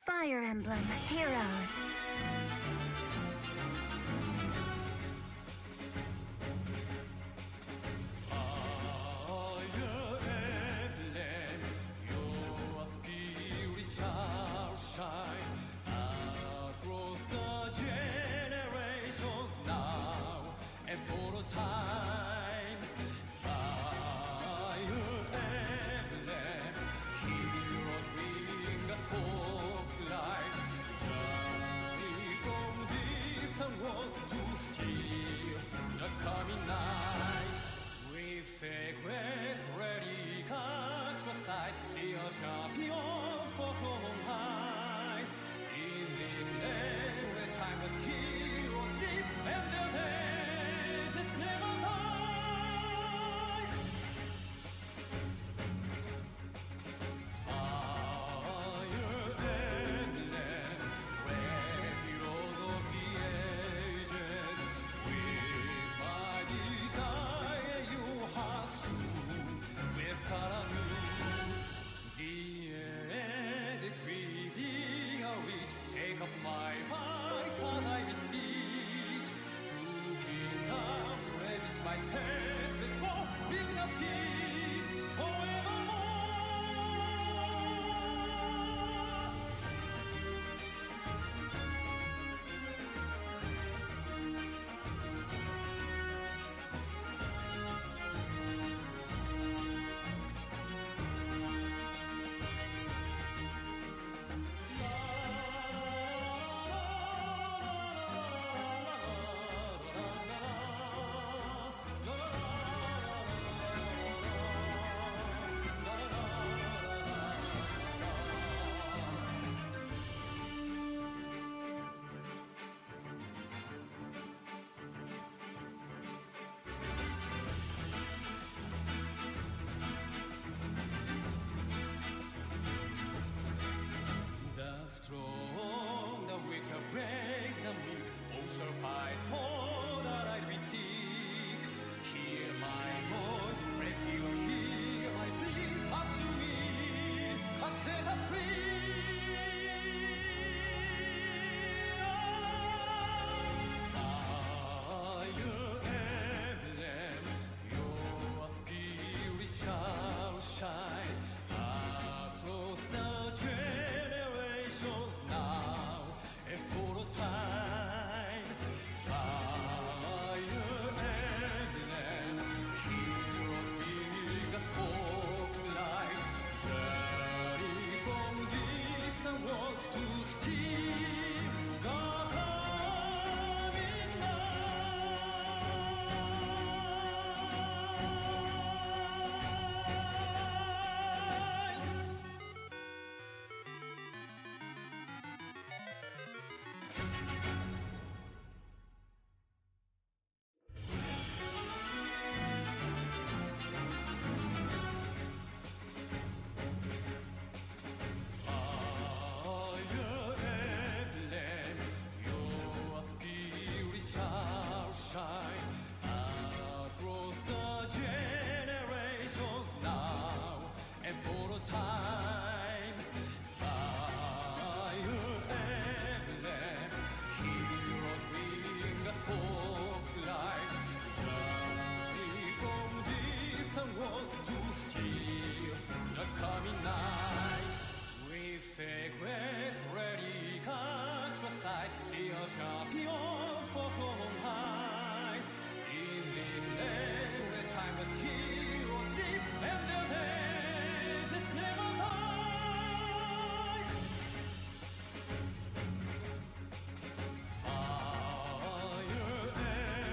Fire Emblem Heroes. Coming night, with sacred ready, catch your sight, see a champion fall from on high. In this land where timeless heroes live and their ages never die. Fire Emblem, red heroes of the ages. Take up my fight, but I beseech. Two kingdoms, ravage my faith before bring us peace forevermore. The strong, the weak shall break the meek. All shall fight for the right we seek. Hear my voice, break your hear my plea. Come to me, come set us free. Fire Emblem, your spirit shall shine across the for a time. Fire Emblem, heroes bring us hope light. Journey from distant worlds to steal the coming shine across the generations now and for a time. Fire Emblem, heroes bring us hope's light. Journey from distant worlds to steal the coming night. With sacred ready, catch your sight, see a champion fall from on high. In this land where timeless heroes live and their ages never die. Fire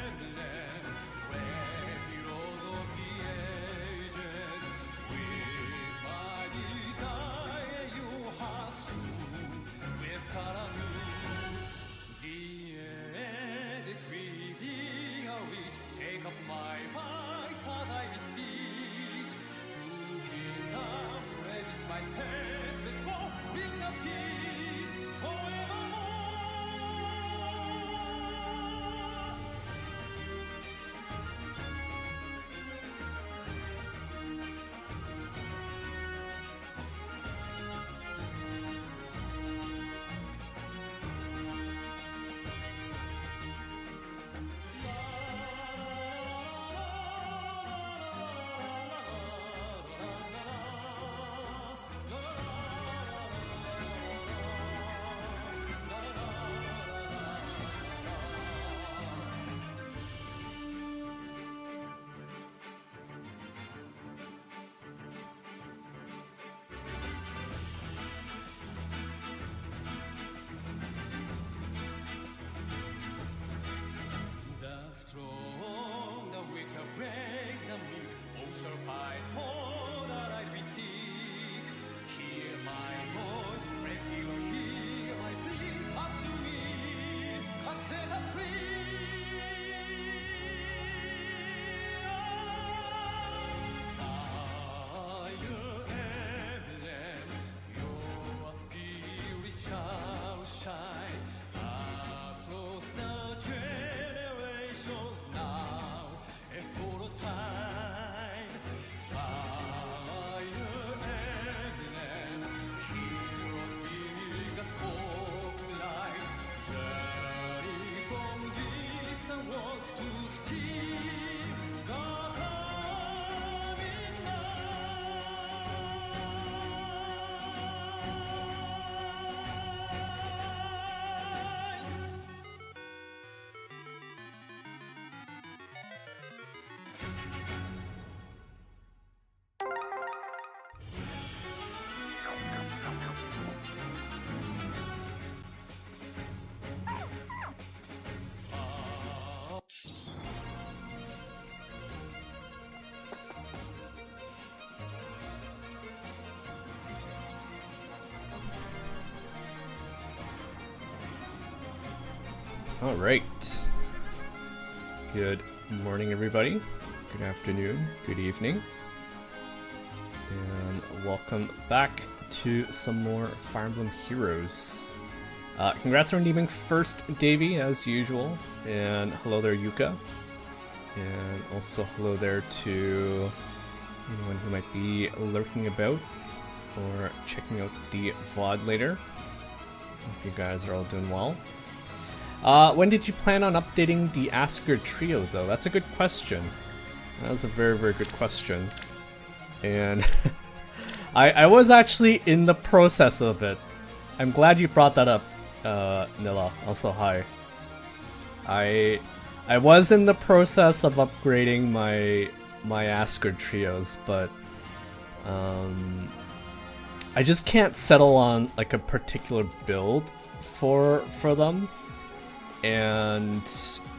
Emblem, red heroes of the ages. With my desire your heart soon with color new. The end is free. All right. Good morning, everybody. Good afternoon. Good evening. And welcome back to some more Fire Emblem Heroes. Congrats on redeeming first, Davey, as usual. And hello there, Yuka. And also hello there to anyone who might be lurking about or checking out the VOD later. Hope you guys are all doing well. When did you plan on updating the Asgard trio, though? That's a good question. That was a very, very good question. And I was actually in the process of it. I'm glad you brought that up, Nilla. Also, hi. I was in the process of upgrading my Asgard trios, but I just can't settle on like a particular build for them. And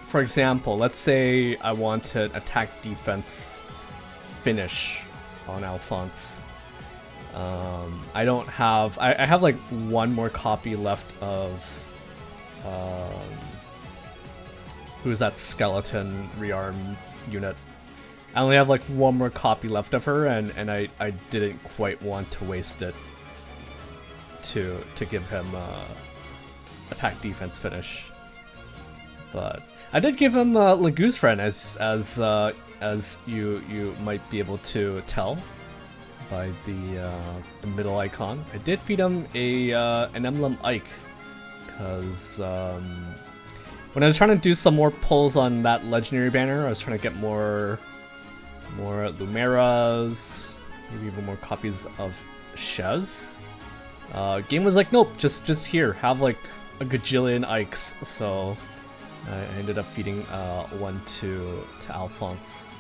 for example, let's say I wanted attack defense finish on Alphonse. I don't have, I have like one more copy left of who's that skeleton rearm unit. I only have like one more copy left of her, and I didn't quite want to waste it to give him attack defense finish. But I did give him Lagu's friend, as you might be able to tell by the middle icon. I did feed him an Emblem Ike, because when I was trying to do some more pulls on that legendary banner, I was trying to get more Lumeras, maybe even more copies of Shez. Game was like, nope, just here, have like a gajillion Ikes. So I ended up feeding one to Alphonse.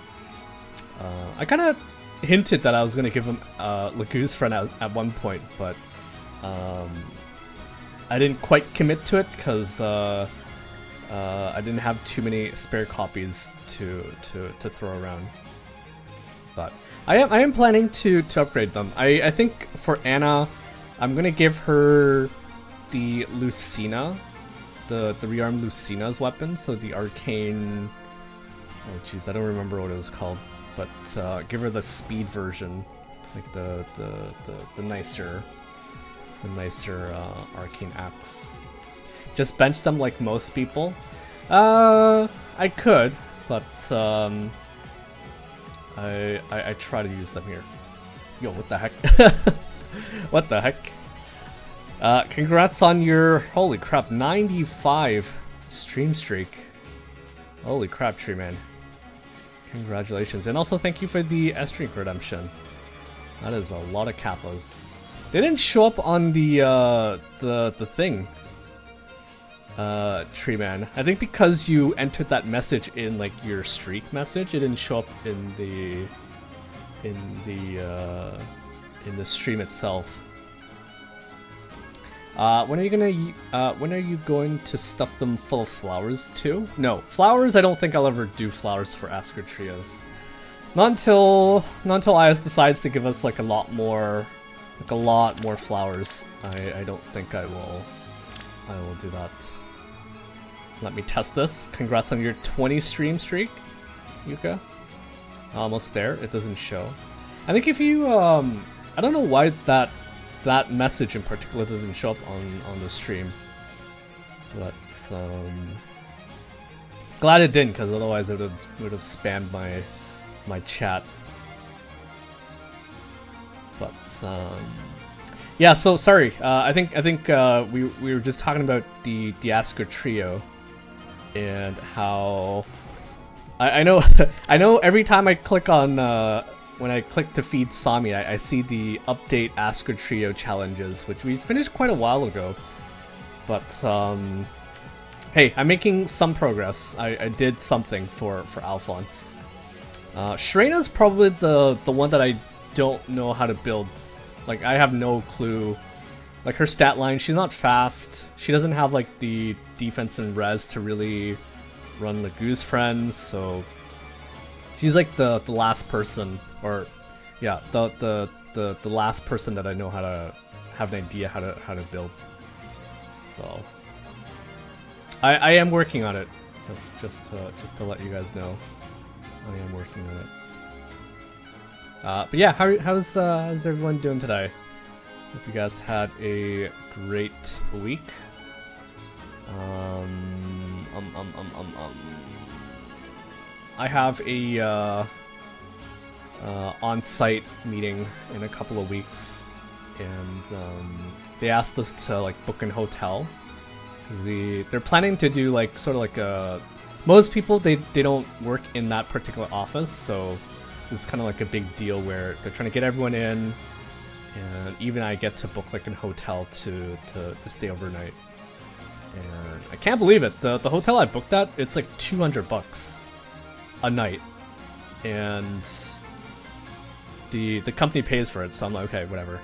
I kind of hinted that I was going to give him Lagu's friend at one point, but I didn't quite commit to it because I didn't have too many spare copies to throw around. But I am planning to upgrade them. I think for Anna, I'm going to give her the Lucina. The rearm Lucina's weapon, so the arcane. Oh jeez, I don't remember what it was called, but give her the speed version, like the nicer arcane axe. Just bench them like most people. I could, but I try to use them here. Yo, what the heck? What the heck? Congrats on your, holy crap, 95 stream streak. Holy crap, Tree Man. Congratulations. And also thank you for the S-Drink redemption. That is a lot of kappas. They didn't show up on the thing, Tree Man. I think because you entered that message in like your streak message, it didn't show up in the stream itself. When are you going to stuff them full of flowers too? No, flowers, I don't think I'll ever do flowers for Asgard trios. Not until IS decides to give us like a lot more flowers. I don't think I will do that. Let me test this. Congrats on your 20 stream streak, Yuka. Almost there. It doesn't show. I think if you I don't know why that message in particular doesn't show up on the stream, but glad it didn't, because otherwise it would have spammed my chat. But yeah, so sorry. I think we were just talking about the Asgard trio and how I know I know every time I click on when I click to feed Sami, I see the update Asgard Trio challenges, which we finished quite a while ago. But, hey, I'm making some progress. I did something for Alphonse. Shrena's probably the one that I don't know how to build. Like, I have no clue. Like, her stat line, she's not fast. She doesn't have, like, the defense and res to really run the Goose Friends, so... She's, like, the last person, or... Yeah, the last person that I know how to have an idea how to build. So... I am working on it. Just to let you guys know. I am working on it. But yeah, how's everyone doing today? Hope you guys had a great week. I have a on-site meeting in a couple of weeks, and they asked us to like book an hotel. They're planning to do like sort of like a... Most people they don't work in that particular office, so this is kind of like a big deal where they're trying to get everyone in, and even I get to book like a hotel to stay overnight. And I can't believe it. The hotel I booked at, it's like $200 a night, and the company pays for it. So I'm like, okay, whatever.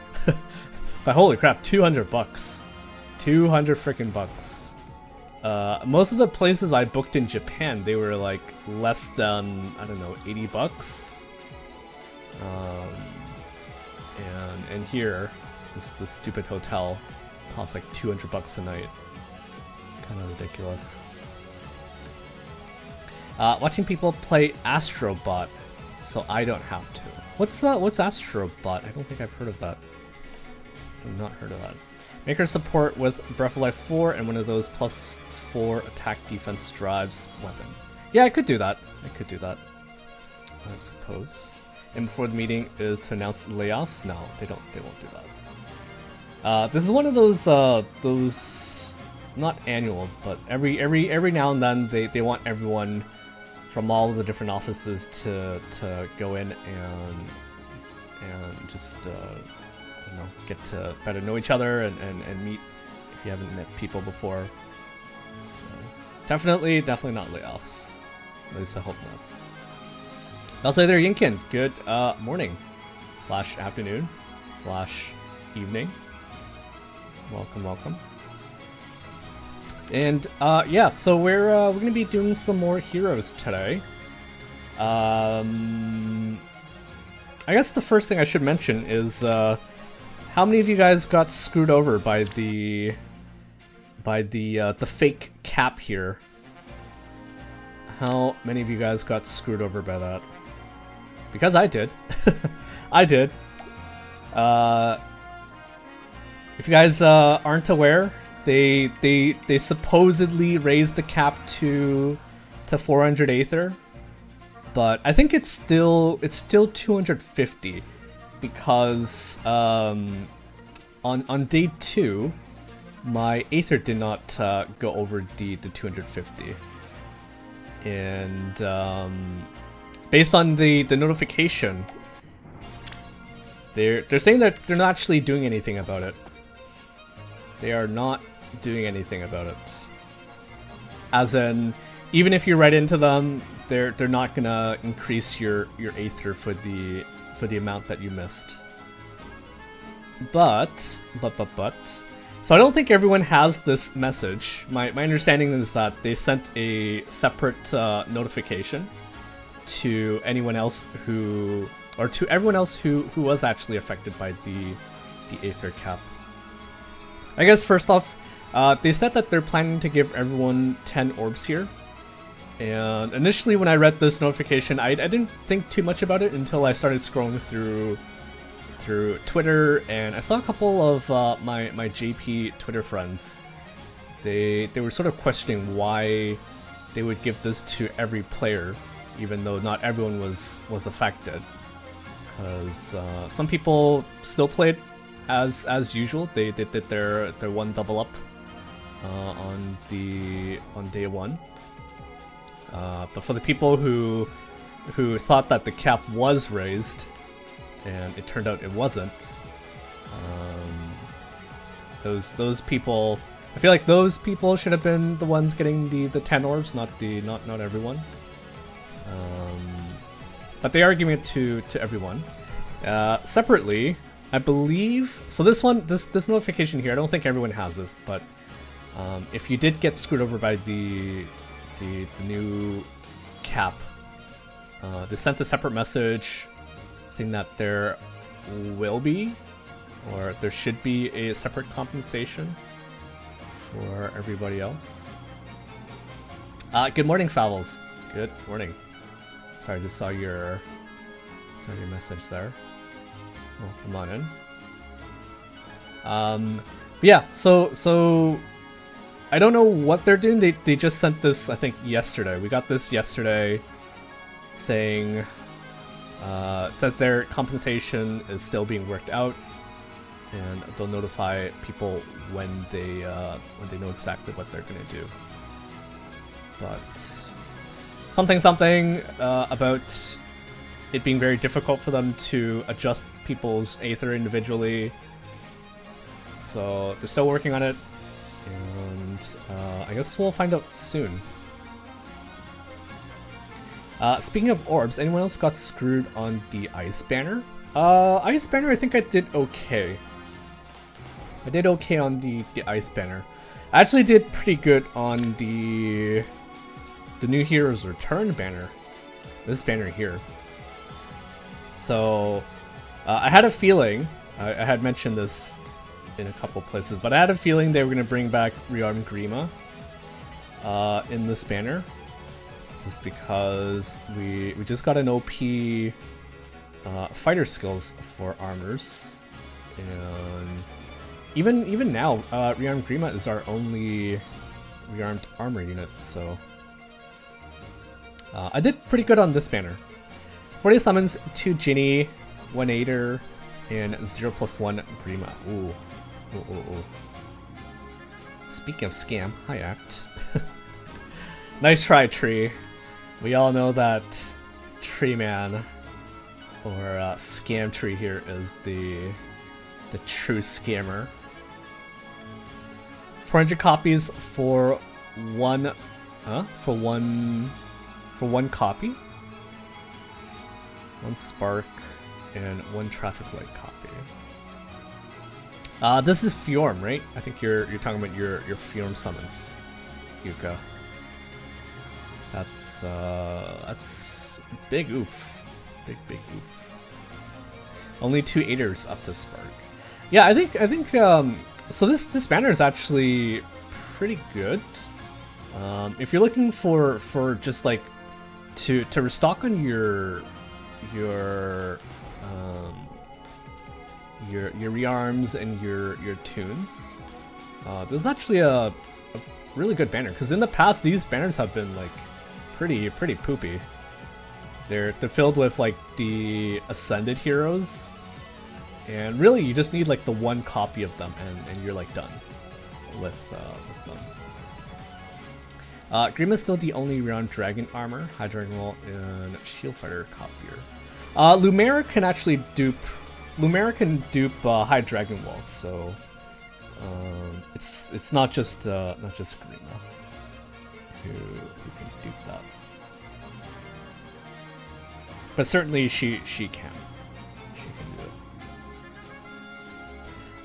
But holy crap, $200. 200 freaking bucks. Most of the places I booked in Japan, they were like less than, I don't know, $80. And here, this stupid hotel costs like $200 a night. Kind of ridiculous. Watching people play Astrobot, so I don't have to. What's Astrobot? I don't think I've heard of that. I've not heard of that. Make her support with Breath of Life 4 and one of those +4 attack defense drives weapon. Yeah, I could do that. I suppose. And before the meeting is to announce layoffs. No, they won't do that. This is one of those not annual, but every now and then they want everyone from all of the different offices to go in and just you know, get to better know each other and meet if you haven't met people before. So definitely not layoffs. At least I hope not. I'll say there, Yinkin. Good morning / afternoon / evening. Welcome. And yeah, so we're gonna be doing some more heroes today. I guess the first thing I should mention is how many of you guys got screwed over by the fake cap here? How many of you guys got screwed over by that? Because I did. I did. If you guys aren't aware, they supposedly raised the cap to 400 Aether, but I think it's still 250 because on day 2 my Aether did not go over the 250, and based on the notification, they're saying that they're not actually doing anything about it. They are not doing anything about it. As in, even if you write into them, they're not gonna increase your Aether for the amount that you missed. But so I don't think everyone has this message. My understanding is that they sent a separate notification to anyone else to everyone else who was actually affected by the Aether cap. I guess first off, they said that they're planning to give everyone 10 orbs here. And initially when I read this notification, I didn't think too much about it until I started scrolling through Twitter, and I saw a couple of my JP Twitter friends. They were sort of questioning why they would give this to every player, even though not everyone was affected. Because some people still played as usual. They did their one double up on day 1. But for the people who thought that the cap was raised, and it turned out it wasn't, those people, I feel like those people should have been the ones getting the 10 orbs, not everyone. but they are giving it to everyone. Separately, I believe. So this one, this notification here, I don't think everyone has this, but if you did get screwed over by the new cap, they sent a separate message saying that there will be, or there should be, a separate compensation for everybody else. Good morning, Favels. Good morning. Sorry, I just saw your message there. Oh, come on in. But yeah, so I don't know what they're doing. They just sent this, I think, yesterday. We got this yesterday, saying it says their compensation is still being worked out, and they'll notify people when they know exactly what they're gonna do. But something about it being very difficult for them to adjust people's Aether individually. So they're still working on it, and I guess we'll find out soon. Speaking of orbs, anyone else got screwed on the Ice Banner? Ice Banner, I think I did okay. I did okay on the Ice Banner. I actually did pretty good on the New Heroes Return banner. This banner here. So, I had a feeling, I had mentioned this in a couple places, but I had a feeling they were going to bring back Rearmed Grima in this banner. Just because we just got an OP fighter skills for armors. And even now, Rearmed Grima is our only rearmed armor unit, so I did pretty good on this banner. 40 summons, 2 Ginny, 1 Aether, and 0+1 Grima. Ooh. Ooh. Speaking of scam, hi Act. Nice try, Tree. We all know that Tree Man, or Scam Tree here, is the true scammer. 400 copies for one copy, 1 spark, and 1 traffic light copy. This is Fjorm, right? I think you're talking about your Fjorm summons, Yuka. That's big oof, big oof. Only 2 Aethers up to spark. Yeah, I think so. This banner is actually pretty good. If you're looking for just like to restock on your rearms and your tunes, this is actually a really good banner, because in the past these banners have been like pretty poopy. They're filled with like the Ascended heroes, and really you just need like the 1 copy of them, and you're like done with them. Grima's still the only round dragon armor, High Dragon Wall, and Shield Fighter copier. Lumera can actually dupe. Lumera can dupe High Dragon Wall, so it's not just Grima who can dupe that. But certainly she can. She can do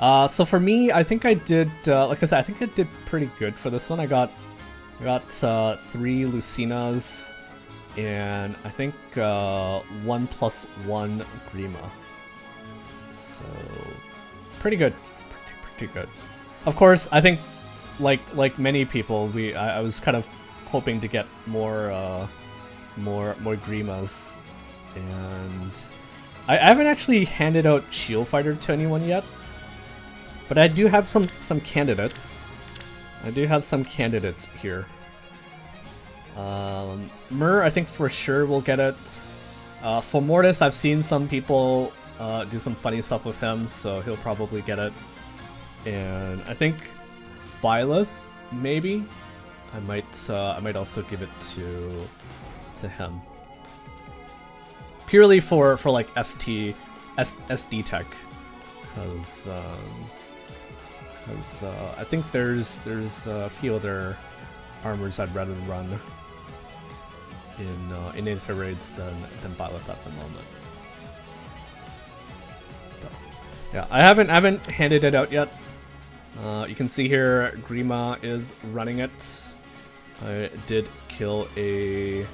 it. So for me, I think I did, like I said, I think I did pretty good for this one. I got 3 Lucinas, and I think 1+1 Grima. So pretty good, pretty good. Of course, I think like many people, I was kind of hoping to get more Grimas, and I haven't actually handed out Shield Fighter to anyone yet, but I do have some candidates. I do have some candidates here. Mur, I think for sure will get it. For Mortis, I've seen some people do some funny stuff with him, so he'll probably get it. And I think Byleth, maybe. I might also give it to him. Purely for like SD tech, because I think there's a few other armors I'd rather run. in Aether Raids than Byleth at the moment. But, yeah, I haven't handed it out yet. You can see here Grima is running it. I did kill a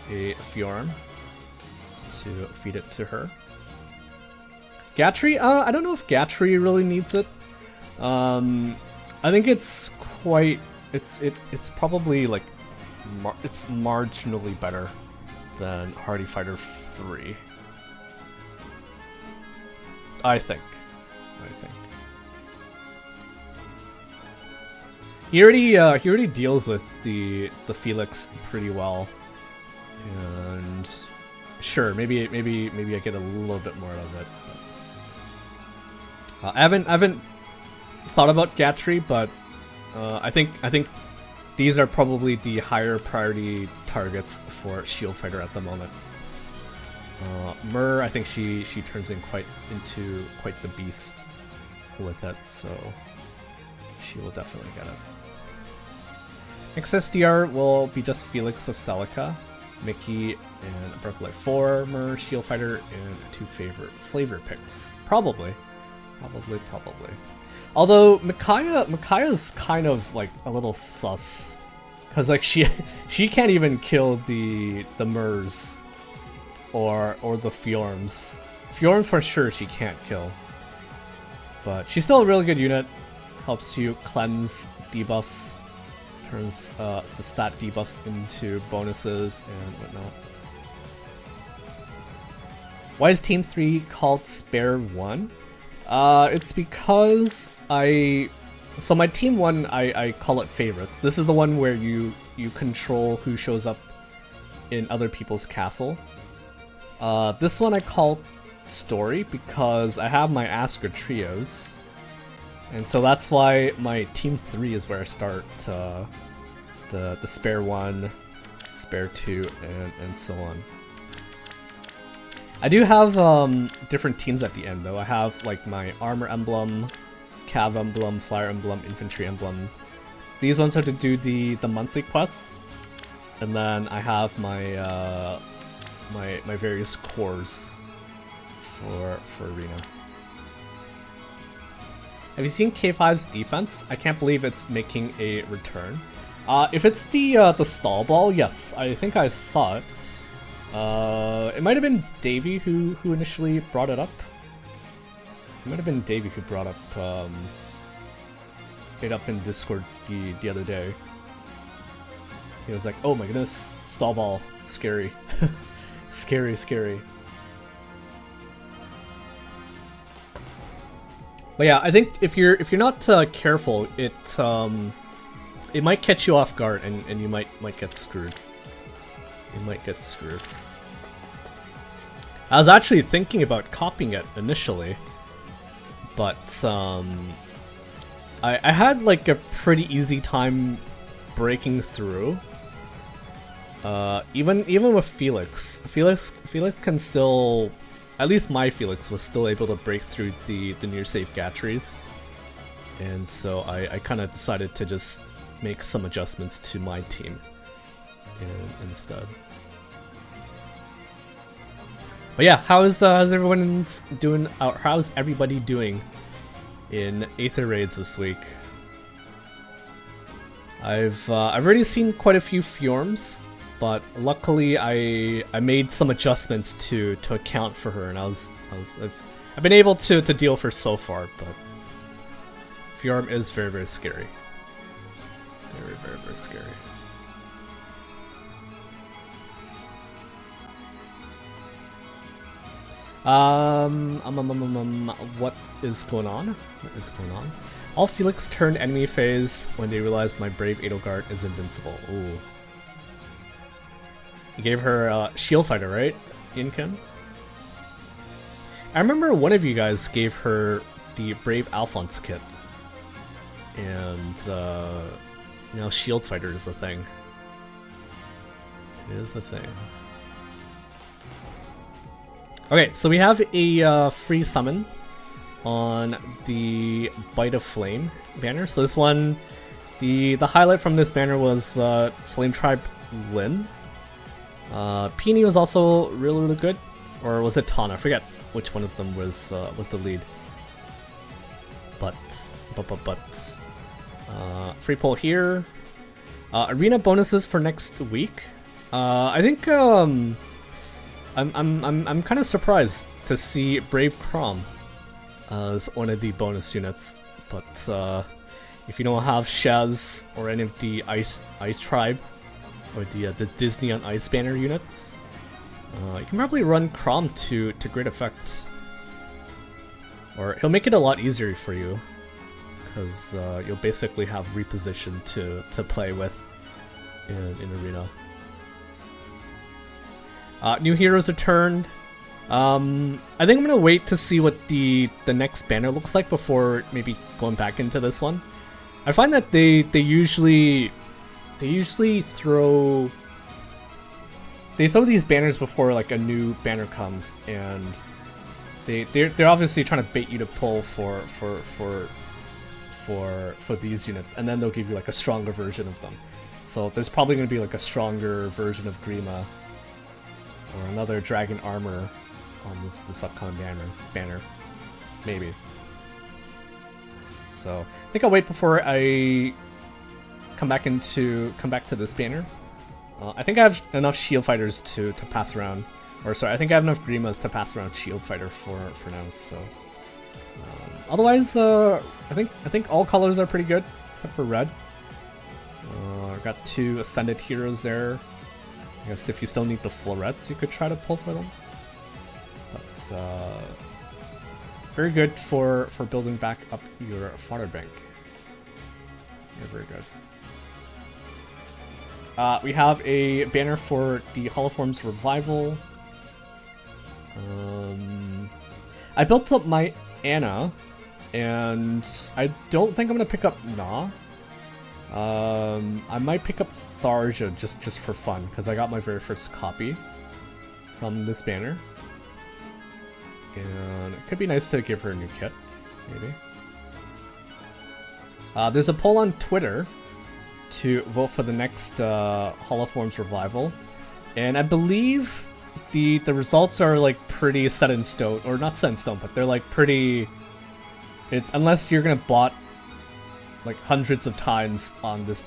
Fjorm to feed it to her. Gatry, I don't know if Gatry really needs it. I think it's quite, it's probably like, it's marginally better than Hardy Fighter 3. I think. He already deals with the Felix pretty well, and sure, maybe I get a little bit more out of it. I haven't thought about Gatry, but I think these are probably the higher priority targets for Shield Fighter at the moment. Myrrh, I think she turns into quite the beast with it, so she will definitely get it. Next SDR will be just Felix of Celica, Mickey, and Birthlight 4, Myrrh, Shield Fighter, and 2 flavor picks. Probably. Although Micaiah's kind of like a little sus, cause like she can't even kill the Myrrhs or the Fjorms. Fjorm for sure she can't kill, but she's still a really good unit. Helps you cleanse debuffs, turns the stat debuffs into bonuses and whatnot. Why is Team 3 called Spare 1? It's because so my Team 1, I call it favorites. This is the one where you control who shows up in other people's castle. This one I call Story because I have my Asker trios. And so that's why my Team 3 is where I start the Spare 1, Spare 2, and so on. I do have different teams at the end though. I have like my Armor Emblem, Cav Emblem, Flyer Emblem, Infantry Emblem. These ones are to do the monthly quests. And then I have my my various cores for Arena. Have you seen K5's defense? I can't believe it's making a return. If it's the stall ball, yes, I think I saw it. It might have been Davey who initially brought it up. It might have been Davey who brought up it up in Discord the other day. He was like, "Oh my goodness, stall ball, scary, scary." But yeah, I think if you're not careful, it might catch you off guard, and you might get screwed. You might get screwed. I was actually thinking about copying it initially, but I had like a pretty easy time breaking through. Even with Felix can still, at least my Felix was still able to break through the near safe Gatries, and so I kind of decided to just make some adjustments to my team instead. But yeah, how's everyone doing? How's everybody doing in Aether Raids this week? I've already seen quite a few Fjorms, but luckily I made some adjustments to account for her, and I've been able to deal with her so far. But Fjorm is very scary, very scary. What is going on? All Felix turned enemy phase when they realized my brave Edelgard is invincible. Ooh. You gave her Shield Fighter, right, Inkin? I remember one of you guys gave her the Brave Alphonse kit. And now Shield Fighter is the thing. It is the thing. Okay, so we have a free summon on the Bite of Flame banner. So this one, the highlight from this banner was Flame Tribe Lyn. Peony was also really good, or was it Tana? I forget which one of them was the lead. But free poll here. Arena bonuses for next week. I think I'm kind of surprised to see Brave Crom as one of the bonus units, but if you don't have Shaz or any of the Ice Tribe or the Disney on Ice banner units, you can probably run Crom to great effect. Or he'll make it a lot easier for you, because you'll basically have reposition to play with in Arena. New heroes returned. I think I'm gonna wait to see what the next banner looks like before maybe going back into this one. I find that they usually throw these banners before like a new banner comes, and they're obviously trying to bait you to pull for these units, and then they'll give you like a stronger version of them. So there's probably going to be like a stronger version of Grima or another Dragon Armor on this upcoming banner, maybe. So I think I'll wait before I come back to this banner. I think I have enough Shield Fighters to pass around, or sorry, I think I have enough Grimas to pass around Shield Fighter for now. So otherwise, I think all colors are pretty good except for red. Got 2 Ascended Heroes there. I guess if you still need the florets, you could try to pull for them. But very good for building back up your fodder bank. Very good. We have a banner for the Holoforms Revival. I built up my Anna, and I don't think I'm gonna pick up Na. I might pick up Tharja just for fun, because I got my very first copy from this banner. And it could be nice to give her a new kit, maybe. There's a poll on Twitter to vote for the next Holoforms Revival, and I believe the results are like pretty set in stone, or not set in stone, but they're like pretty. Unless you're gonna bot like hundreds of times on this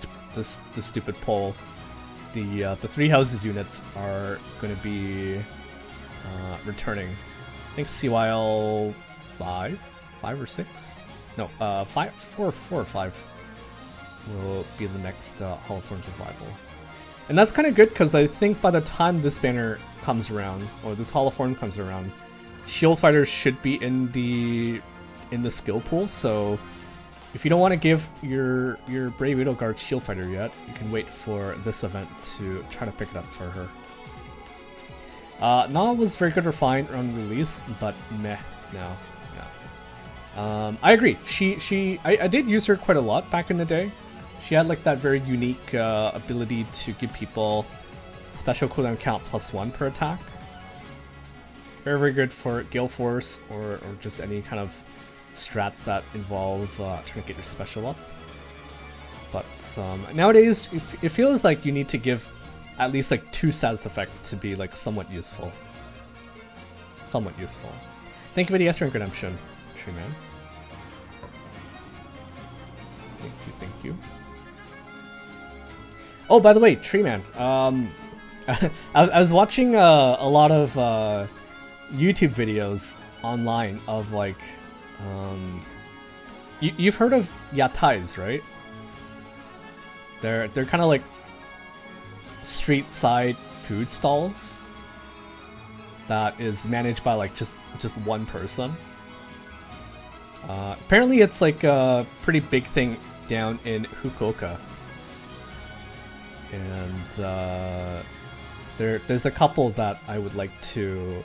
stupid poll, the 3 houses units are gonna be returning. I think CYL 5 or 6? No, 4 or 5 will be the next Holoforms Revival. And that's kind of good, because I think by the time this banner comes around, or this Holoform comes around, Shield Fighters should be in the skill pool. So if you don't want to give your Brave Edelgard Shield Fighter yet, you can wait for this event to try to pick it up for her. Na was very good refined on release, but meh now. Yeah. I agree. I did use her quite a lot back in the day. She had like that very unique ability to give people special cooldown count +1 per attack. Very, very good for Gale Force or just any kind of strats that involve trying to get your special up. But nowadays, it feels like you need to give at least like 2 status effects to be like somewhat useful. Somewhat useful. Thank you for the S-Rank Redemption, Tree Man. Thank you. Oh, by the way, Tree Man. I was watching a lot of YouTube videos online of like, you've heard of yatais, right? They're kind of like street side food stalls that is managed by like just one person. Apparently, it's like a pretty big thing down in Fukuoka. And there's a couple that I would like to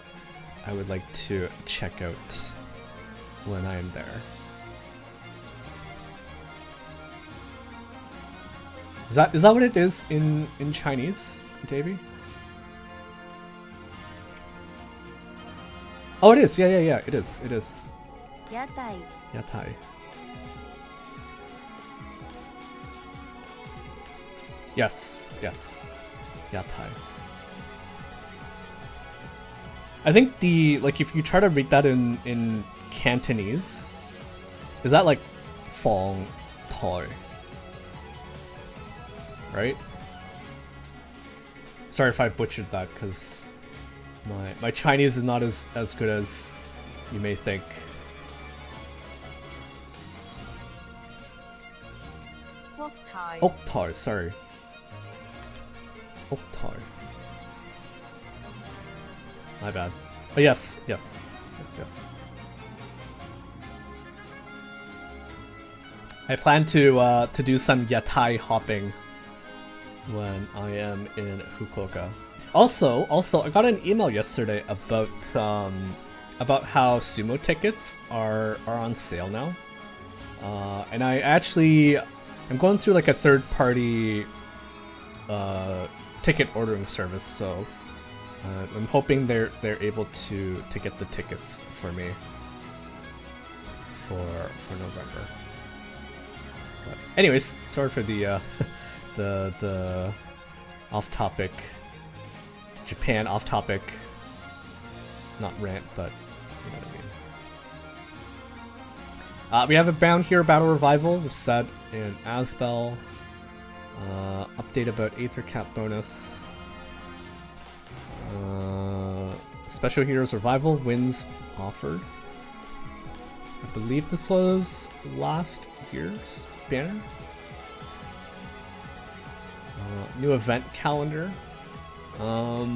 check out when I am there. Is that what it is in Chinese, Davey? Oh, it is. Yeah. It is. Yatai. Yatai. Yes. Yatai. I think like if you try to read that in Cantonese, is that like Fong Toi? Right? Sorry if I butchered that, because my Chinese is not as good as you may think. Oktar, sorry. Oktar. My bad. But yes. I plan to do some yatai hopping when I am in Fukuoka. Also, I got an email yesterday about how sumo tickets are on sale now. And I'm going through like a third-party ticket ordering service, so I'm hoping they're able to get the tickets for me for November. But anyways, sorry for the the off-topic Japan off-topic, not rant, but you know what I mean. We have a Bound Hero Battle Revival with Set and Asbel. Update about Aether Cap bonus. Special Heroes Revival wins offered. I believe this was last year's banner. New event calendar. I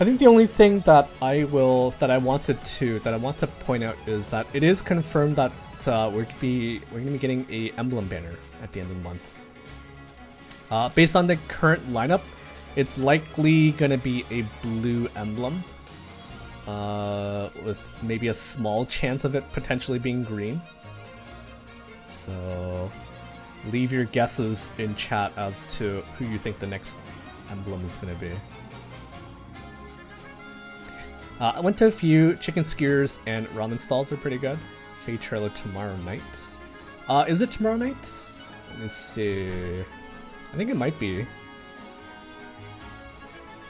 think the only thing that I want to point out is that it is confirmed that we're gonna be getting a Emblem banner at the end of the month. Based on the current lineup, it's likely gonna be a blue emblem, with maybe a small chance of it potentially being green. So leave your guesses in chat as to who you think the next emblem is gonna be. I went to a few chicken skewers and ramen stalls, are pretty good. Fate trailer tomorrow night. Is it tomorrow night? Let me see. I think it might be.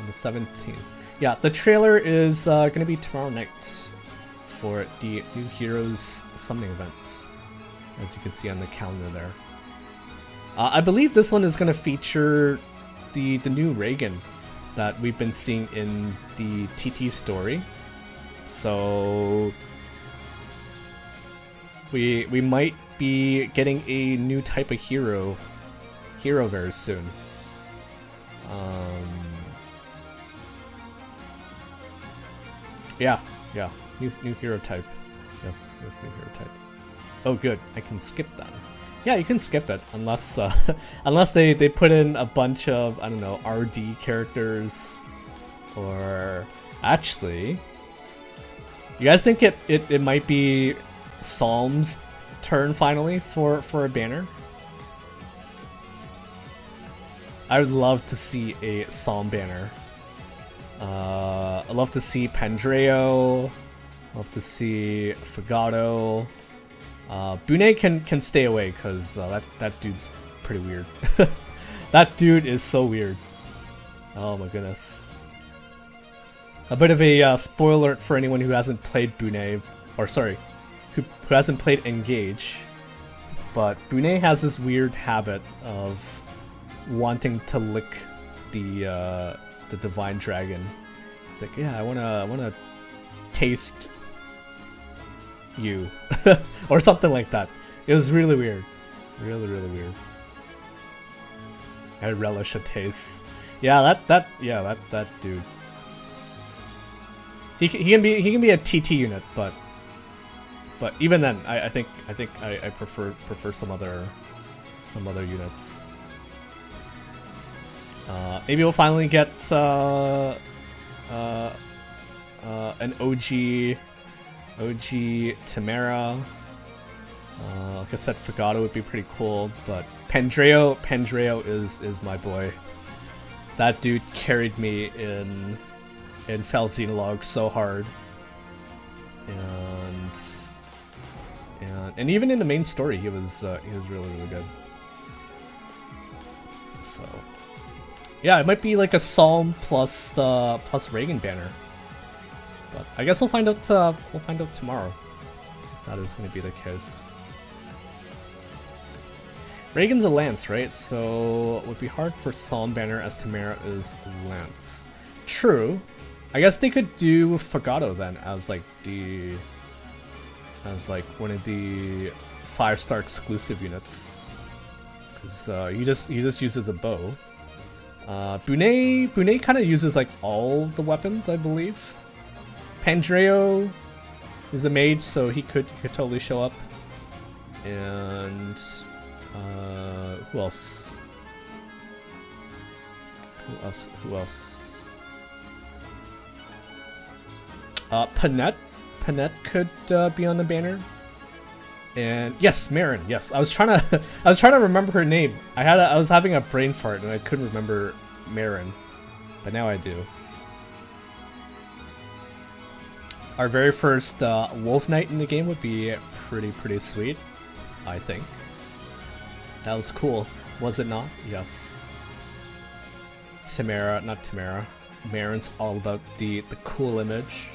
On the 17th. Yeah, the trailer is gonna be tomorrow night for the New Heroes summoning event, as you can see on the calendar there. I believe this one is gonna feature the new Reagan that we've been seeing in the TT story. So we might be getting a new type of hero very soon. Yeah, new hero type. Yes, new hero type. Oh, good. I can skip that. Yeah, you can skip it unless unless they put in a bunch of, I don't know, RD characters, or actually, you guys think it might be Psalm's turn finally for a banner? I would love to see a Psalm banner. I'd love to see Pandreo. Love to see Fagato. Bune can stay away because that dude's pretty weird. That dude is so weird. Oh my goodness. A bit of a spoiler alert for anyone who hasn't played Bune, or sorry, who hasn't played Engage. But Bune has this weird habit of wanting to lick the divine dragon. It's like, yeah, I wanna taste you or something like that. It was really weird, really weird. I relish a taste. Yeah, that dude. He can be a TT unit, but even then, I think I prefer some other units. Maybe we'll finally get an OG Tamara. Like I said, Fagato would be pretty cool, but Pandreo is my boy. That dude carried me in Fel Xenologue so hard, and even in the main story, he was really good. So Yeah, it might be like a Psalm plus plus Reagan banner. But I guess we'll find out. We'll find out tomorrow if that is going to be the case. Reagan's a lance, right? So it would be hard for Psalm banner as Tamara is lance. True. I guess they could do Fagato then as like one of the 5-star exclusive units. Because he just uses a bow. Bune kind of uses like all the weapons, I believe. Pandreo is a mage, so he could totally show up. And who else? Who else? Panette could be on the banner. And yes, Marin. Yes, I was trying to remember her name. I was having a brain fart and I couldn't remember Marin, but now I do. Our very first Wolf Knight in the game would be pretty sweet, I think. That was cool, was it not? Yes. Tamara, not Tamara. Marin's all about the cool image.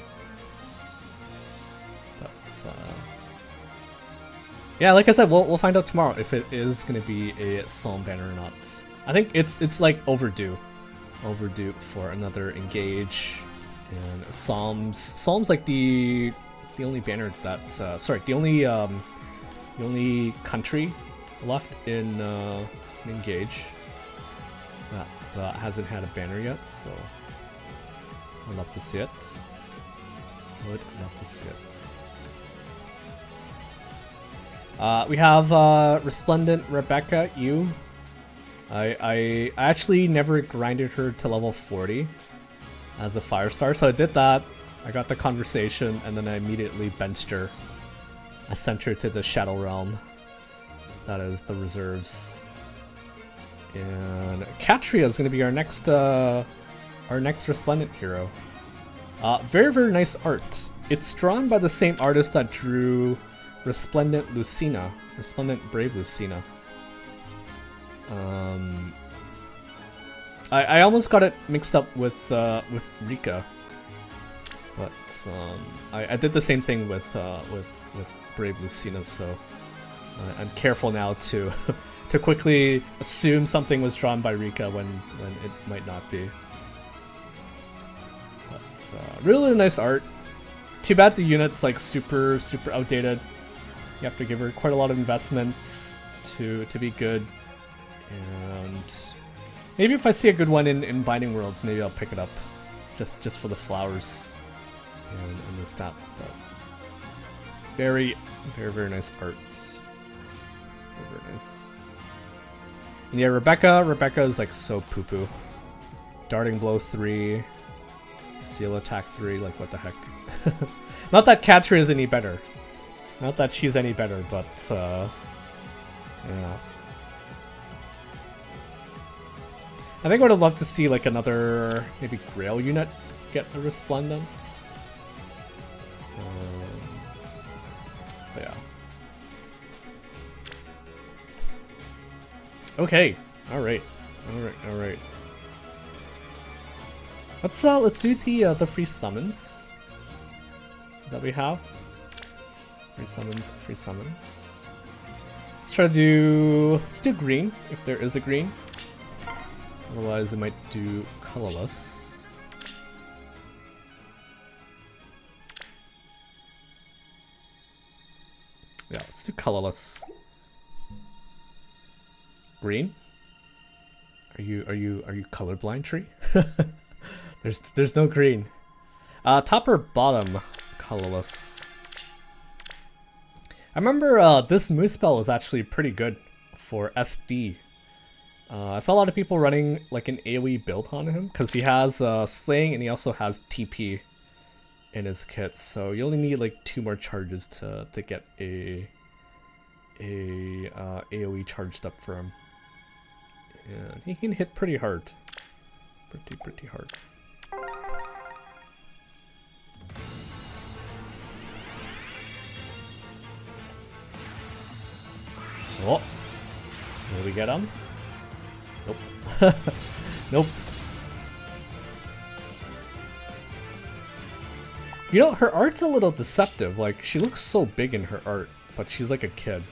But yeah, like I said, we'll find out tomorrow if it is gonna be a Psalm banner or not. I think it's like overdue for another engage. And Psalm's like the only banner that sorry, the only country left in engage that hasn't had a banner yet. So I'd love to see it. Would love to see it. We have Resplendent Rebecca Yu. I actually never grinded her to level 40 as a 5-star, so I did that. I got the conversation, and then I immediately benched her. I sent her to the Shadow Realm. That is the reserves. And Katria is going to be our next Resplendent hero. Very nice art. It's drawn by the same artist that drew Resplendent Lucina, Resplendent Brave Lucina. I almost got it mixed up with Rika, but I did the same thing with Brave Lucina, so I'm careful now to to quickly assume something was drawn by Rika when it might not be. But really nice art. Too bad the unit's like super outdated. You have to give her quite a lot of investments to be good. And maybe if I see a good one in Binding Worlds, maybe I'll pick it up just for the flowers and the stats. But very nice art. Very nice. And yeah, Rebecca is like so poo-poo. Darting Blow 3, Seal Attack 3, like what the heck. Not that Katria is any better. Not that she's any better, but yeah. I think I would have loved to see like another maybe Grail unit get the Resplendent. But yeah. Okay. All right. Let's do the free summons that we have. Free summons. Let's do green if there is a green. Otherwise, I might do colorless. Yeah, let's do colorless. Green? Are you colorblind, Tree? There's no green. Top or bottom, colorless. I remember this Moose spell was actually pretty good for SD. I saw a lot of people running like an AoE build on him because he has Slaying and he also has TP in his kit. So you only need like 2 more charges to get a AoE charged up for him. And he can hit pretty hard. Pretty hard. Oh, will we get him? Nope. Nope. You know, her art's a little deceptive. Like, she looks so big in her art, but she's like a kid.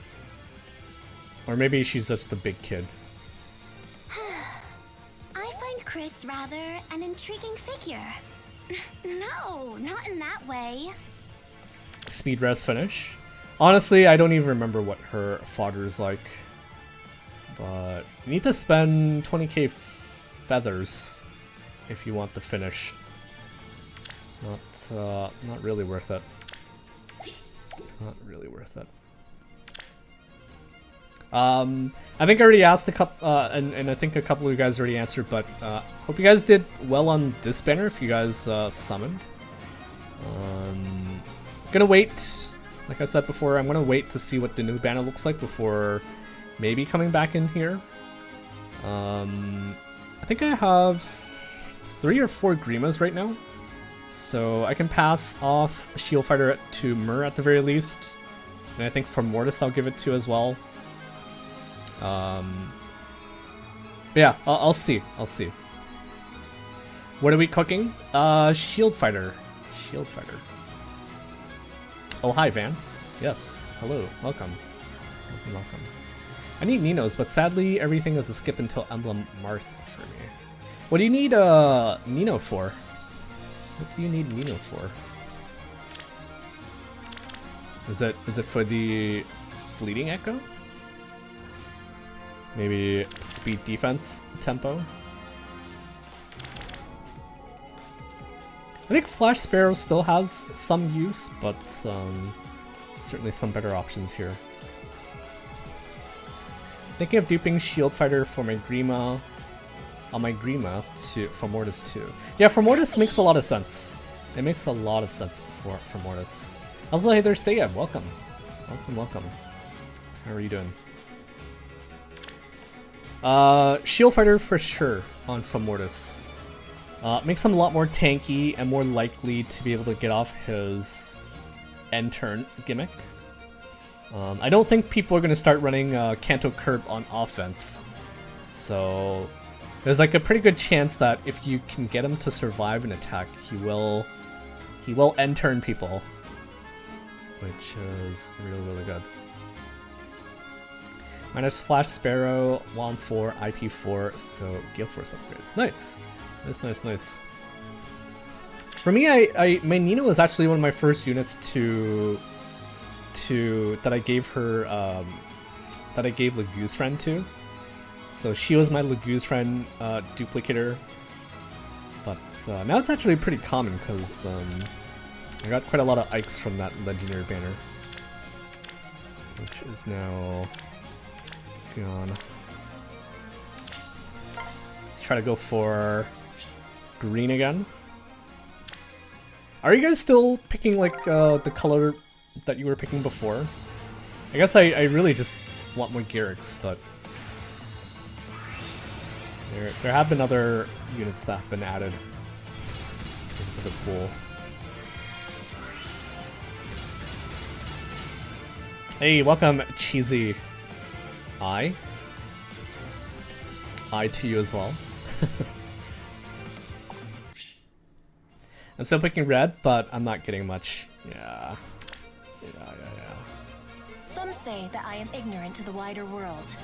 Or maybe she's just a big kid. I find Chris rather an intriguing figure. No, not in that way. Speed rest finish. Honestly, I don't even remember what her fodder is like. But you need to spend 20k feathers if you want the finish. Not really worth it. Not really worth it. I think I already asked a couple, and I think a couple of you guys already answered, but hope you guys did well on this banner if you guys summoned. Gonna wait, like I said before, I'm gonna wait to see what the new banner looks like before maybe coming back in here. I think I have 3 or 4 Grimas right now, so I can pass off Shield Fighter to Mur at the very least, and I think for Mortis I'll give it to as well. But yeah, I'll see. What are we cooking? Shield Fighter. Shield Fighter. Oh, hi, Vance. Yes. Hello. Welcome. Welcome. I need Ninos, but sadly everything is a skip until Emblem Marth for me. What do you need Nino for? What do you need Nino for? Is it for the Fleeting Echo? Maybe speed defense tempo? I think Flash Sparrow still has some use, but certainly some better options here. Thinking of duping Shield Fighter for my Grima, for Mortis too. Yeah, for Mortis makes a lot of sense. It makes a lot of sense for Mortis. Also, hey there, Stayab, welcome. Welcome. How are you doing? Shield Fighter for sure on Femortis. Makes him a lot more tanky and more likely to be able to get off his end turn gimmick. I don't think people are going to start running Kanto Curb on offense. So there's like a pretty good chance that if you can get him to survive an attack, he will end turn people, which is really good. Minus Flash Sparrow, Wom 4, IP 4, so Gale Force upgrades. Nice. Nice. For me, my Nina was actually one of my first units that I gave her that I gave Legue's friend to. So she was my Legue's friend duplicator. But now it's actually pretty common because I got quite a lot of Ikes from that legendary banner, which is now gone. Let's try to go for green again. Are you guys still picking like the color that you were picking before? I guess I really just want more Garrix, but there have been other units that have been added into the pool. Hey, welcome, Cheesy. I to you as well. I'm still picking red, but I'm not getting much. Yeah. Some say that I am ignorant to the wider world,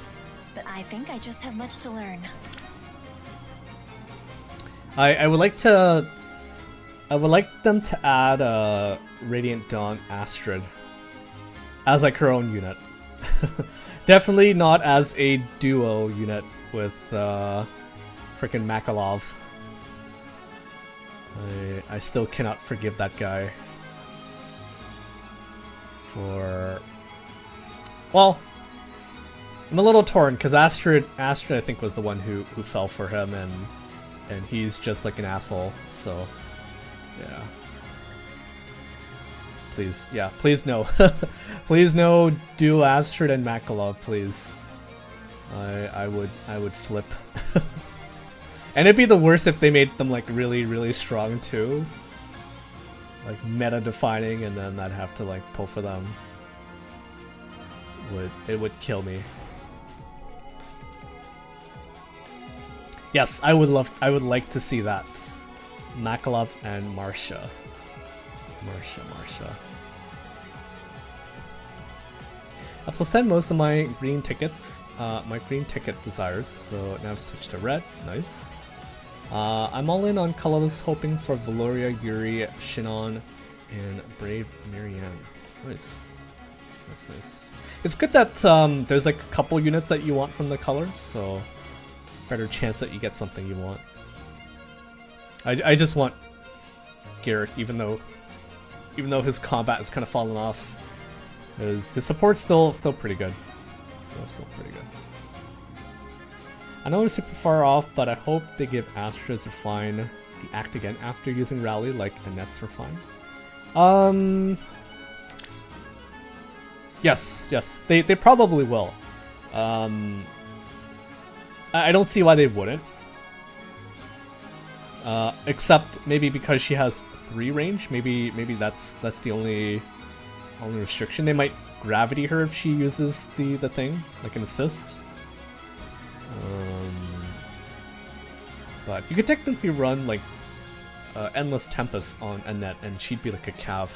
but I think I just have much to learn. I would like them to add Radiant Dawn Astrid as like her own unit. Definitely not as a duo unit with frickin' Makalov. I still cannot forgive that guy for... Well, I'm a little torn because Astrid I think was the one who fell for him, and he's just like an asshole. So yeah, please no. Please no, do Astrid and Makalov, please. I would flip. And it'd be the worst if they made them like really strong too, like meta defining, and then I'd have to like pull for them. It would kill me. Yes, I would like to see that. Makalov and Marsha. Marsha. I plus 10 most of my green tickets, my green ticket desires, so now I've switched to red. Nice. I'm all in on colorless, hoping for Valoria, Yuri, Shinon, and Brave Marianne. Nice. Nice. It's good that there's like a couple units that you want from the colors, so better chance that you get something you want. I just want Garrick, even though his combat has kind of fallen off. His support's still pretty good. Still pretty good. I know we're super far off, but I hope they give Astra's Refine the act again after using Rally like Annette's Refine. Yes, they probably will. I don't see why they wouldn't. Except maybe because she has 3 range. Maybe that's the only restriction. They might gravity her if she uses the thing, like an assist. But you could technically run like Endless Tempest on Annette, and she'd be like a cav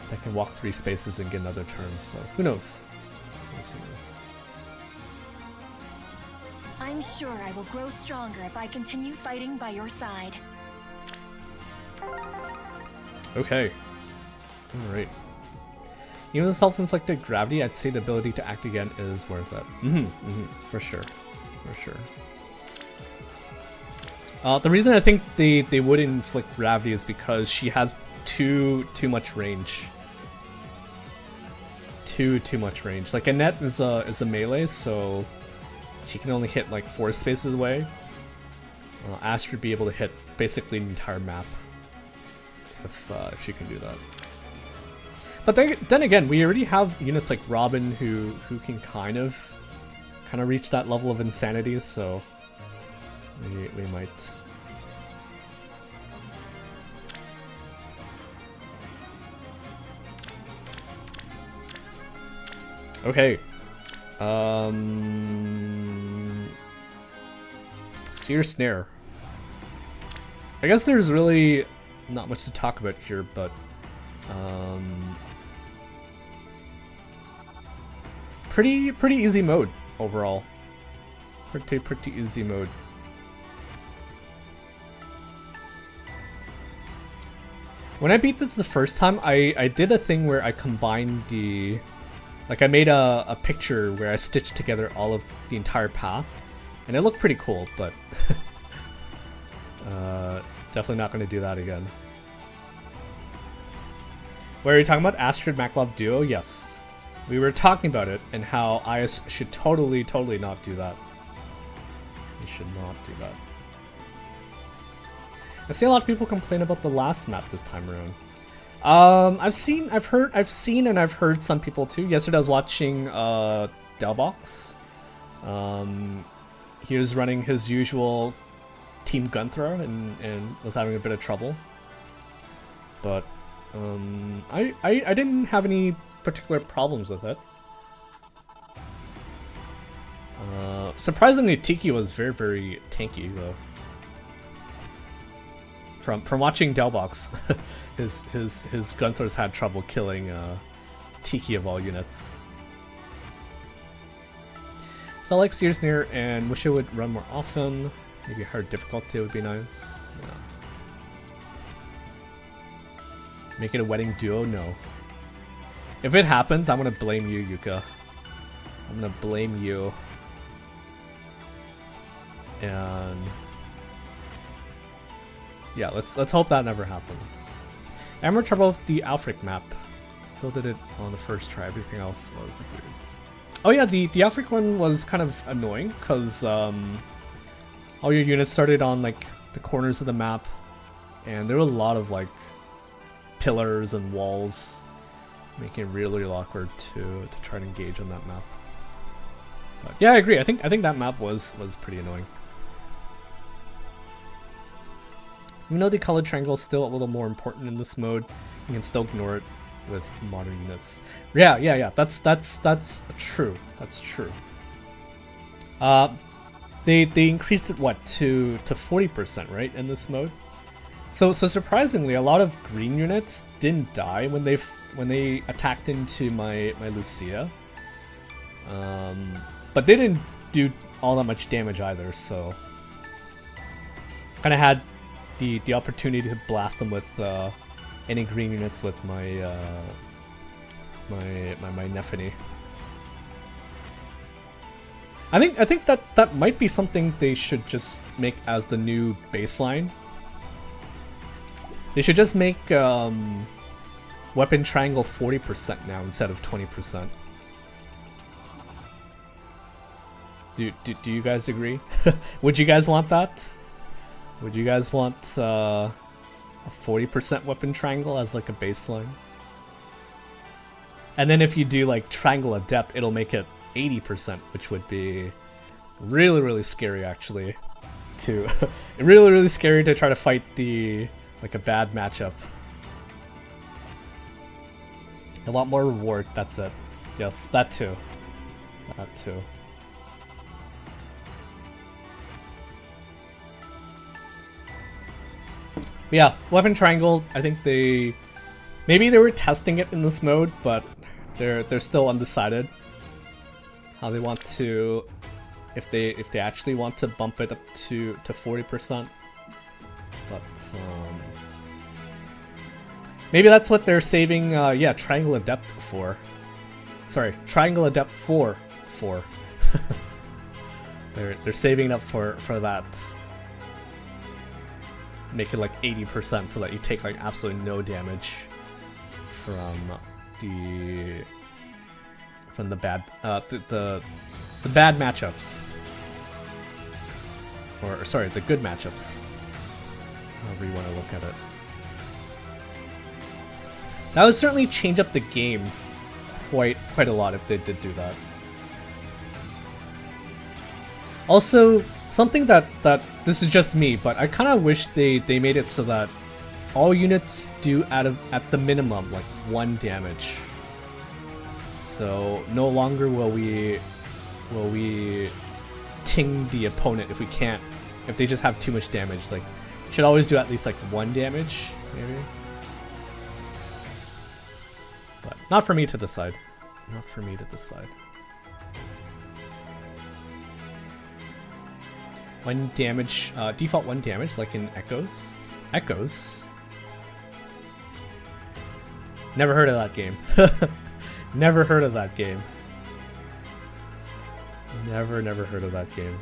that can walk 3 spaces and get another turn. So who knows? Who knows? I'm sure I will grow stronger if I continue fighting by your side. Okay. Alright. Even the self-inflicted gravity, I'd say the ability to act again is worth it. For sure. The reason I think they would inflict gravity is because she has too much range. Too much range. Like Annette is a melee, so she can only hit like 4 spaces away. Astra would be able to hit basically the entire map if she can do that. But then again, we already have units like Robin who can kind of reach that level of insanity, so we might. Okay. Seer Snare. I guess there's really not much to talk about here, but pretty easy mode overall. Pretty easy mode. When I beat this the first time, I did a thing where I combined the... Like, I made a picture where I stitched together all of the entire path, and it looked pretty cool, but definitely not going to do that again. What are you talking about? Astrid Maklov duo? Yes. We were talking about it, and how IS should totally not do that. They should not do that. I see a lot of people complain about the last map this time around. I've seen and I've heard some people too. Yesterday I was watching Delbox. He was running his usual Team Gunther and was having a bit of trouble. But I didn't have any particular problems with it. Surprisingly, Tiki was very tanky though. From watching Delbox, his Gunther's had trouble killing Tiki of all units. So I like Seer Snare and wish it would run more often. Maybe hard difficulty would be nice. Yeah. Make it a wedding duo? No. If it happens, I'm gonna blame you, Yuka. I'm gonna blame you. And yeah, let's hope that never happens. I'm in trouble with the Alfric map. Still did it on the first try. Everything else was abused. Oh yeah, the Alfric one was kind of annoying because all your units started on like the corners of the map, and there were a lot of like pillars and walls, making it really awkward to try to engage on that map. But yeah, I agree. I think that map was pretty annoying. Even though the color triangle is still a little more important in this mode, you can still ignore it with modern units. Yeah. That's true. That's true. The they increased it what to 40%, right, in this mode. So surprisingly, a lot of green units didn't die when they attacked into my Lucia. But they didn't do all that much damage either, so kind of had the opportunity to blast them with any green units with my my Nephany. I think that might be something they should just make as the new baseline. They should just make weapon triangle 40% now instead of 20%. Do you guys agree? Would you guys want that? Would you guys want a 40% weapon triangle as like a baseline? And then if you do like triangle adept, it'll make it 80%, which would be really scary actually. To really scary to try to fight like a bad matchup. A lot more reward, that's it. Yes, that too. That too. But yeah, weapon triangle, I think maybe they were testing it in this mode, but they're still undecided how they want to, if they actually want to bump it up to 40%. But maybe that's what they're saving yeah, triangle adept for. Sorry, triangle adept for. they're saving it up for that. Make it like 80% so that you take like absolutely no damage from the bad the bad matchups, or sorry, the good matchups, however you want to look at it. That would certainly change up the game quite a lot if they did do that. Also, something that this is just me, but I kind of wish they made it so that all units do at the minimum like 1 damage. So no longer will we ting the opponent if they just have too much damage. Like, should always do at least like 1 damage, maybe. But not for me to decide. Not for me to decide. 1 damage, default 1 damage, like in Echoes. Echoes? Never heard of that game. Never heard of that game. Never heard of that game.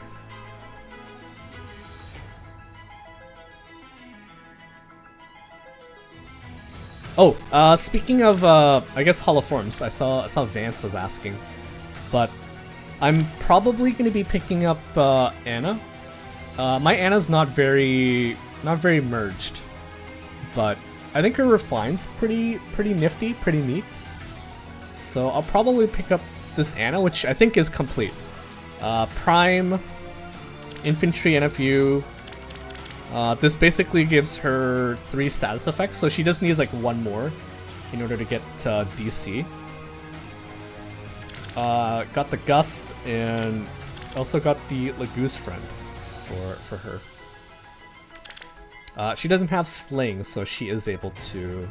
Oh, speaking of, I guess holoforms, I saw Vance was asking, but I'm probably going to be picking up Anna. My Anna's not very merged, but I think her refine's pretty nifty, pretty neat. So I'll probably pick up this Anna, which I think is complete. Prime, Infantry, NFU. This basically gives her 3 status effects, so she just needs like 1 more in order to get DC. Got the Gust, and also got the Lagoose Friend for her. She doesn't have Sling, so she is able to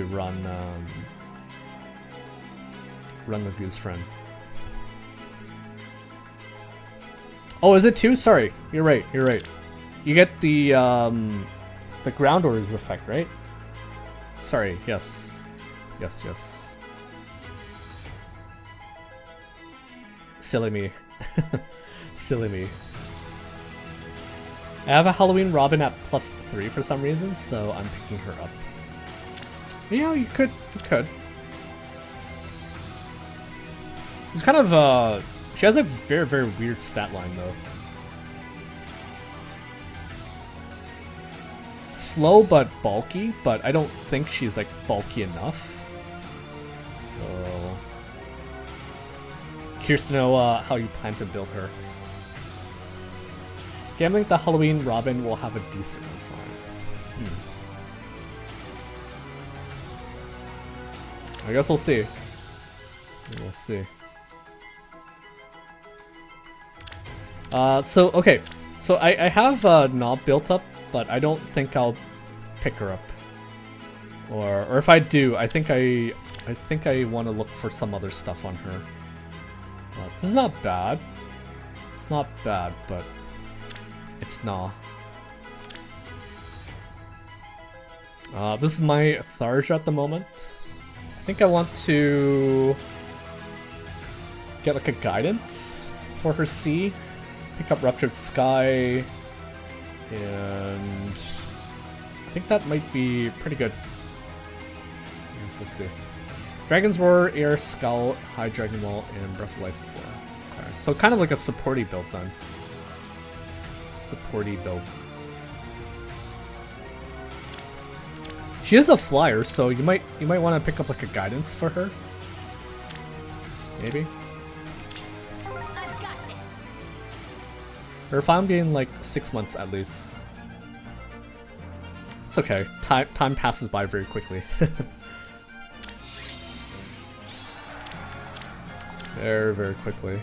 run Lagoose Friend. Oh, is it 2? Sorry, you're right. You get the Ground Orders effect, right? Sorry, yes. Silly me. Silly me. I have a Halloween Robin at +3 for some reason, so I'm picking her up. Yeah, you could. It's kind of, she has a very weird stat line, though. Slow but bulky, but I don't think she's, like, bulky enough. So... curious to know how you plan to build her. Gambling the Halloween Robin will have a decent refine. I guess we'll see. We'll see. Okay. So I have Knob built up, but I don't think I'll pick her up. Or if I do, I think I want to look for some other stuff on her. This is not bad. It's not bad, but it's nah. This is my Tharja at the moment. I think I want to get like a guidance for her C. Pick up Ruptured Sky. And I think that might be pretty good. Yes, let's see. Dragon's Roar, Air Scout, High Dragon Wall, and Breath of Life 4. Okay, so kind of like a supporty build then. Supporty build. She is a flyer, so you might want to pick up like a guidance for her. Maybe. I've got this. Her farm gain like 6 months at least. It's okay. Time passes by very quickly. Very, very quickly.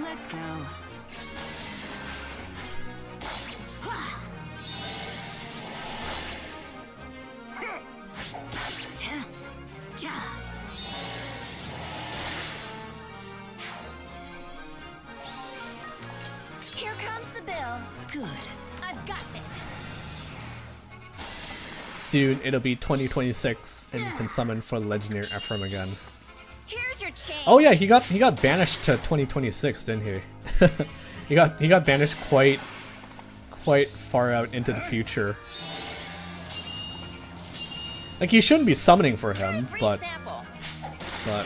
Let's go. Here comes the bill. Good. I've got this. Soon it'll be 2026 and you can summon for the legendary Ephraim again. Here's your change. Oh yeah, he got banished to 2026, didn't he? he got banished quite far out into the future. Like he shouldn't be summoning for him, but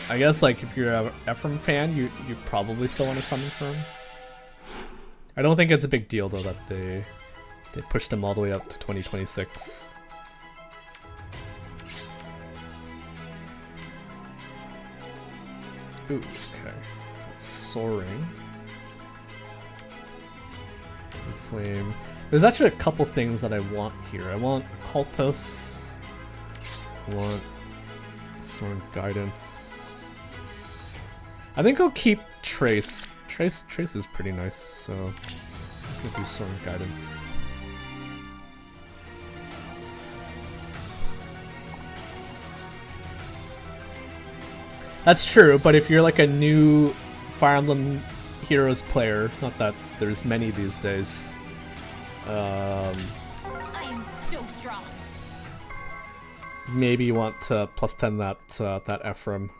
I guess like if you're an Ephraim fan, you probably still want to summon for him. I don't think it's a big deal though that they pushed him all the way up to 2026. Ooh, okay. Soaring. Flame. There's actually a couple things that I want here. I want Cultus. I want Soaring Guidance. I think I'll keep Trace. Trace is pretty nice, so I'm gonna do Soaring Guidance. That's true, but if you're like a new Fire Emblem Heroes player, not that there's many these days, I am so strong. maybe you want to plus 10 that Ephraim.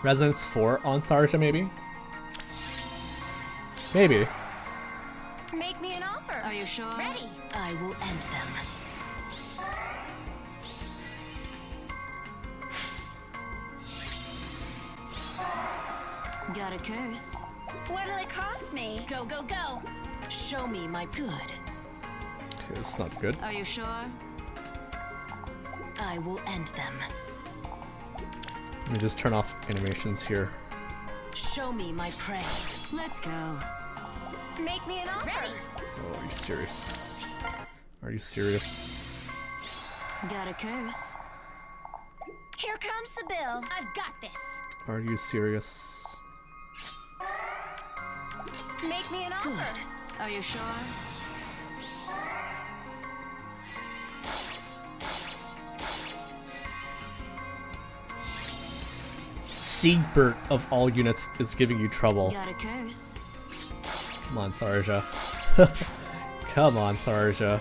Resonance 4 on Tharja, maybe? Maybe. Make me an offer. Are you sure? Ready. I will end them. Got a curse. What'll it cost me? Go, go, go. Show me my good. Okay, it's not good. Are you sure? I will end them. Let me just turn off animations here. Show me my prey. Let's go. Make me an offer. Ready. Oh, are you serious? Are you serious? Got a curse. Here comes the bill. I've got this. Are you serious? Make me an offer. Good. Are you sure? Siegbert of all units is giving you trouble. Got a curse. Come on, Tharja. Come on, Tharja.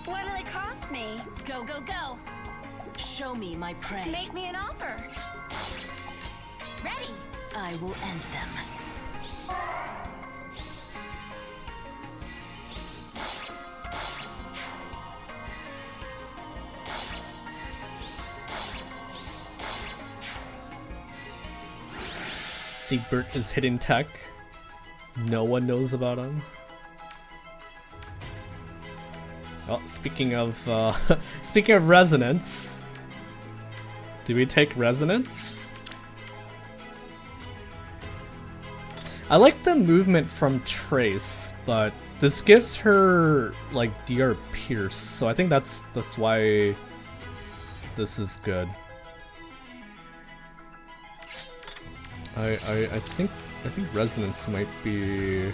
What'll it cost me? Go, go, go. Show me my prey. Make me an offer. Ready. I will end them. Siegbert is hidden tech. No one knows about him. Oh, speaking of speaking of resonance, do we take resonance? I like the movement from Trace, but this gives her like DR Pierce, so I think that's why This is good. I think resonance might be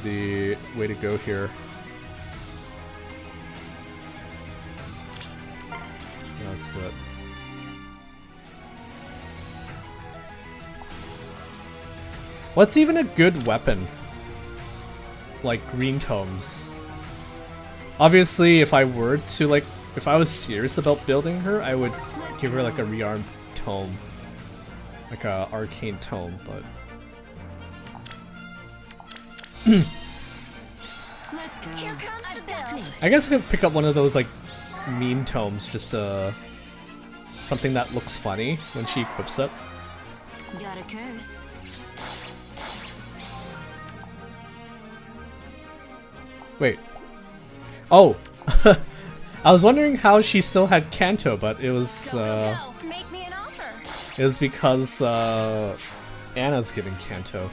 the way to go here. Yeah, let's do it. What's even a good weapon? Like green tomes. Obviously, if I was serious about building her, I would give her like a rearmed tome. Like a arcane tome, but... Let's go. Here comes the bill. I guess I could pick up one of those like meme tomes, just something that looks funny when she equips it. Got a curse. Wait. Oh! I was wondering how she still had Kanto, but it was Go. Make me an offer. it was because Anna's giving Kanto.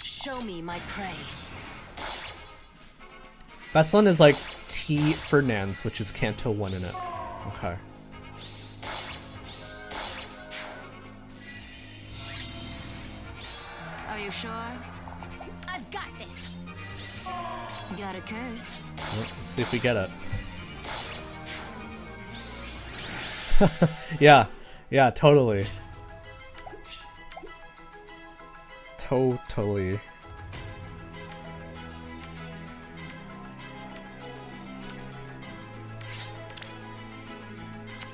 Show me my prey. Best one is like T Ferdinand's, which is Kanto 1 in it. Okay. Are you sure? I've got this. Got a curse. Well, let's see if we get it. Yeah, totally. Totally.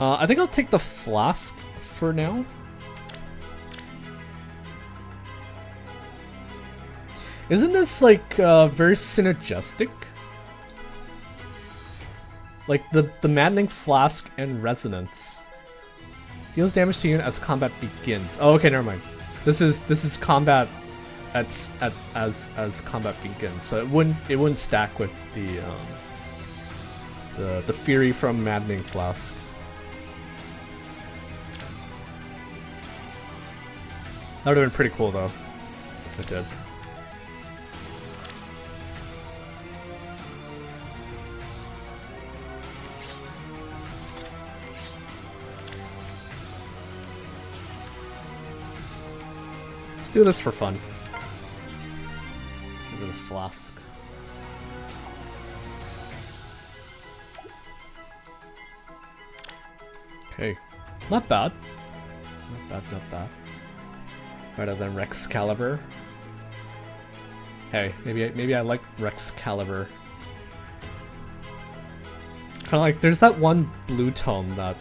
I think I'll take the flask for now. Isn't this like very synergistic? Like the maddening flask and resonance deals damage to unit as combat begins. Oh, okay, never mind. This is combat as combat begins, so it wouldn't stack with the Fury from maddening flask. That would have been pretty cool though, if it did. Let's do this for fun. Give it a flask. Okay, not bad. Not bad. Better than Rexcalibur. Hey, maybe I like Rexcalibur. Kind of like there's that one blue tome that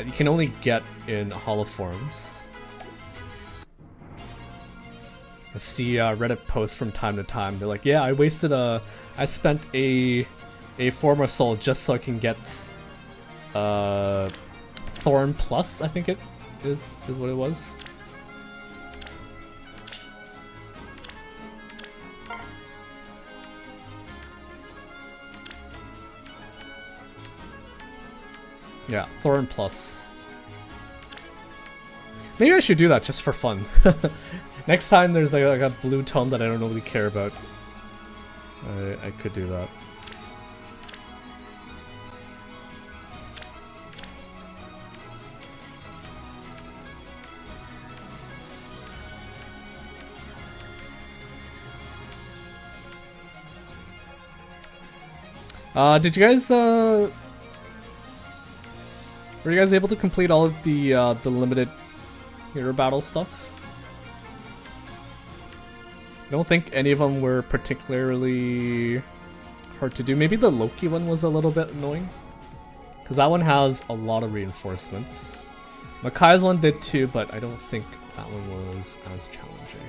you can only get in holo forms. I see Reddit posts from time to time. They're like, yeah, I spent a former soul just so I can get Thorn Plus, I think it is what it was. Yeah, Thorn Plus. Maybe I should do that just for fun. Next time there's like a blue tome that I don't really care about, I could do that. Did you guys were you guys able to complete all of the limited hero battle stuff? I don't think any of them were particularly hard to do. Maybe the Loki one was a little bit annoying, because that one has a lot of reinforcements. Makai's one did too, but I don't think that one was as challenging.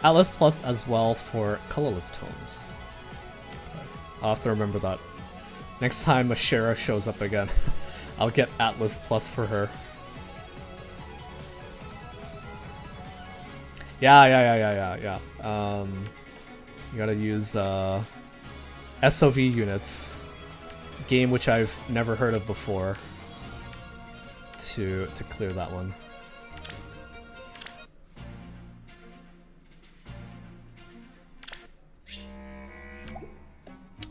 Atlas Plus as well for colorless tomes. I'll have to remember that. Next time Ashera shows up again, I'll get Atlas Plus for her. Yeah. You gotta use SOV units, game which I've never heard of before, to clear that one.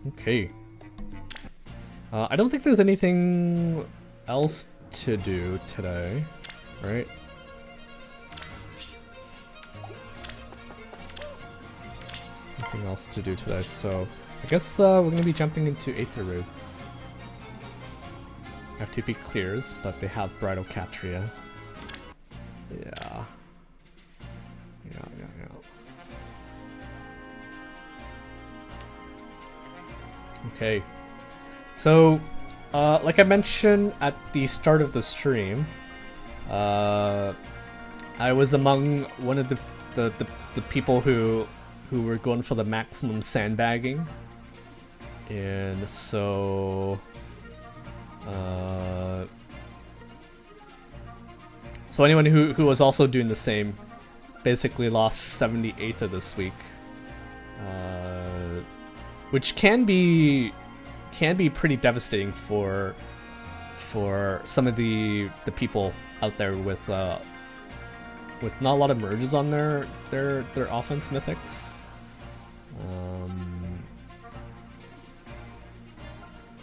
Okay. I don't think there's anything else to do today, right? Nothing else to do today, so I guess we're gonna be jumping into Aether Raids. FTP clears, but they have Bridal Catria. Yeah. Okay. So, like I mentioned at the start of the stream, I was among one of the people who were going for the maximum sandbagging, and so anyone who was also doing the same basically lost 78th of this week, which can be pretty devastating for some of the people out there with not a lot of merges on their offense mythics.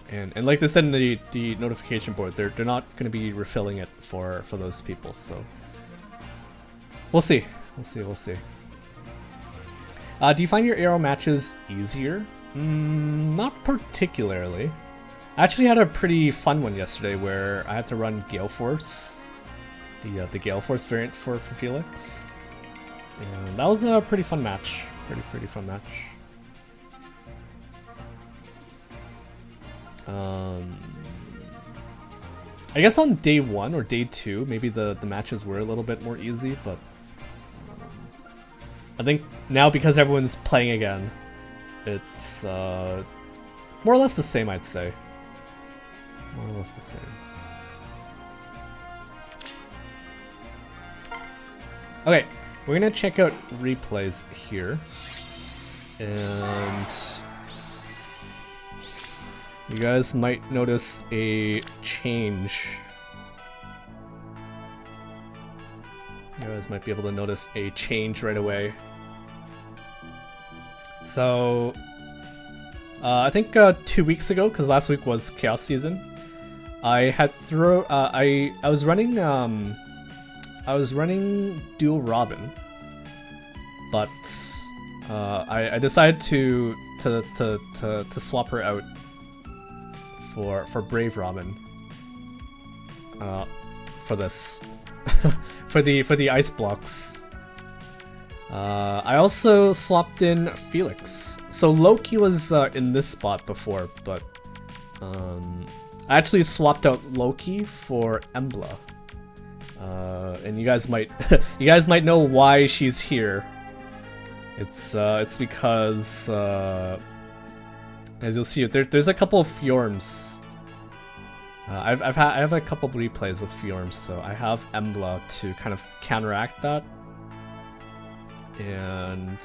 And like they said in the notification board, they're not going to be refilling it for those people, so we'll see. We'll see. Do you find your arrow matches easier? Not particularly. I actually had a pretty fun one yesterday where I had to run Gale Force, the Gale Force variant for Felix, and that was a pretty fun match. Pretty fun match. I guess on day 1 or day 2, maybe the matches were a little bit more easy, but I think now because everyone's playing again, it's more or less the same, I'd say. More or less the same. Okay, we're gonna check out replays here, and you guys might notice a change. You guys might be able to notice a change right away. So, I think 2 weeks ago, because last week was Chaos Season, I had I was running Dual Robin, but I decided to swap her out for Brave Robin for this for the ice blocks. I also swapped in Felix. So Loki was in this spot before, but I actually swapped out Loki for Embla. And you guys might know why she's here. It's because as you'll see, there's a couple of Fjorms. I have a couple of replays with Fjorms, so I have Embla to kind of counteract that. And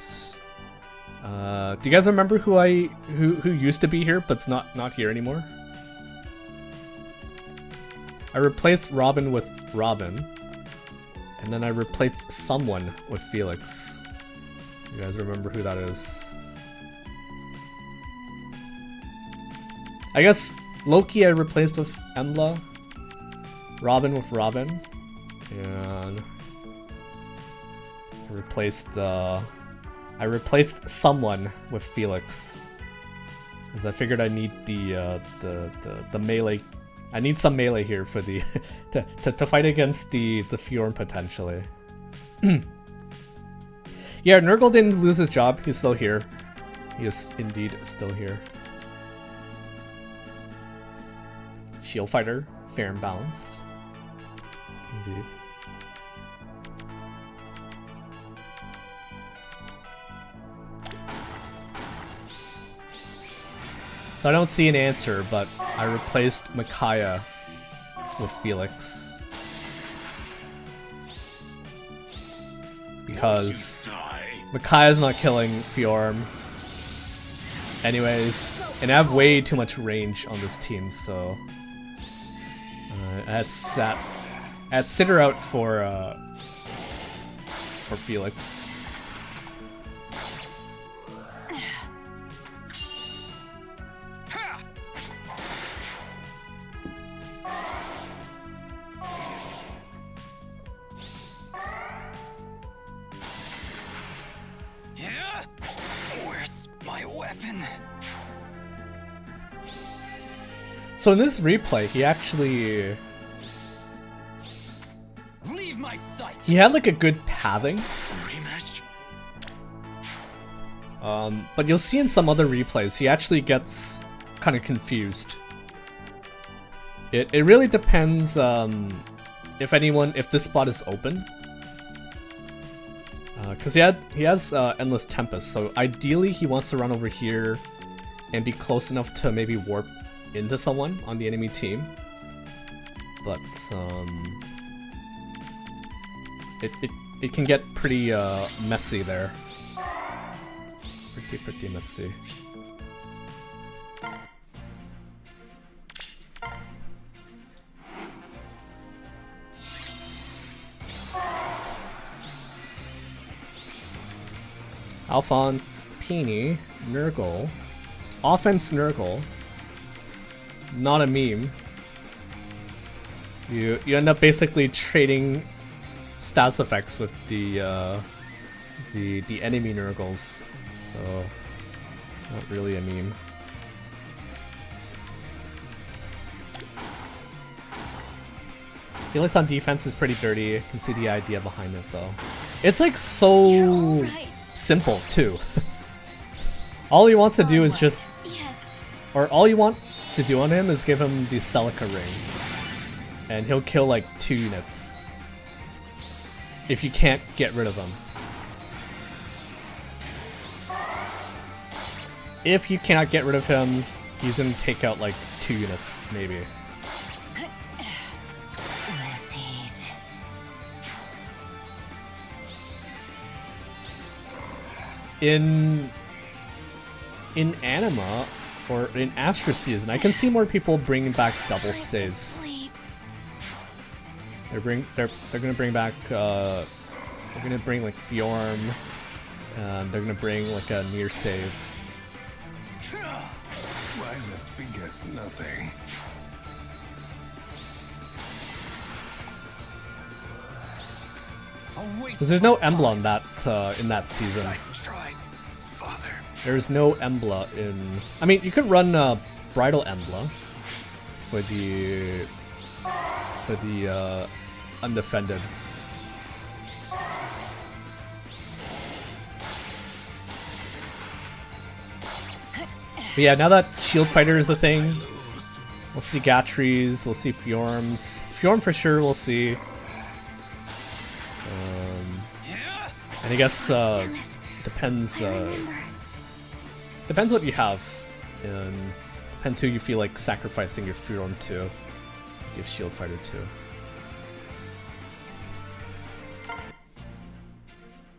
do you guys remember who used to be here but's not here anymore? I replaced Robin with Robin, and then I replaced someone with Felix. You guys remember who that is? I guess Loki I replaced with Embla, Robin with Robin, and I replaced someone with Felix, because I figured I need the melee. I need some melee here for the to fight against the Fjorm potentially. Yeah, Nurgle didn't lose his job. He's still here. He is indeed still here. Shield fighter, fair and balanced. Indeed. So I don't see an answer, but I replaced Micaiah with Felix. Because Micaiah's not killing Fjorm. Anyways, and I have way too much range on this team, so I had sit her out for Felix. weapon. So in this replay, he actually... Leave my sight. He had like a good pathing. Rematch. But you'll see in some other replays, he actually gets kind of confused. It really depends if this spot is open. Because he has Endless Tempest, so ideally he wants to run over here and be close enough to maybe warp into someone on the enemy team. But it can get pretty messy there. Pretty messy. Alphonse, Peony, Nurgle. Offense Nurgle. Not a meme. You end up basically trading stats effects with the enemy Nurgles, so not really a meme. Felix on defense is pretty dirty. You can see the idea behind it though. It's like so simple too. All he wants to do is just, or all you want to do on him is give him the Celica ring, and he'll kill like 2 units if you can't get rid of him. If you cannot get rid of him, he's gonna take out like 2 units, maybe. In Anima or in Astra Season, I can see more people bringing back double saves. They're gonna bring back they're gonna bring like Fjorm, and they're gonna bring like a near save. Why is that speak as nothing? Because there's no emblem that in that season. I tried, Father. There's no Embla in... I mean, you could run Bridal Embla for the undefended. But yeah, now that Shield Fighter is a thing, we'll see Gatries, we'll see Fjorms. Fjorm for sure we'll see. And I guess depends what you have, and depends who you feel like sacrificing your Fjorm to, your Shield Fighter to.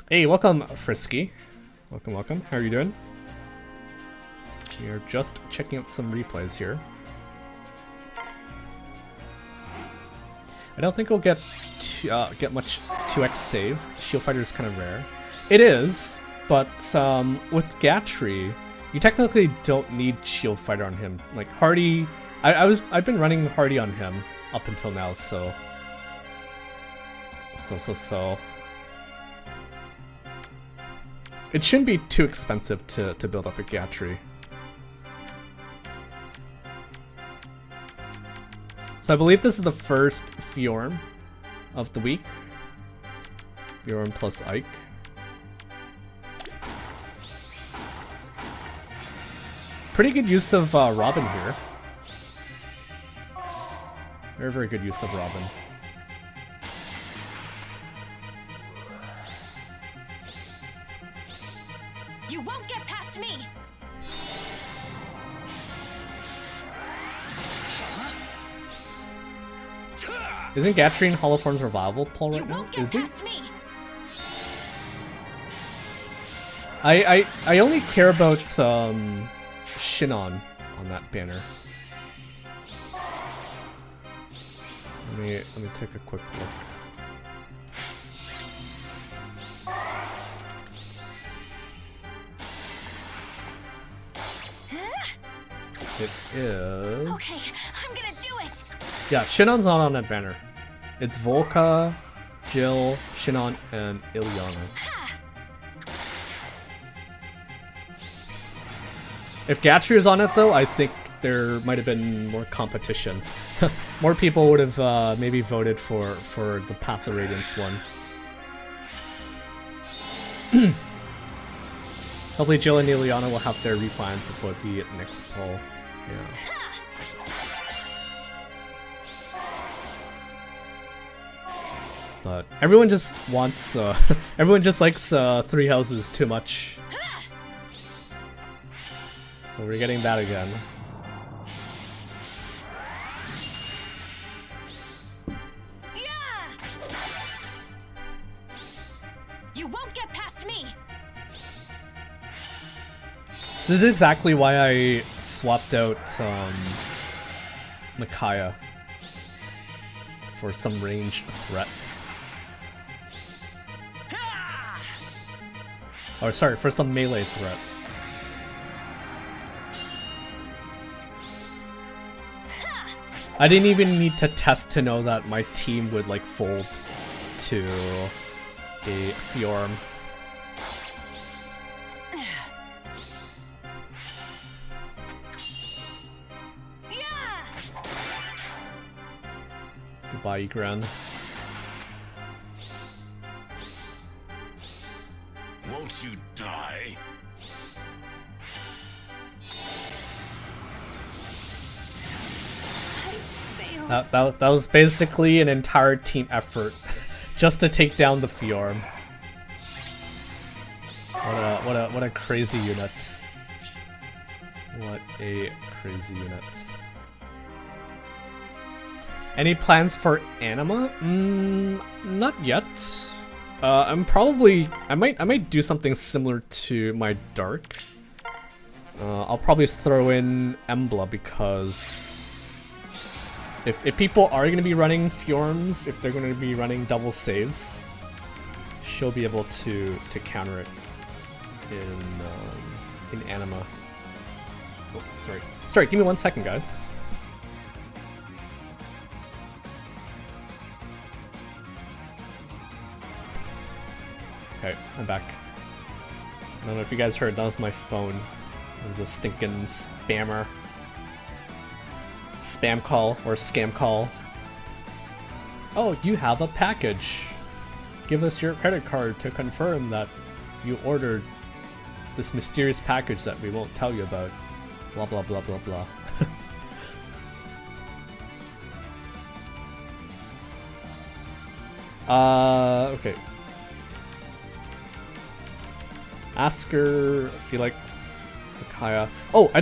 Hey, welcome Frisky. Welcome. How are you doing? We are just checking out some replays here. I don't think we'll get much 2x save. Shield Fighter is kind of rare. It is, but with Gatry, you technically don't need Shield Fighter on him. Like Hardy, I've been running Hardy on him up until now, so. It shouldn't be too expensive to build up a Gatry. So I believe this is the first Fjorm of the week. Fjorm plus Ike. Pretty good use of Robin here. Very good use of Robin. You won't get past me. Isn't Gatry in Holoform's revival poll right now? Is he? I only care about Shinon on that banner. Let me take a quick look. It is. Okay, I'm gonna do it. Yeah, Shinon's not on that banner. It's Volca, Jill, Shinon, and Ilyana. If Gatcher is on it though, I think there might have been more competition. More people would have maybe voted for the Path of Radiance one. Hopefully Jill and Liliana will have their refinds before the next poll. Yeah. But everyone just wants, everyone just likes 3 houses too much. So we're getting that again. You won't get past me. This is exactly why I swapped out Micaiah for some range threat. Or sorry, for some melee threat. I didn't even need to test to know that my team would like fold to a Fjorm. Goodbye, Egran. Won't you die? That was basically an entire team effort just to take down the Fjorm. What a crazy unit. What a crazy unit. Any plans for Anima? Not yet. I might do something similar to my Dark. I'll probably throw in Embla because if people are going to be running Fjorms, if they're going to be running double saves, she'll be able to counter it in Anima. Oh, sorry, give me 1 second, guys. Okay, I'm back. I don't know if you guys heard, that was my phone. It was a stinking spammer. Spam call or scam call. Oh, you have a package. Give us your credit card to confirm that you ordered this mysterious package that we won't tell you about. Blah blah blah blah blah. Okay. Asker, Felix, Micaiah. Oh, I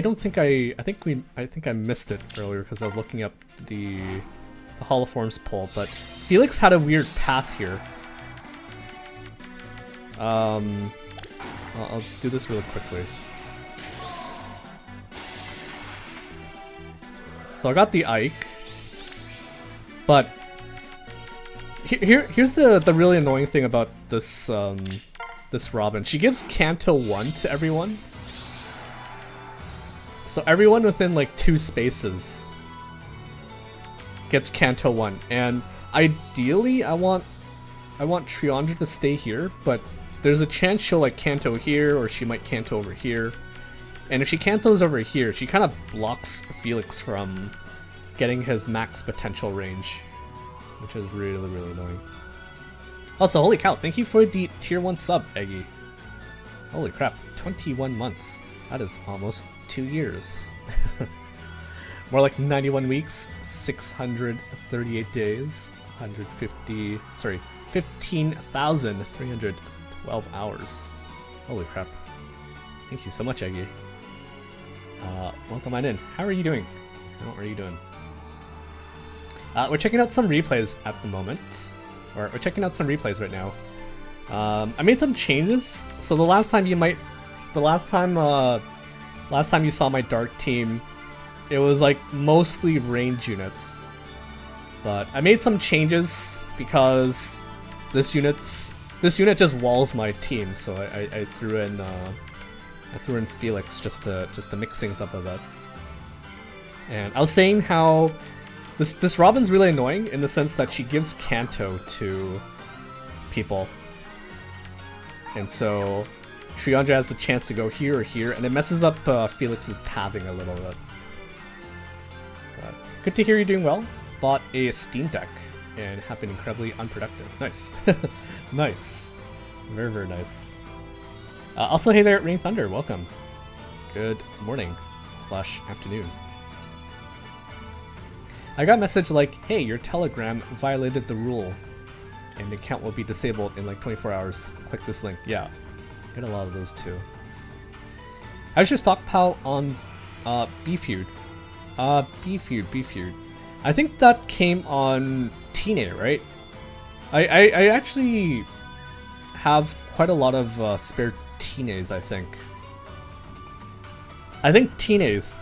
don't think I think I missed it earlier because I was looking up the Holoforms poll, but Felix had a weird path here. I'll do this really quickly. So I got the Ike, but here's the really annoying thing about this this Robin. She gives Canto 1 to everyone. So everyone within like 2 spaces gets Canto 1, and ideally I want Triandra to stay here, but there's a chance she'll like Canto here, or she might Canto over here. And if she Cantos over here, she kind of blocks Felix from getting his max potential range, which is really, really annoying. Also, holy cow, thank you for the tier 1 sub, Eggy. Holy crap, 21 months. That is almost 2 years. More like 91 weeks, 638 days, 15,312 hours. Holy crap. Thank you so much, Eggy. Welcome on in. How are you doing? How are you doing? We're checking out some replays at the moment. We're checking out some replays right now. I made some changes. So the last time you saw my Dark team, it was like mostly range units. But I made some changes because this unit just walls my team. So I threw in Felix just to mix things up a bit. And I was saying how this Robin's really annoying in the sense that she gives Canto to people. And so Triandra has the chance to go here or here, and it messes up Felix's pathing a little bit. But good to hear you're doing well. Bought a Steam Deck and have been incredibly unproductive. Nice. Nice. Very, very nice. Also, hey there, Rain Thunder, welcome. Good morning / afternoon. I got a message like, hey, your Telegram violated the rule and the account will be disabled in like 24 hours. Click this link. Yeah, I get a lot of those too. How's your stockpile on B-Feud? B-Feud. I think that came on Teenage, right? I actually have quite a lot of spare Teenage, I think. I think Teenage,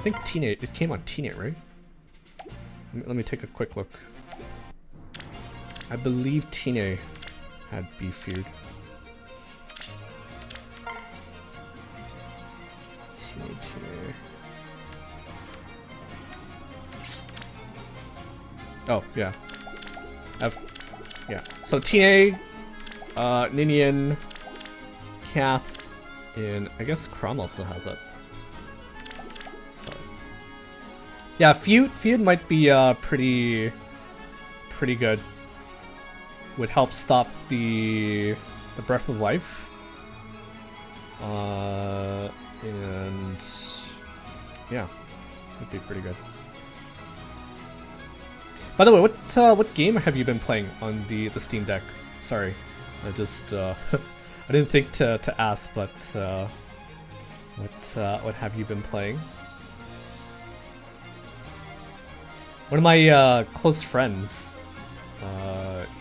it came on Teenage, right? Let me take a quick look. I believe Teenage had B-Feud. Teenage. Oh, yeah. Yeah. So Teenage, Ninian, Kath, and I guess Crom also has it. Yeah, Feud might be pretty good. Would help stop the Breath of Life. And yeah, would be pretty good. By the way, what game have you been playing on the Steam Deck? Sorry, I just I didn't think to ask, but what have you been playing? One of my close friends,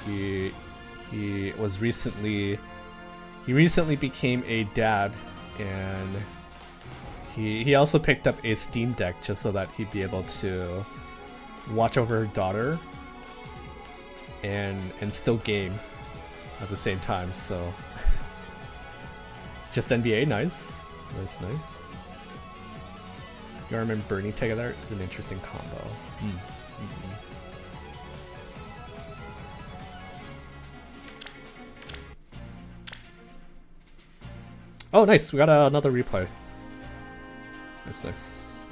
he recently became a dad, and he also picked up a Steam Deck just so that he'd be able to watch over her daughter and still game at the same time. So just NBA, nice. Yarm and Bernie together is an interesting combo. Oh, nice. We got another replay. Nice.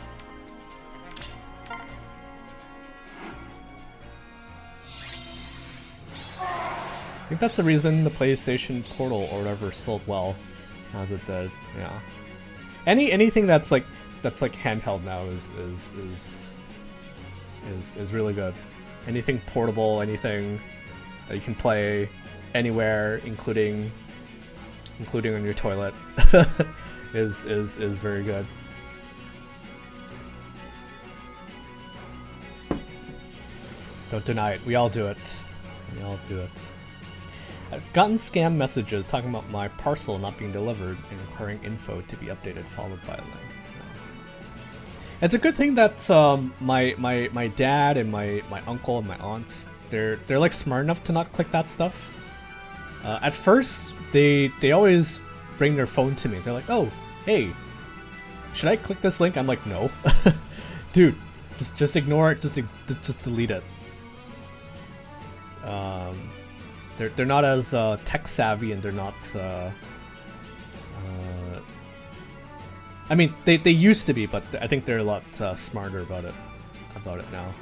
I think that's the reason the PlayStation Portal or whatever sold well as it did. Yeah. Anything that's like handheld now is really good. Anything portable, anything that you can play anywhere, including on your toilet, is very good. Don't deny it. We all do it. I've gotten scam messages talking about my parcel not being delivered and requiring info to be updated, followed by a link. It's a good thing that my dad and my uncle and my aunts, they're like smart enough to not click that stuff. At first, they always bring their phone to me. They're like, "Oh, hey, should I click this link?" I'm like, "No, dude, just ignore it. Just delete it." They're not as tech savvy, and they're not. I mean, they used to be, but I think they're a lot smarter about it now.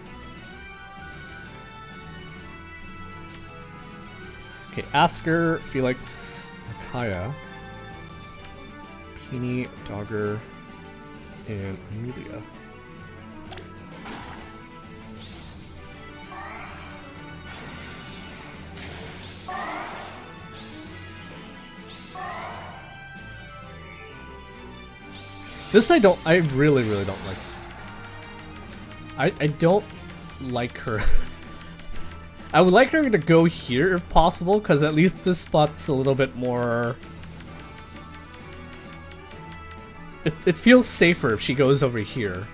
Okay, Asker, Felix, Akaya, Peony, Dogger, and Amelia. This I really don't like. I don't like her. I would like her to go here if possible, because at least this spot's a little bit more... It feels safer if she goes over here.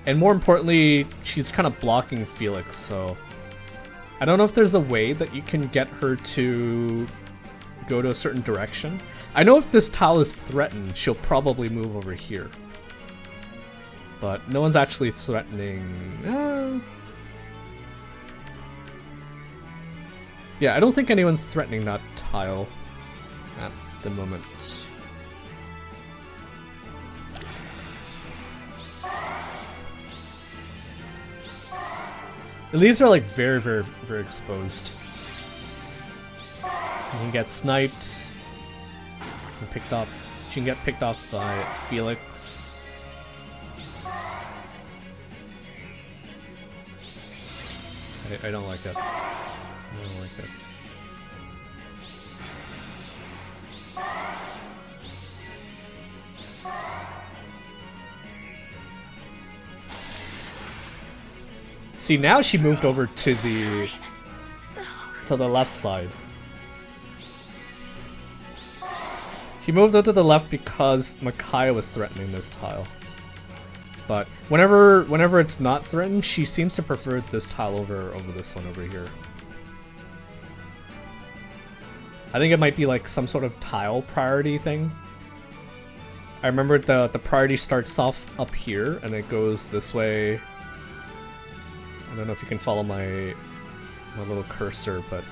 And more importantly, she's kind of blocking Felix, so... I don't know if there's a way that you can get her to go to a certain direction. I know if this tile is threatened, she'll probably move over here. But no one's actually threatening... Yeah, I don't think anyone's threatening that tile the moment. The leaves are like very, very, very exposed. You can get sniped. And picked up. She can get picked off by Felix. I don't like it. I don't like it. See, now she moved over to the left side. She moved over to the left because Micaiah was threatening this tile. But whenever it's not threatened, she seems to prefer this tile over this one over here. I think it might be like some sort of tile priority thing. I remember the priority starts off up here and it goes this way. I don't know if you can follow my little cursor, but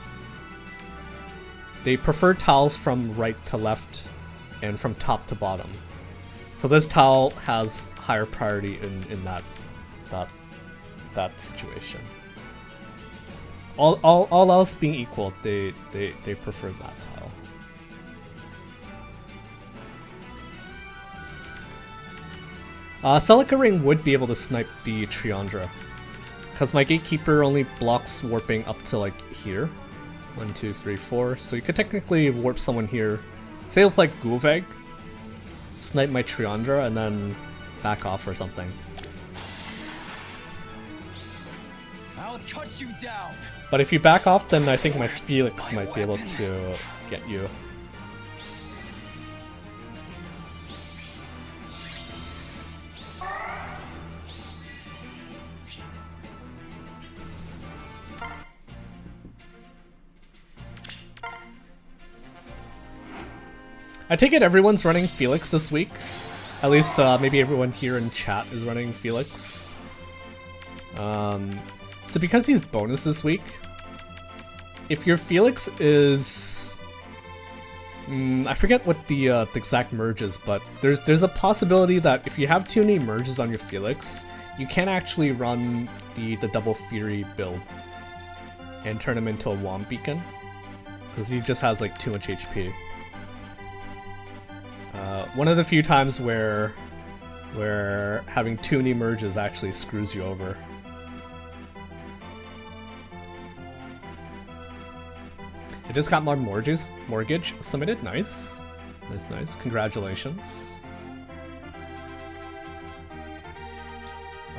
they prefer tiles from right to left and from top to bottom. So this tile has higher priority in that situation. All else being equal, they prefer that tile. Celica Ring would be able to snipe the Triandra, because my Gatekeeper only blocks warping up to like here. 1, 2, 3, 4. So you could technically warp someone here. Say with like Gulveg, snipe my Triandra, and then back off or something. I'll cut you down. But if you back off, then I think my Felix might be able to get you. I take it everyone's running Felix this week. At least maybe everyone here in chat is running Felix. So because he's bonus this week, if your Felix is... I forget what the exact merge is, but there's a possibility that if you have too many merges on your Felix, you can't actually run the double Fury build and turn him into a Womb Beacon, because he just has like too much HP. One of the few times where having too many merges actually screws you over. I just got more mortgage submitted. Nice. Nice. Congratulations.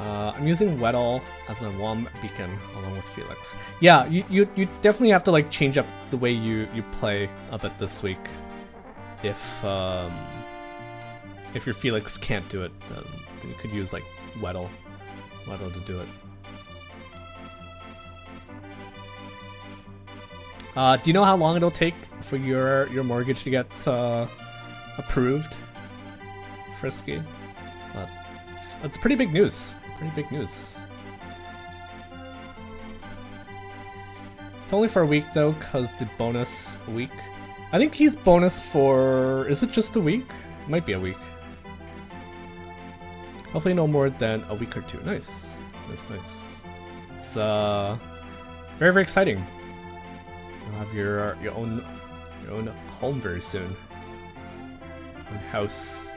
I'm using Weddle as my Womb Beacon along with Felix. Yeah, you definitely have to like change up the way you play a bit this week. If your Felix can't do it, then you could use like Weddle to do it. Do you know how long it'll take for your mortgage to get approved, Frisky? That's pretty big news. It's only for a week though, cause the bonus week. I think he's bonus for... Is it just a week? It might be a week. Hopefully no more than a week or two. Nice. It's very, very exciting. You'll have your own home very soon. Own house.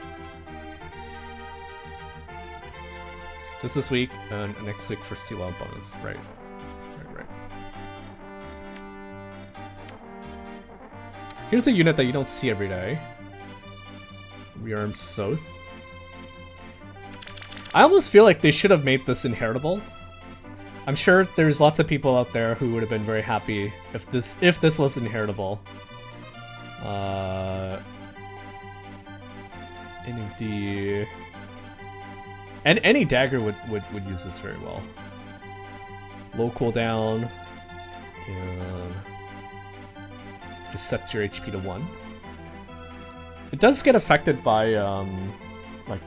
Just this week and next week for Seawell bonus. Right. Here's a unit that you don't see every day. Rearmed South. I almost feel like they should have made this inheritable. I'm sure there's lots of people out there who would have been very happy if this was inheritable. Any dagger would use this very well. Low cooldown, and just sets your HP to 1. It does get affected by like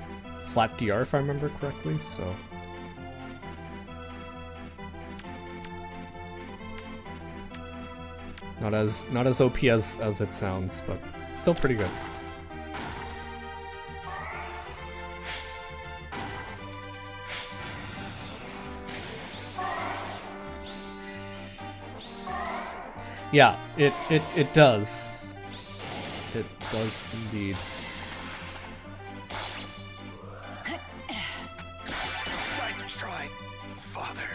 flat DR if I remember correctly, so. Not as OP as it sounds, but Still pretty good. Yeah, it does. It does indeed. I tried, Father.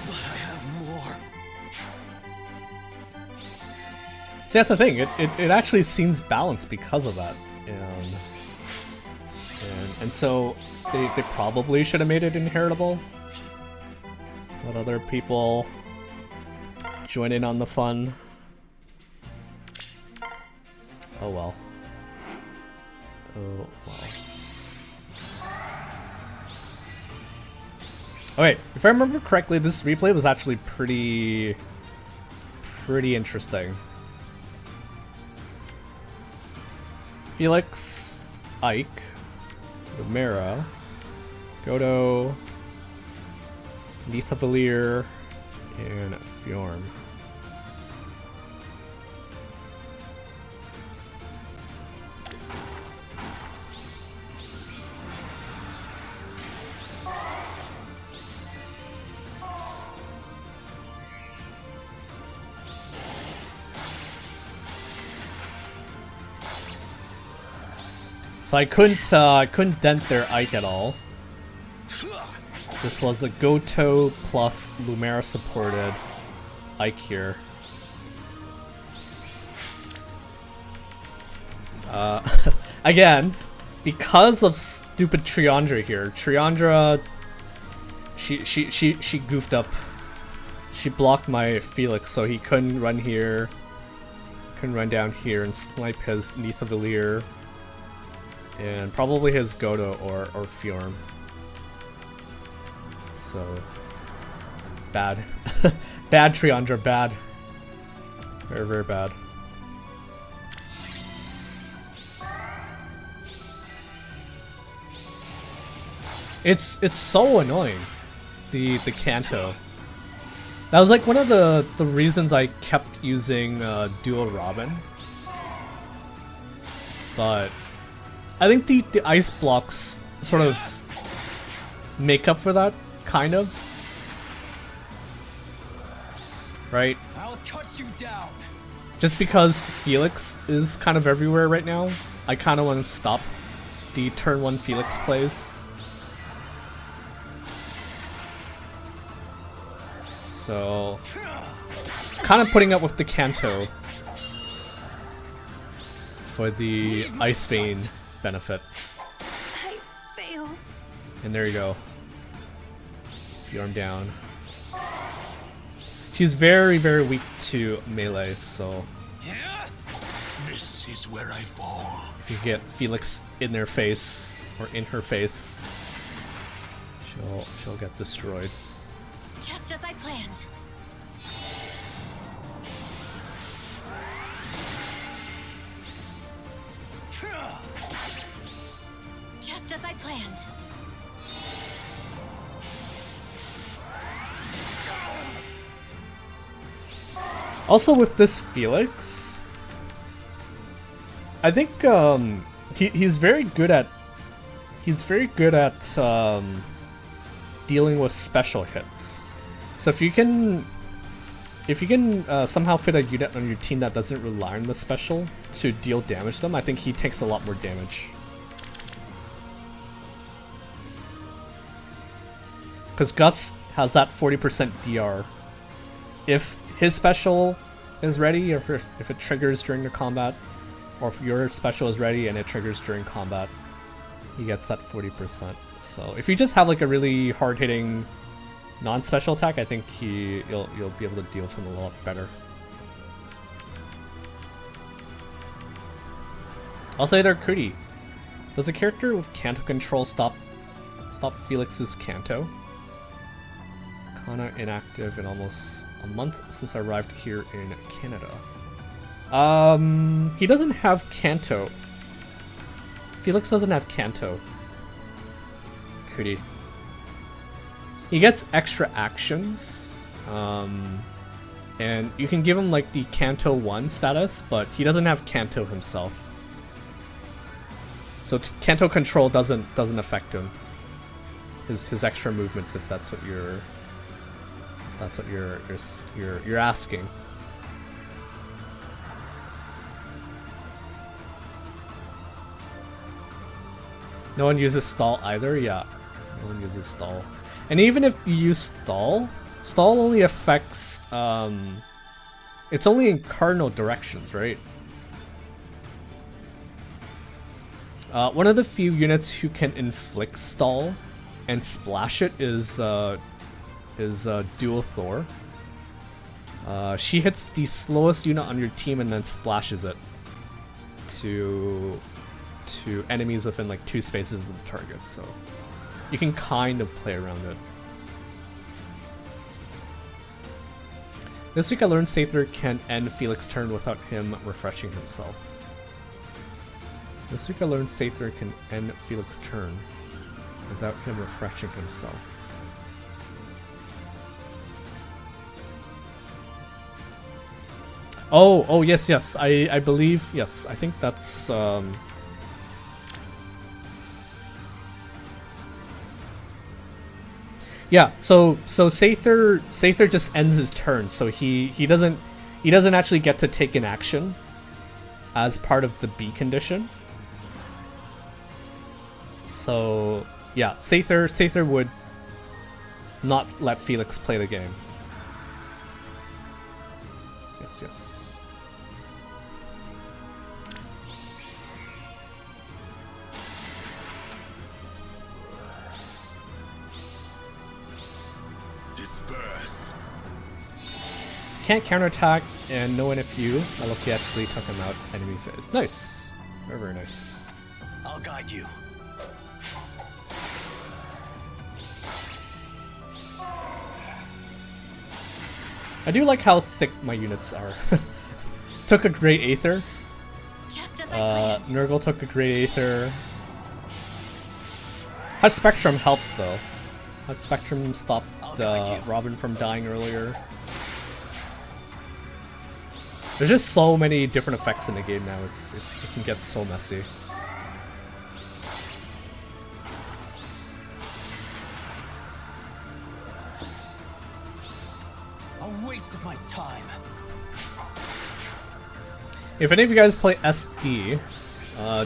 But I have more. See, that's the thing. It actually seems balanced because of that, and so they probably should have made it inheritable. Let other people join in on the fun. Oh well. Oh well. Oh wait, if I remember correctly, this replay was actually pretty interesting. Felix, Ike, Lumera, Godo, Nithavalir, and Fjorm. So I couldn't dent their Ike at all. This was a Goto plus Lumera supported Ike here. Again, because of stupid Triandra here, Triandra, she goofed up. She blocked my Felix, so he couldn't run here, couldn't run down here and snipe his Nithavalir. And probably his Godo or Fjorm. So bad. Bad Triandra, bad. Very, very bad. It's so annoying. The Kanto. That was like one of the reasons I kept using Dual Robin. But I think the ice blocks sort of make up for that, kind of. Right? I'll cut you down. Just because Felix is kind of everywhere right now, I kind of want to stop the turn 1 Felix plays. So, kind of putting up with the Kanto for the Ice Vein benefit. I failed. And there you go. Fjorm down. She's very, very weak to melee, so This is where I fall. if you get Felix in their face or in her face, she'll get destroyed. Just as I planned. Just as I planned. Also with this Felix, I think he's very good at dealing with special hits. So if you can somehow fit a unit on your team that doesn't rely on the special to deal damage to them, I think he takes a lot more damage. Because Gus has that 40% DR. If his special is ready, or if it triggers during the combat, or if your special is ready and it triggers during combat, he gets that 40%. So if you just have like a really hard-hitting non-special attack, I think you'll be able to deal with him a lot better. Also, either Kuti. Does a character with Kanto control stop Felix's Kanto? Kana inactive in almost a month since I arrived here in Canada. He doesn't have Kanto. Felix doesn't have Kanto. Cootie. He gets extra actions. And you can give him like the Kanto 1 status, but he doesn't have Kanto himself. So Kanto control doesn't affect him. His extra movements, if that's what you're asking. No one uses stall either? Yeah. No one uses stall. And even if you use stall only affects it's only in cardinal directions, right? One of the few units who can inflict stall and splash it is Dual Thor. She hits the slowest unit on your team and then splashes it to enemies within like 2 spaces of the target, so you can kind of play around it. This week I learned Aether can end Felix's turn without him refreshing himself. This week I learned Aether can end Felix's turn without him refreshing himself. Oh, yes. I believe, yes, I think that's, yeah, so Aether just ends his turn, so he doesn't actually get to take an action as part of the B condition. So yeah, Aether would not let Felix play the game. Yes. Can't counterattack, and no one if you. I look, he actually took him out enemy phase. Nice. Very, very nice. I'll guide you. I do like how thick my units are. Took a great Aether. Just as I planned. Nurgle took a great Aether. How Spectrum helps though. How Spectrum stopped Robin from dying earlier. There's just so many different effects in the game now, it can get so messy. A waste of my time. If any of you guys play SD,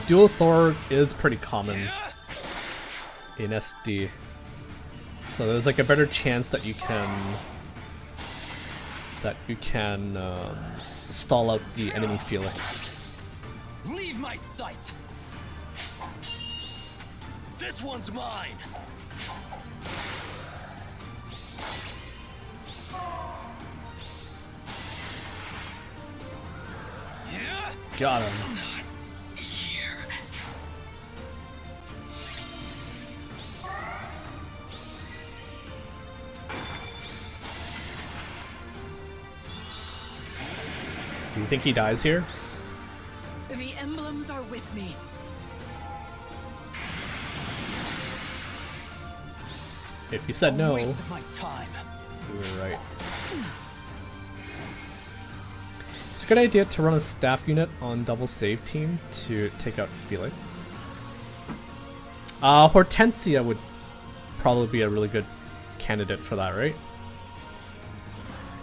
Dual Thor is pretty common in SD. So there's like a better chance that you can stall out the enemy Felix. Leave my sight. This one's mine. Got him. Not here. Do you think he dies here? The emblems are with me. If you said no, Waste of my time. you were right. It's a good idea to run a staff unit on double save team to take out Felix. Hortensia would probably be a really good candidate for that, right?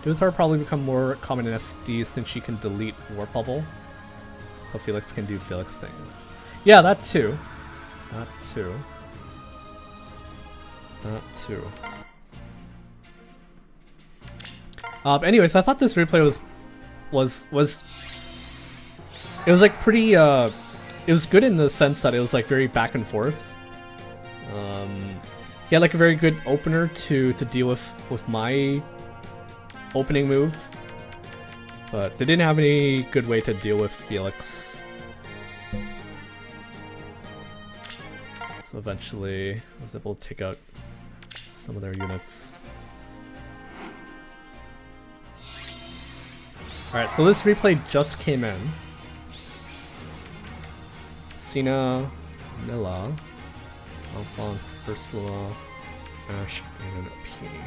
Duthar probably become more common in SD since she can delete Warp Bubble. So Felix can do Felix things. Yeah, that too. That too. That too. Anyways, I thought this replay was it was like pretty it was good in the sense that it was like very back and forth. He had like a very good opener to deal with my opening move, but they didn't have any good way to deal with Felix. So eventually I was able to take out some of their units. Alright, so this replay just came in. Cena Nilla, Alphonse, Ursula, Ash, and Peony.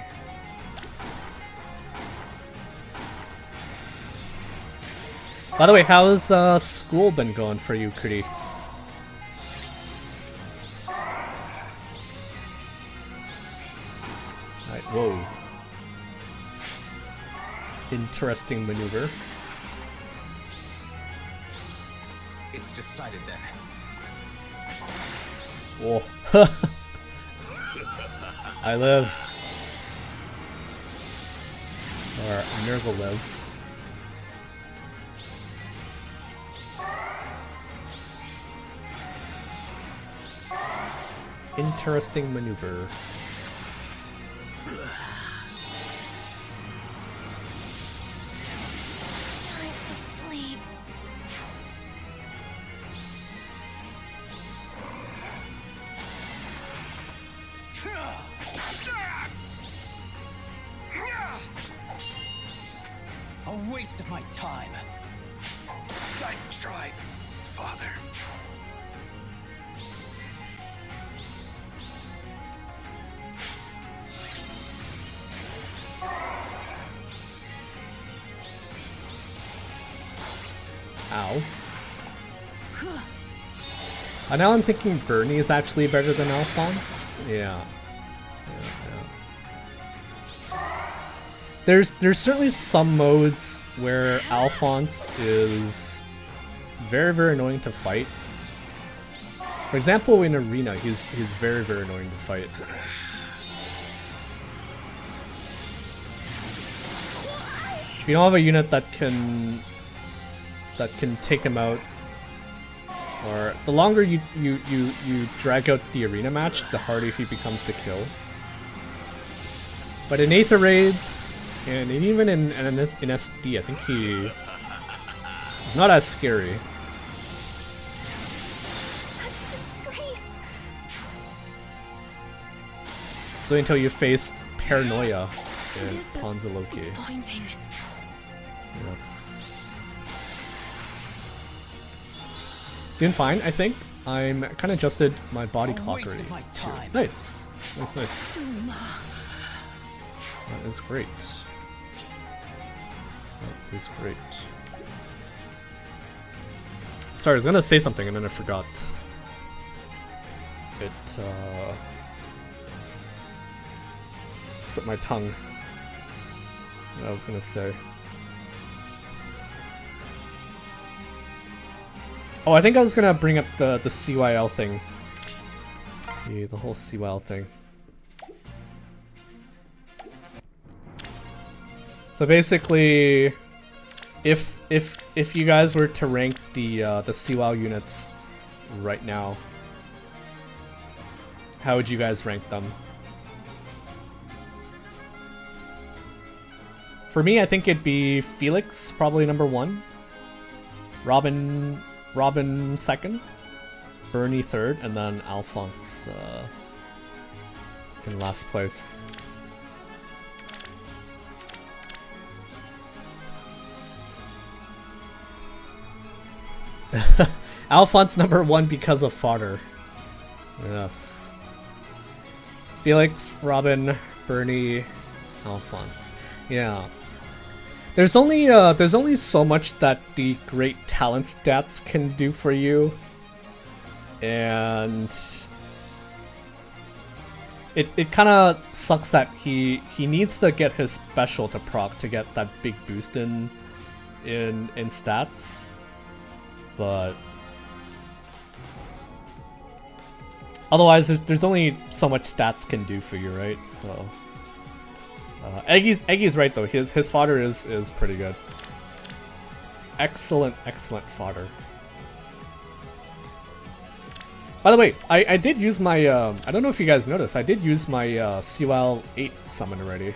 By the way, how's school been going for you, Kuti? Alright, whoa. Interesting maneuver. It's decided then. Whoa. I live. Or Nergal lives. Interesting maneuver. Time to sleep. A waste of my time. I tried, Father. Ow. Now I'm thinking Bernie is actually better than Alphonse. Yeah. There's certainly some modes where Alphonse is very, very annoying to fight. For example, in Arena, he's very, very annoying to fight. If you don't have a unit that can take him out, or the longer you drag out the arena match, the harder he becomes to kill. But in Aether Raids, and even in SD, I think he's not as scary. Such disgrace. So until you face Paranoia and Ponzaloki. Disappointing. Yes. Doing fine, I think. I'm kind of adjusted my body clock already. Too. Nice. Nice. That is great. That is great. Sorry, I was gonna say something and then I forgot. It slipped my tongue. What I was gonna say. Oh, I think I was gonna bring up the CYL thing. The whole CYL thing. So basically, if you guys were to rank the CYL units right now, how would you guys rank them? For me, I think it'd be Felix, probably number 1. Robin second, Bernie third, and then Alphonse in last place. Alphonse number 1 because of fodder. Yes. Felix, Robin, Bernie, Alphonse. Yeah. There's only so much that the great talent stats can do for you, and it kind of sucks that he needs to get his special to proc to get that big boost in stats, but otherwise there's only so much stats can do for you, right? So. Eggy's right though. His fodder is pretty good. Excellent fodder. By the way, I did use my I don't know if you guys noticed, I did use my CYL 8 summon already.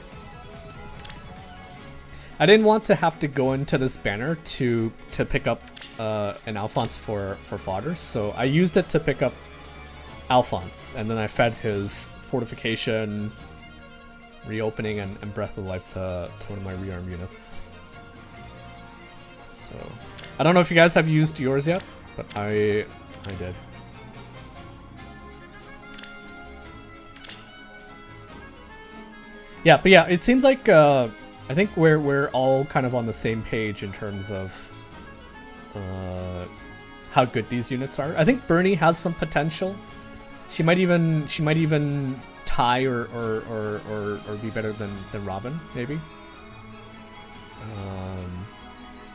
I didn't want to have to go into this banner to pick up an Alphonse for fodder, so I used it to pick up Alphonse, and then I fed his fortification, reopening, and Breath of Life to one of my rearm units. So I don't know if you guys have used yours yet, but I did. Yeah, but yeah, it seems like I think we're all kind of on the same page in terms of how good these units are. I think Bernie has some potential. She might even tie or be better than Robin, maybe.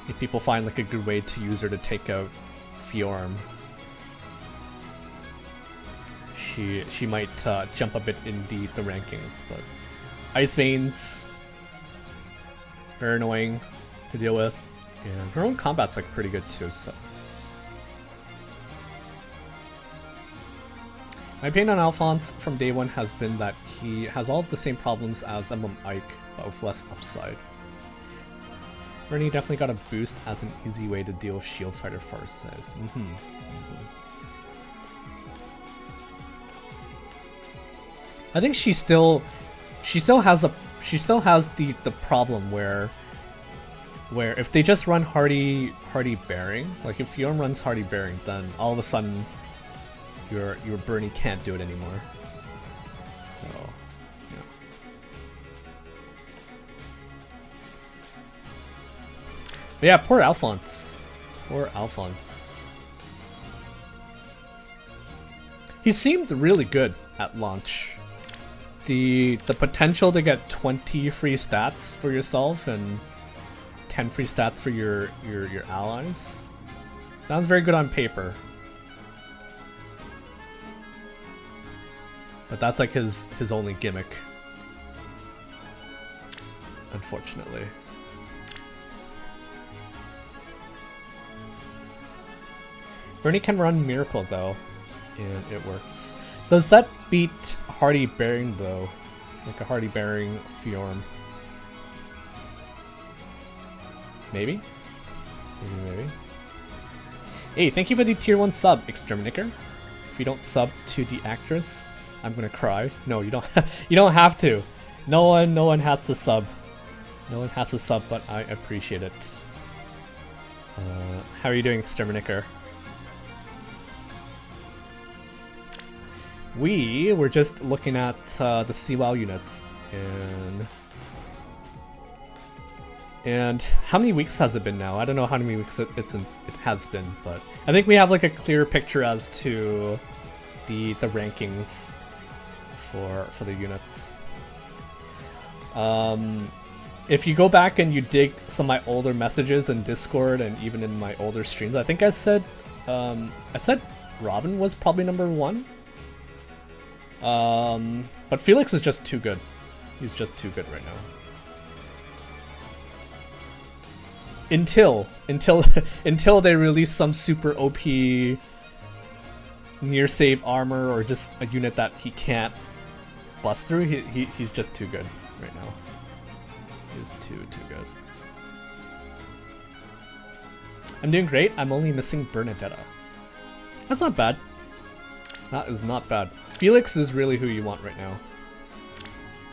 If people find like a good way to use her to take out Fjorm, she might jump a bit in the rankings. But Ice Veins, very annoying to deal with, and her own combat's like pretty good too. So my opinion on Alphonse from day one has been that he has all of the same problems as Emblem Ike, but with less upside. Bernie definitely got a boost as an easy way to deal with shield fighter forces. I think she still has the problem where if they just run Hardy Bearing, like if Fjorm runs Hardy Bearing, then all of a sudden your Bernie can't do it anymore. So yeah. But yeah, poor Alphonse. Poor Alphonse. He seemed really good at launch. The potential to get 20 free stats for yourself and 10 free stats for your allies sounds very good on paper. But that's like his only gimmick, unfortunately. Bernie can run Miracle though, and it works. Does that beat Hardy Bearing though? Like a Hardy Bearing Fjorm? Maybe? Maybe. Hey, thank you for the tier 1 sub, Exterminator. If you don't sub to the actress, I'm gonna cry. No, you don't. You don't have to. No one has to sub. No one has to sub, but I appreciate it. How are you doing, Exterminator? We were just looking at the CWoW units, and how many weeks has it been now? I don't know how many weeks it has been, but I think we have like a clear picture as to the rankings for the units. If you go back and you dig some of my older messages in Discord and even in my older streams, I think I said Robin was probably number 1. But Felix is just too good. He's just too good right now. Until they release some super OP near save armor or just a unit that he can't bust through, he's just too good right now. He's too good. I'm doing great. I'm only missing Bernadetta. That's not bad. That is not bad. Felix is really who you want right now.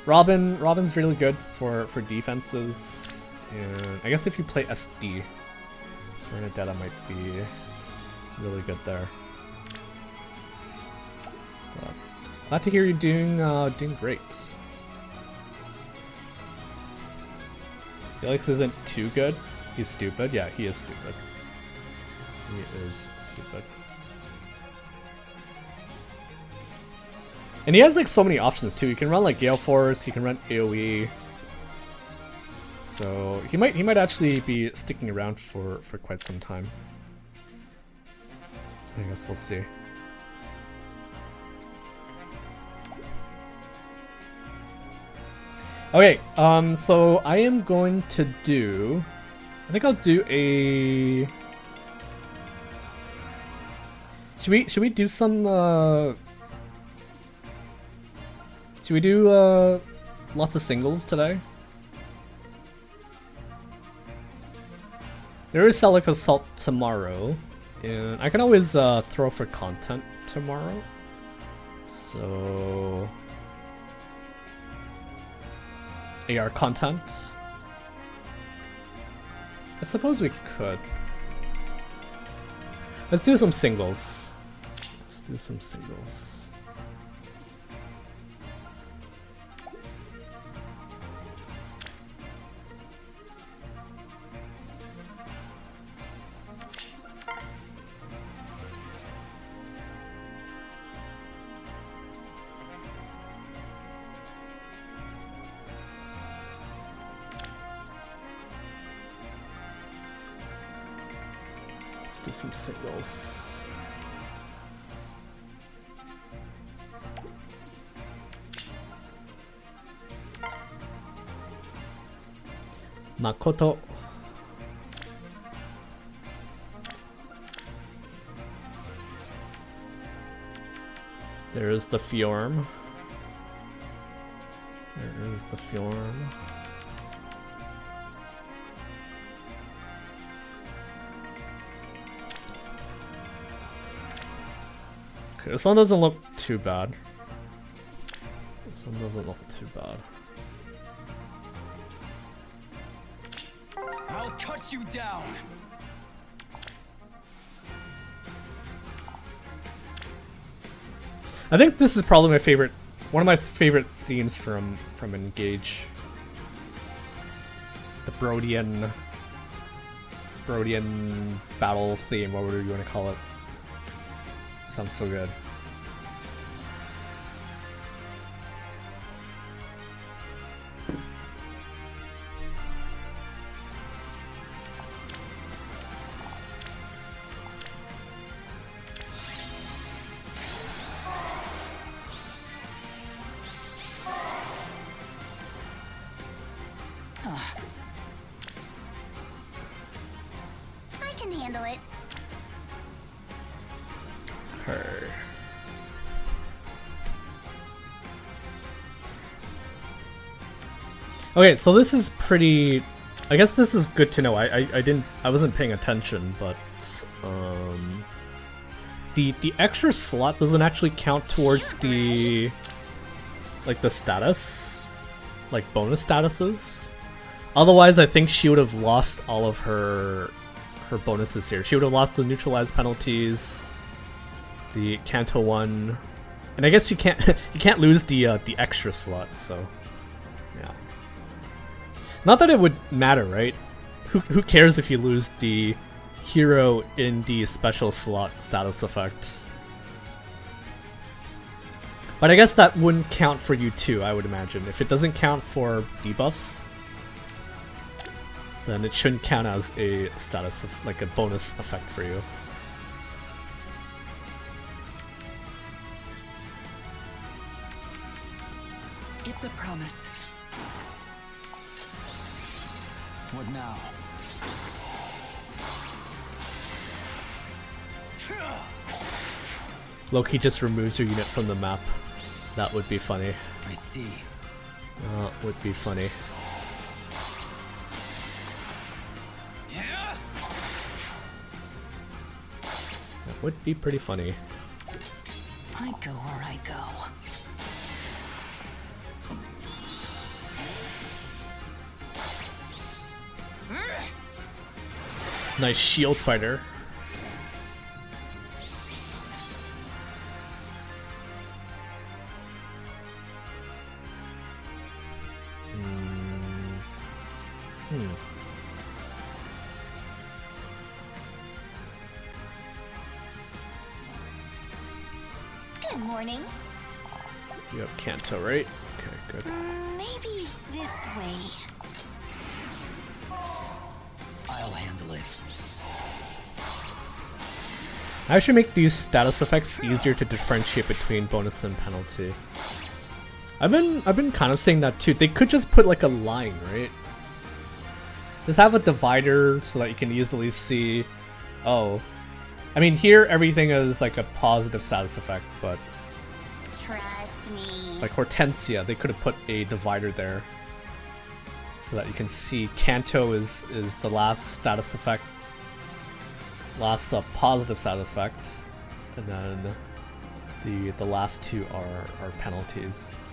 Robin's really good for defenses, and I guess if you play SD, Bernadetta might be really good there. But glad to hear you're doing great. Felix isn't too good. He's stupid. Yeah, he is stupid. He is stupid. And he has like so many options too. He can run like Gale Force, he can run AoE. So he might actually be sticking around for quite some time. I guess we'll see. Okay, so I am going to do, I think I'll do a, should we do some should we do lots of singles today? There is Celic Assault tomorrow, and I can always throw for content tomorrow. So AR content. I suppose we could. Let's do some singles. Let's do some singles. do some signals. Makoto. There's the Fjorm. There is the Fjorm. Okay, this one doesn't look too bad. This one doesn't look too bad. I'll cut you down. I think this is probably my favorite, one of my favorite themes from Engage. The Brodian battle theme, whatever you want to call it. Sounds so good. I can handle it. Okay. Okay, so this is pretty. I guess this is good to know. I wasn't paying attention, but the extra slot doesn't actually count towards the the status, like bonus statuses. Otherwise, I think she would have lost all of her bonuses here. She would have lost the neutralized penalties, the Kanto one, and I guess you can't lose the extra slot. So yeah, not that it would matter, right? Who cares if you lose the hero in the special slot status effect? But I guess that wouldn't count for you too, I would imagine. If it doesn't count for debuffs, then it shouldn't count as a status, like a bonus effect for you. It's a promise. What now? Loki just removes your unit from the map. That would be funny. I see. That would be funny. That would be pretty funny. I go where I go. Nice shield fighter. Good morning. You have Kanto, right? Okay, good. Maybe this way. I'll handle it. I should make these status effects easier to differentiate between bonus and penalty. I've been kind of saying that too. They could just put like a line, right? Just have a divider so that you can easily see. Oh, I mean here everything is like a positive status effect, but Trust me. like Hortensia, they could have put a divider there so that you can see Kanto is the last status effect, last positive status effect, and then the last two are penalties.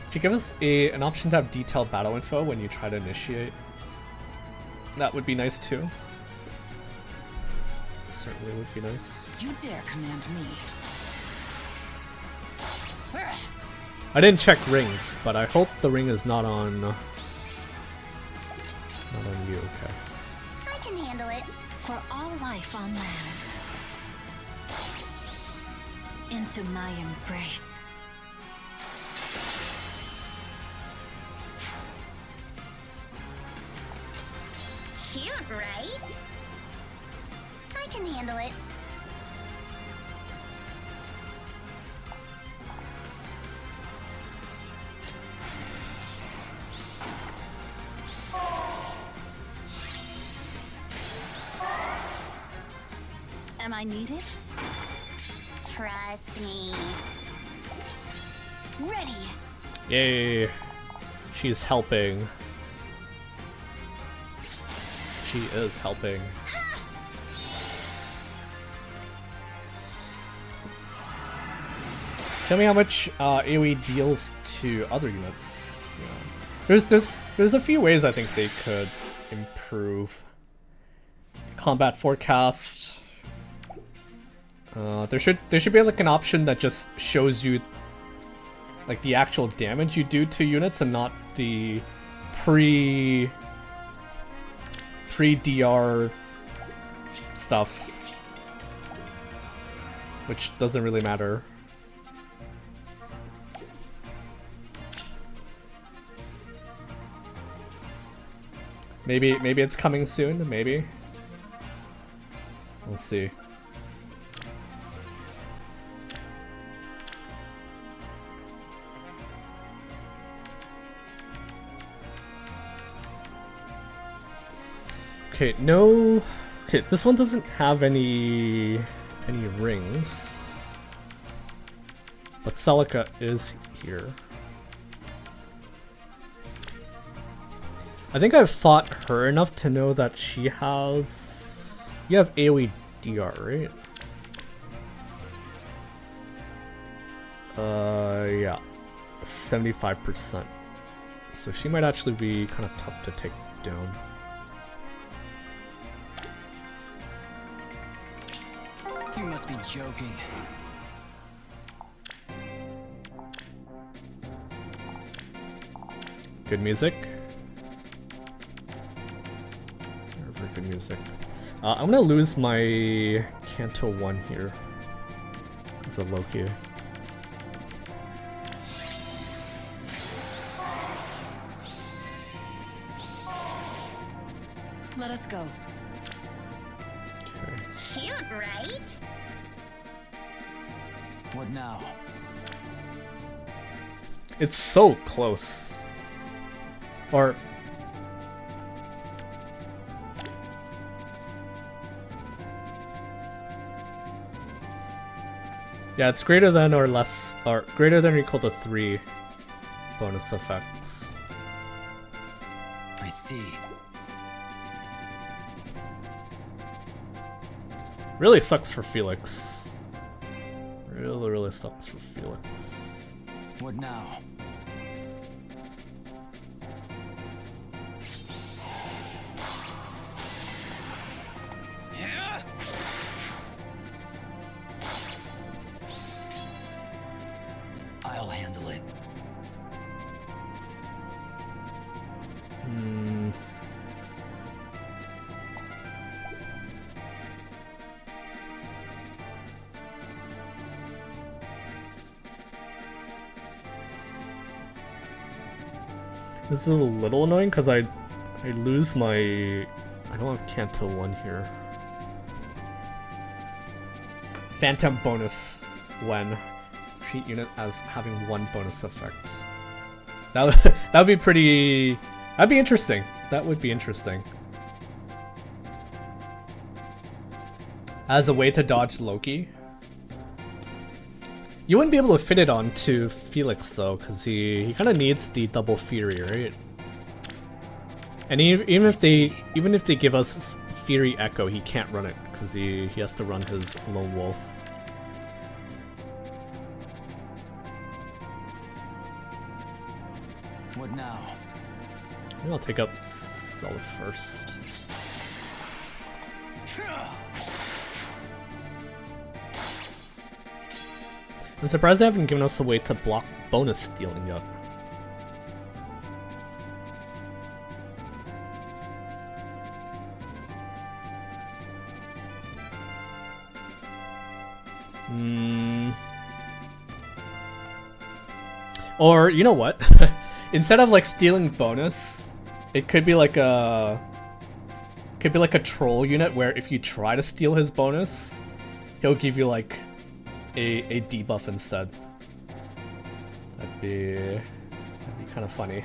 Could you give us an option to have detailed battle info when you try to initiate? That would be nice too. Certainly would be nice. You dare command me? I didn't check rings, but I hope the ring is not on you. Okay. I can handle it. For all life on land. Into my embrace. Cute, right? can handle it. Am I needed? Trust me. Ready. Yay. She's helping. She is helping. Show me how much AoE deals to other units. Yeah. There's a few ways I think they could improve. Combat forecast. There should be like an option that just shows you like the actual damage you do to units and not the pre-DR stuff, which doesn't really matter. Maybe it's coming soon, maybe. We'll see. Okay, no. Okay, this one doesn't have any rings, but Celica is here. I think I've fought her enough to know that she has. You have AoE DR, right? Yeah, 75%. So she might actually be kind of tough to take down. You must be joking. Good music. Very good music. I'm gonna lose my Canto 1 here because of Loki. Let us go. Cute, right? What now? It's so close. Or yeah, it's greater than or less, or greater than or equal to 3 bonus effects. I see. Really sucks for Felix. Really sucks for Felix. What now? Yeah. I'll handle it. This is a little annoying because I lose my. I don't have Canto 1 here. Phantom bonus when treat unit as having 1 bonus effect. That would be pretty. That'd be interesting. That would be interesting. As a way to dodge Loki. You wouldn't be able to fit it onto Felix though, because he kind of needs the double Fury, right? And even if they give us Fury Echo, he can't run it because he has to run his Lone Wolf. What now? Maybe I'll take out Self first. I'm surprised they haven't given us a way to block bonus stealing yet. Or, you know what? Instead of like stealing bonus, it could be like a Could be like a troll unit where if you try to steal his bonus, he'll give you like a debuff instead. That'd be kind of funny.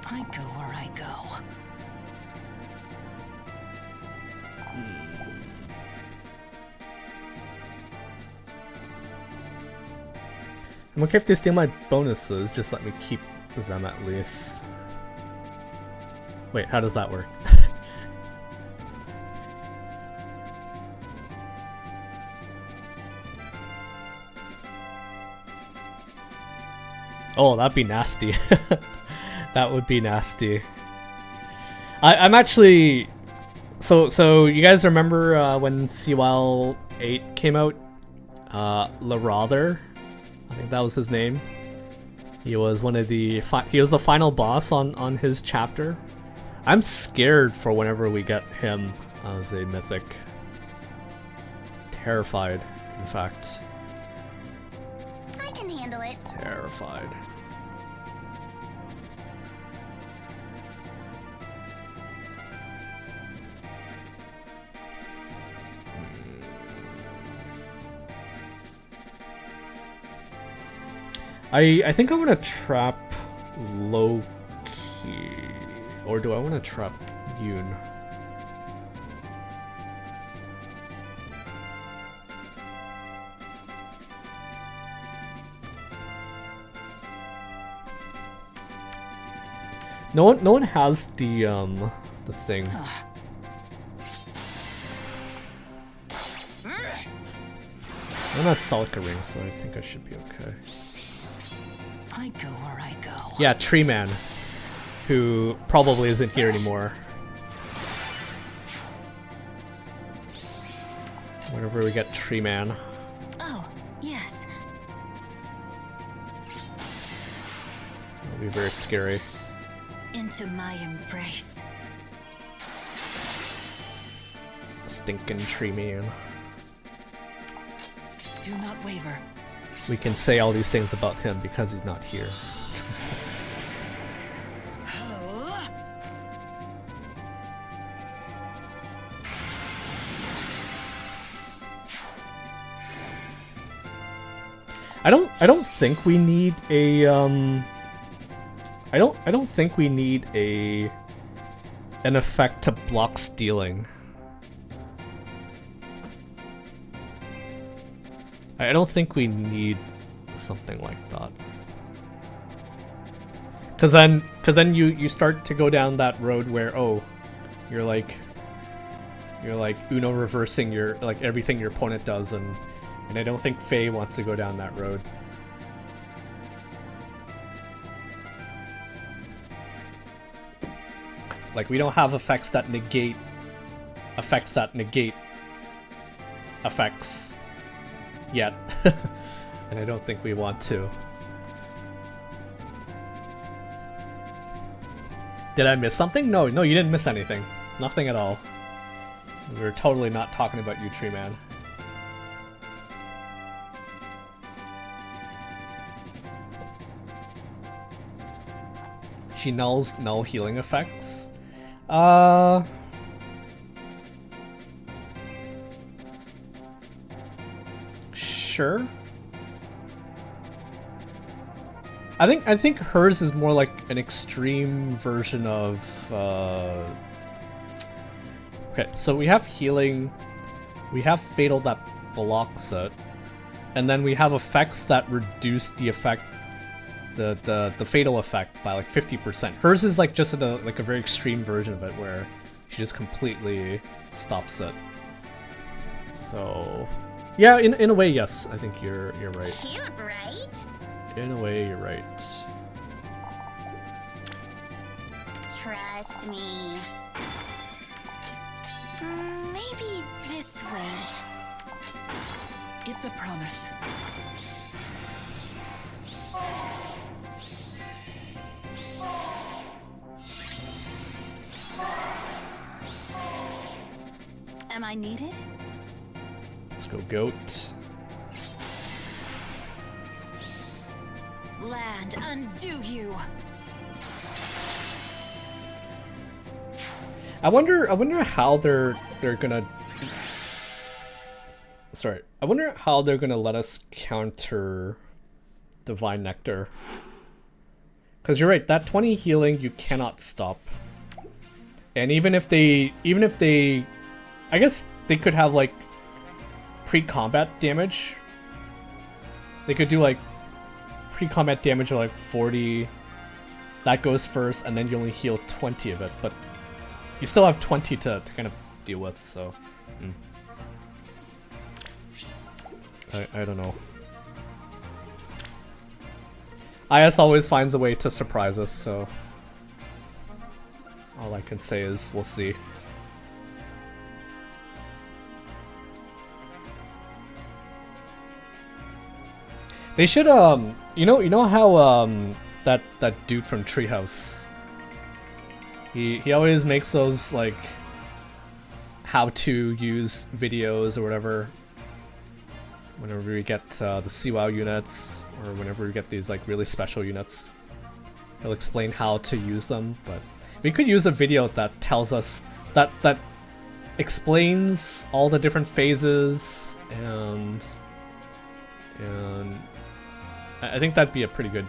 I go where I go. I'm okay if they steal my bonuses, just let me keep them at least. Wait, how does that work? Oh, that'd be nasty. That would be nasty. I'm actually... So you guys remember when CWL 8 came out? Larather? I think that was his name. He was one of the... he was the final boss on his chapter. I'm scared for whenever we get him as a mythic. Terrified, in fact. I can handle it. Terrified. I think I want to trap Loki, or do I want to trap Yoon? No one has the thing. I'm not Celica ring, so I think I should be okay. I go where I go. Yeah, Tree Man, who probably isn't here anymore. Whenever we get Tree Man. Oh, yes. It'll be very scary. Into my embrace. Stinking Tree Man. Do not waver. We can say all these things about him because he's not here. I don't think we need a I don't think we need an effect to block stealing. I don't think we need something like that. Cause then you start to go down that road where you're like Uno reversing your like everything your opponent does, and I don't think Faye wants to go down that road. Like, we don't have effects that negate effects yet. And I don't think we want to. Did I miss something? No, you didn't miss anything. Nothing at all. We were totally not talking about you, Tree Man. She nulls null healing effects. Sure. I think hers is more like an extreme version of okay, so we have healing, we have fatal that blocks it, and then we have effects that reduce the effect, the fatal effect by like 50%. Hers is like just a very extreme version of it where she just completely stops it. So yeah, in a way, yes, I think you're right. Cute, right? In a way, you're right. Trust me. Maybe this way. It's a promise. Am I needed? Let's go, goat. land undo you. I wonder how they're gonna. Sorry, I wonder how they're gonna let us counter Divine Nectar. Because you're right, that 20 healing you cannot stop. And even if they, I guess they could have like pre-combat damage. They could do like pre-combat damage of like 40. That goes first, and then you only heal 20 of it, but you still have 20 to kind of deal with, so. I don't know. IS always finds a way to surprise us, so all I can say is we'll see. They should you know how that dude from Treehouse, he always makes those like how to use videos or whatever whenever we get the CWoW units, or whenever we get these like really special units. He'll explain how to use them, but we could use a video that tells us that explains all the different phases, and I think that'd be a pretty good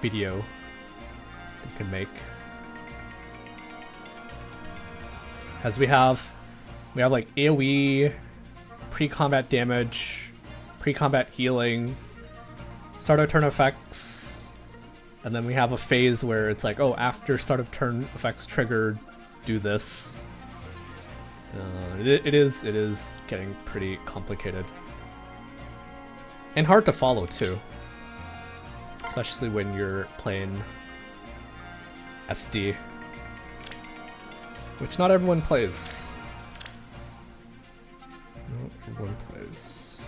video we can make. As we have like AoE, pre-combat damage, pre-combat healing, start of turn effects, and then we have a phase where it's like, oh, after start of turn effects triggered, do this. It is getting pretty complicated. And hard to follow too. Especially when you're playing SD. Which not everyone plays. Not everyone plays.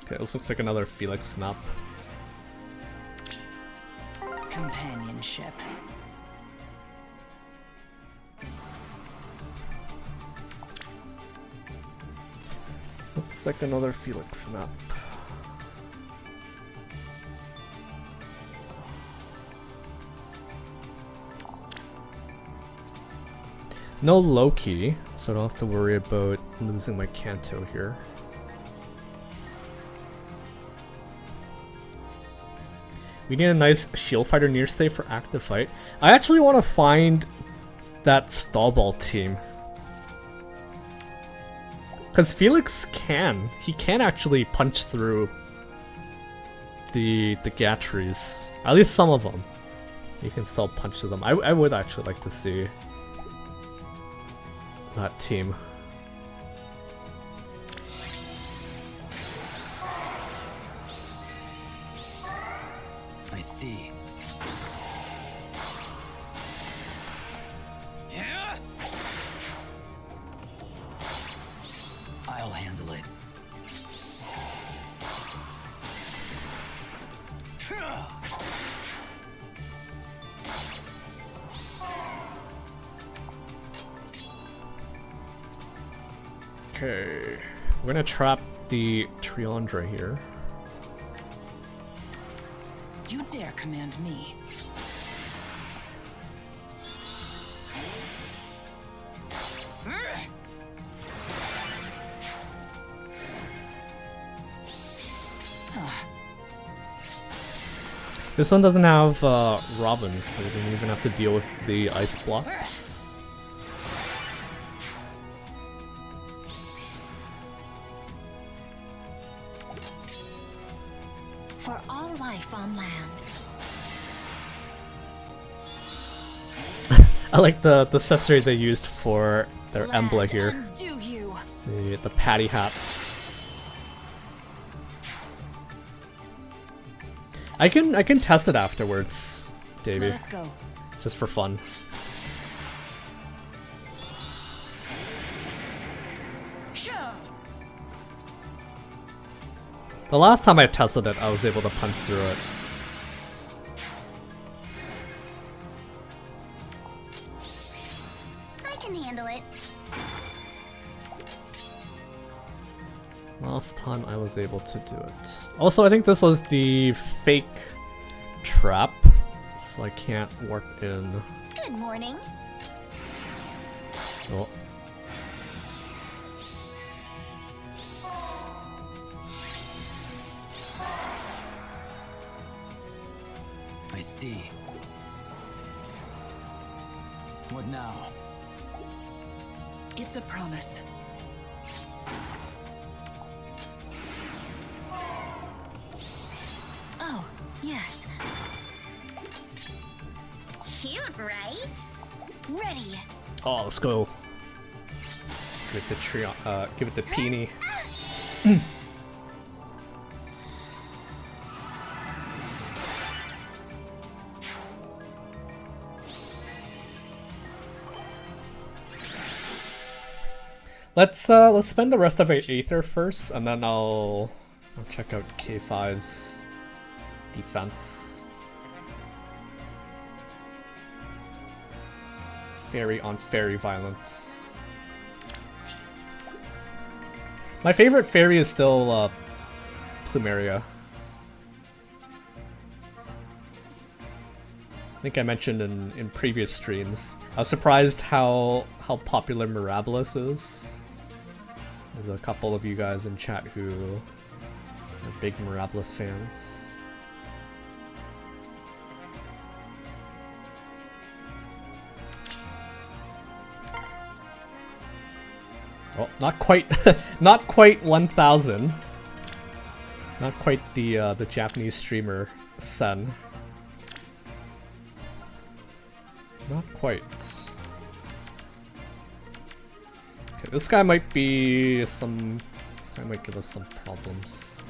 Okay, this looks like another Felix map. Companionship. Looks like another Felix map. No Loki, so I don't have to worry about losing my Kanto here. We need a nice shield fighter near safe for active fight. I actually want to find that Stallball team. Because Felix he can actually punch through the Gatries. At least some of them. You can still punch through them. I would actually like to see that team. I see. Yeah. I'll handle it. Okay, we're gonna trap the Triandra here. You dare command me? This one doesn't have Robins, so we don't even have to deal with the ice blocks. For all life on land. I like the accessory they used for their Emblem here. Undo you. The patty hat. I can test it afterwards, Davey. Let us go. Just for fun. The last time I tested it, I was able to punch through it. I can handle it. Last time I was able to do it. Also, I think this was the fake trap, so I can't warp in. Good morning. Oh. I see. What now? It's a promise. Oh, yes. Cute, right? Ready. Oh, let's go. Give it the tree. Give it the peony. Let's spend the rest of Aether first, and then I'll check out K5's defense. Fairy on fairy violence. My favorite fairy is still Plumeria. I think I mentioned in previous streams. I was surprised how popular Mirabilis is. There's a couple of you guys in chat who are big Mirabilis fans. Oh, not quite, not quite 1,000. Not quite the Japanese streamer Sen. Not quite. Okay, this guy might be some. This guy might give us some problems.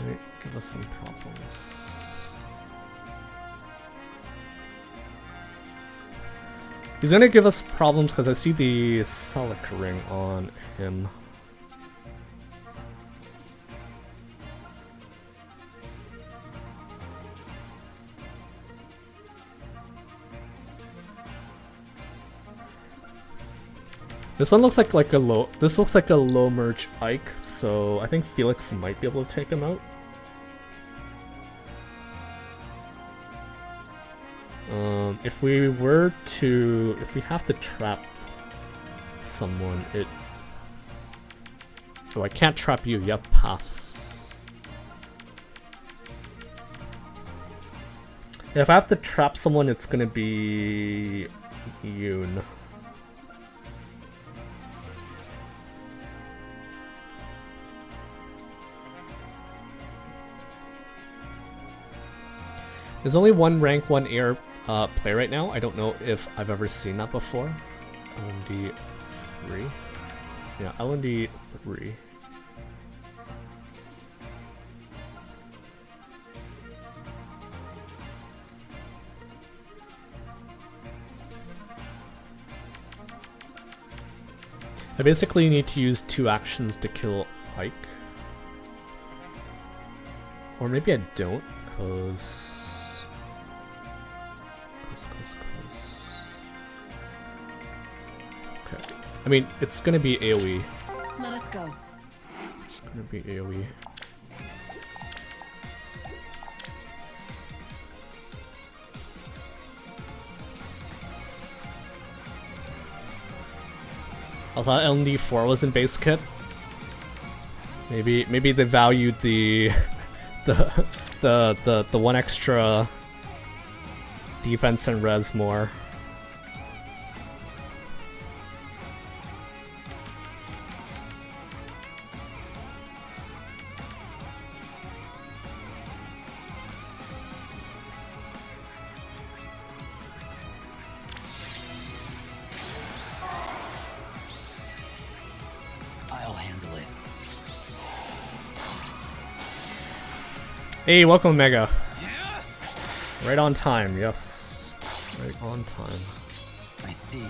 Might give us some problems. He's gonna give us problems because I see the Selic ring on him. This one looks like a low. This looks like a low merge Ike, so I think Felix might be able to take him out. If we were to, if we have to trap someone, it. Oh, I can't trap you. Yep, pass. Yeah, if I have to trap someone, it's gonna be Yoon. There's only one rank 1 air play right now. I don't know if I've ever seen that before. LND 3. Yeah, LND 3. I basically need to use 2 actions to kill Ike. Or maybe I don't, because... Okay. I mean, it's gonna be AoE. Let us go. It's gonna be AoE. I thought LND4 was in base kit. Maybe they valued the the one extra defense and res more. I'll handle it. Hey, welcome Mega. Right on time, yes. Right on time. I see.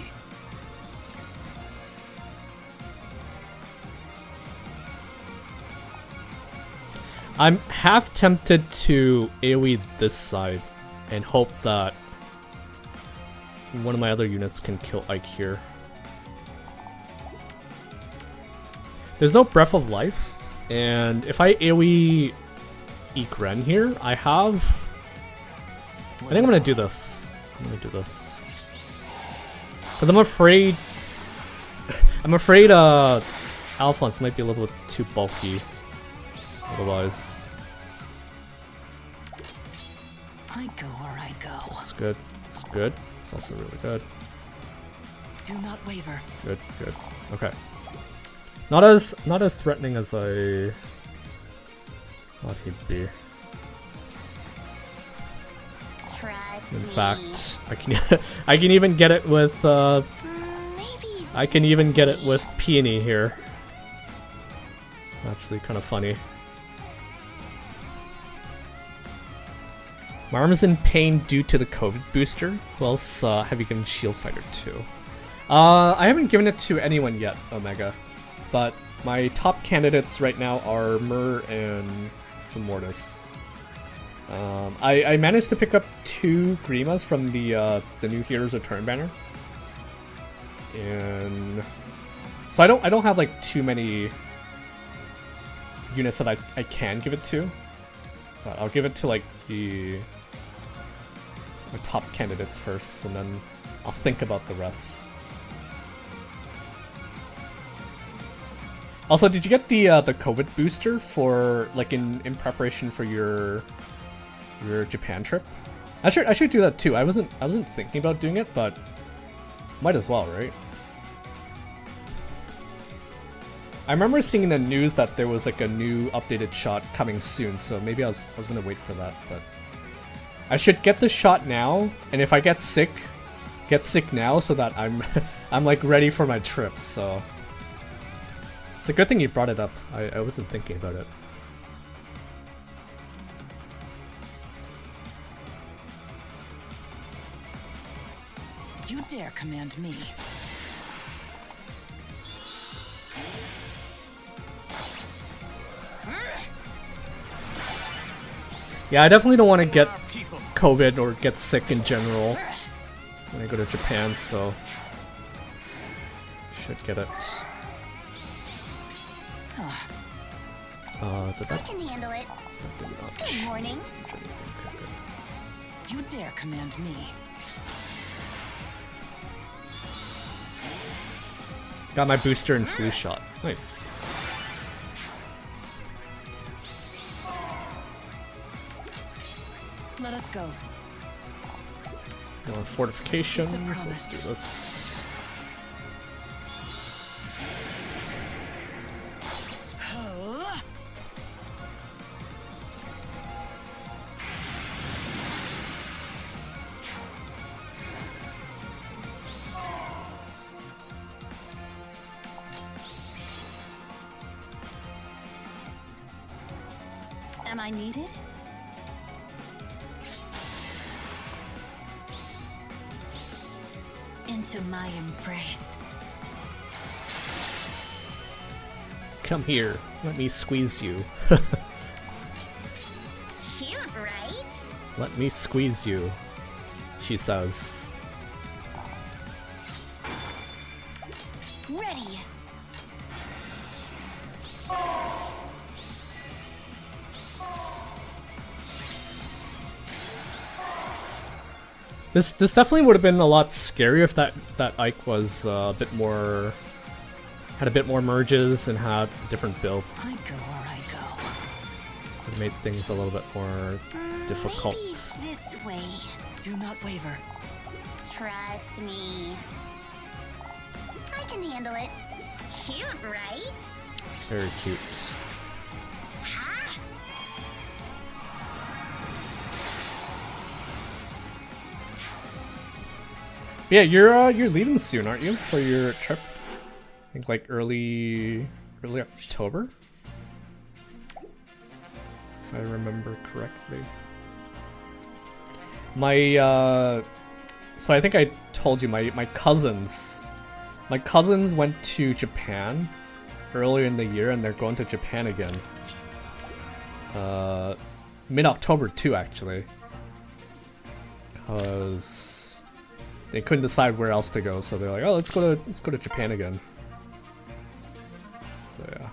I'm half tempted to AoE this side and hope that one of my other units can kill Ike here. There's no Breath of Life, and if I AoE Ikren here, I think I'm gonna do this. Because I'm afraid Alphonse might be a little bit too bulky otherwise. I go where I go. It's good. It's good. It's also really good. Do not waver. Good, good. Okay. Not as threatening as I thought he'd be. Trust In me. fact, I can even get it with Maybe I can even get it with Peony here. It's actually kind of funny. My arm is in pain due to the COVID booster. Who else have you given Shield Fighter to? I haven't given it to anyone yet, Omega. But my top candidates right now are Myrrh and Femortis. I managed to pick up 2 Grimas from the new Heroes Return banner. And so I don't have like too many units that I can give it to. But I'll give it to like my top candidates first, and then I'll think about the rest. Also, did you get the COVID booster for like in preparation for your Japan trip? I should do that too. I wasn't thinking about doing it, but might as well, right? I remember seeing in the news that there was like a new updated shot coming soon, so maybe I was gonna wait for that, but I should get the shot now, and if I get sick now so that I'm I'm like ready for my trip, so it's a good thing you brought it up. I wasn't thinking about it. You dare command me. Yeah, I definitely don't want to get COVID or get sick in general when I go to Japan, so should get it. Did I that? can handle it. That did not Good morning. change anything. Okay, good. You dare command me. Got my booster and flu shot. Nice. Let us go. More fortifications. Let's do this. Am I needed? Into my embrace. Come here. Let me squeeze you. Cute, right? Let me squeeze you, she says. Ready. This definitely would have been a lot scarier if that Ike was a bit more, had a bit more merges and had a different build. I go where I go. It made things a little bit more difficult. Maybe this way. Do not waver. Trust me. I can handle it. Cute, right? Very cute. Ha! Yeah, you're leaving soon, aren't you, for your trip? I think like early October, if I remember correctly. So I think I told you my cousins went to Japan earlier in the year, and they're going to Japan again. Mid-October too, actually, because they couldn't decide where else to go, so they're like, oh, let's go to Japan again. So yeah.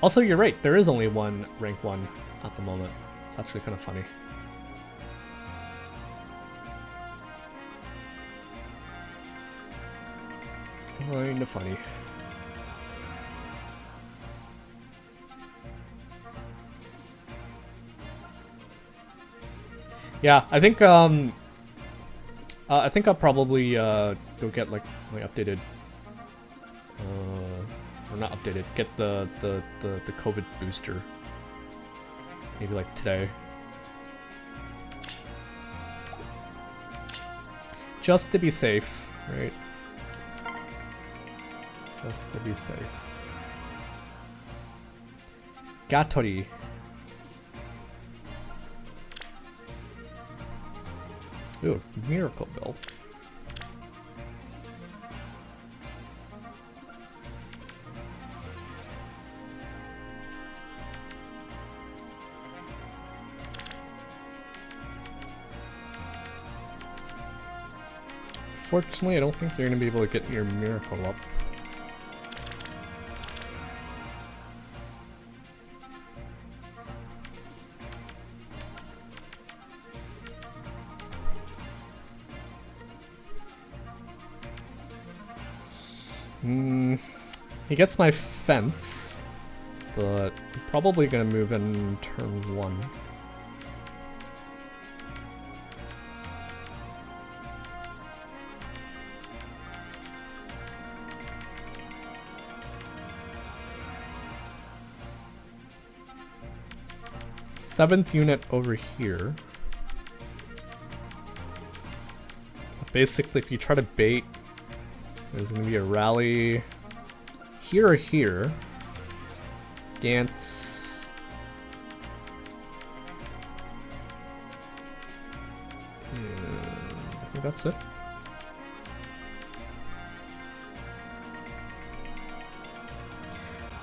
Also, you're right. There is only one rank 1 at the moment. It's actually kind of funny. Kind of funny. Yeah, I think I'll probably go get like my updated, or not updated, get the COVID booster. Maybe like today. Just to be safe, right? Just to be safe. Gatori. Ooh, miracle build. Fortunately, I don't think you're gonna be able to get your miracle up. He gets my fence, but I'm probably gonna move in turn 1. Seventh unit over here. Basically, if you try to bait, there's gonna be a rally here or here. Dance. And I think that's it.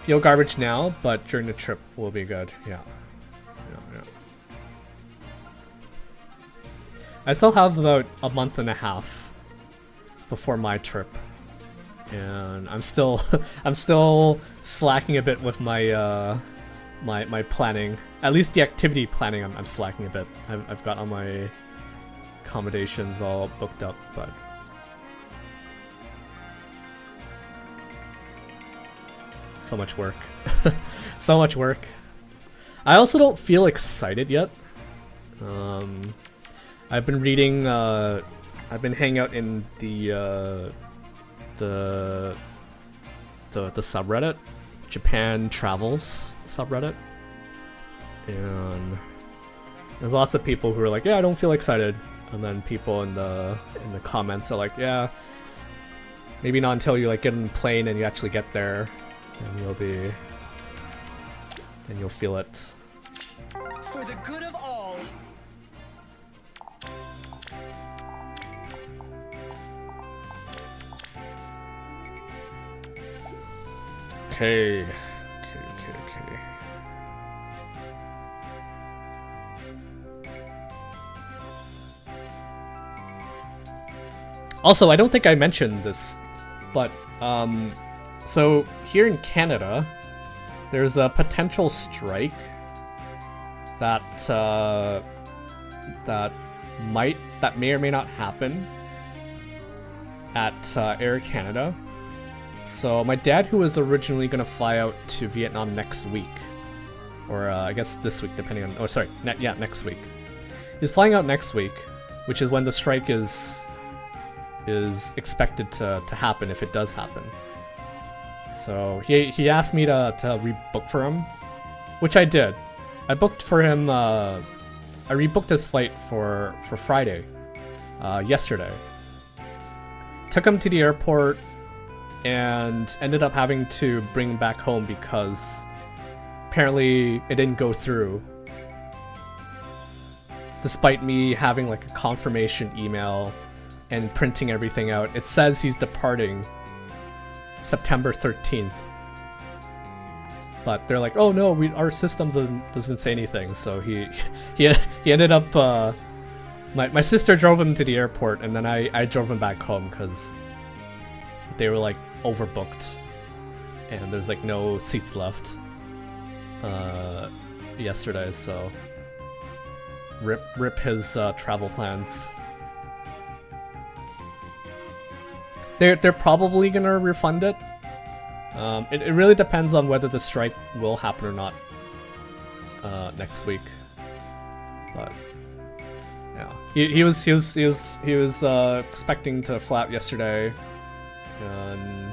Feel garbage now, but during the trip will be good. Yeah. I still have about a month and a half before my trip, and I'm still slacking a bit with my my planning. At least the activity planning, I'm slacking a bit. I've got all my accommodations all booked up, but so much work, so much work. I also don't feel excited yet. I've been reading, I've been hanging out in the subreddit, Japan Travels subreddit, and there's lots of people who are like, yeah, I don't feel excited, and then people in the comments are like, yeah, maybe not until you like get on the plane and you actually get there, then you'll feel it. For the good of all. Okay. Also, I don't think I mentioned this, but so here in Canada, there's a potential strike that that may or may not happen at Air Canada. So my dad, who was originally going to fly out to Vietnam next week, or I guess this week, depending on, oh sorry, next week. He's flying out next week, which is when the strike is expected to happen, if it does happen. So he asked me to rebook for him, which I did. I booked for him, I rebooked his flight for Friday, yesterday. Took him to the airport, and ended up having to bring him back home because apparently it didn't go through, despite me having like a confirmation email and printing everything out. It says he's departing September 13th. but they're like, oh no, our system doesn't say anything. So he ended up. My sister drove him to the airport, and then I drove him back home because they were like overbooked, and there's like no seats left. Yesterday, so rip his travel plans. They're probably gonna refund it. It really depends on whether the strike will happen or not next week. But yeah, he was expecting to fly out yesterday, and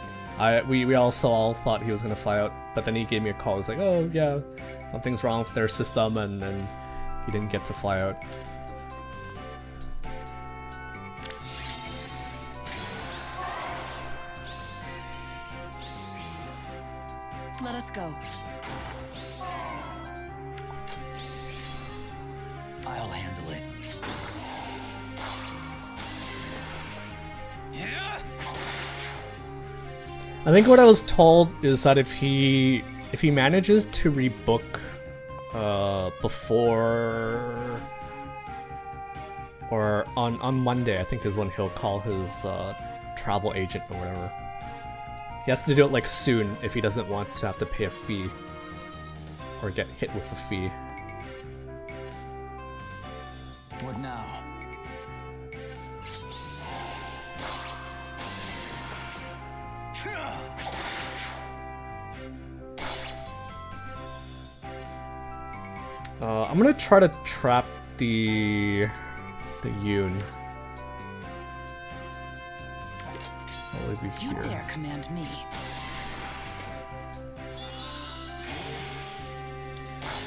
we also all thought he was gonna fly out. But then he gave me a call. He was like, "Oh yeah, something's wrong with their system," and he didn't get to fly out. Let us go. I'll handle it. Yeah. I think what I was told is that if he manages to rebook before or on Monday, I think is when he'll call his travel agent or whatever. He has to do it like soon if he doesn't want to have to pay a fee or get hit with a fee. What now? I'm gonna try to trap the Yoon. So I'll leave you You here. dare command me?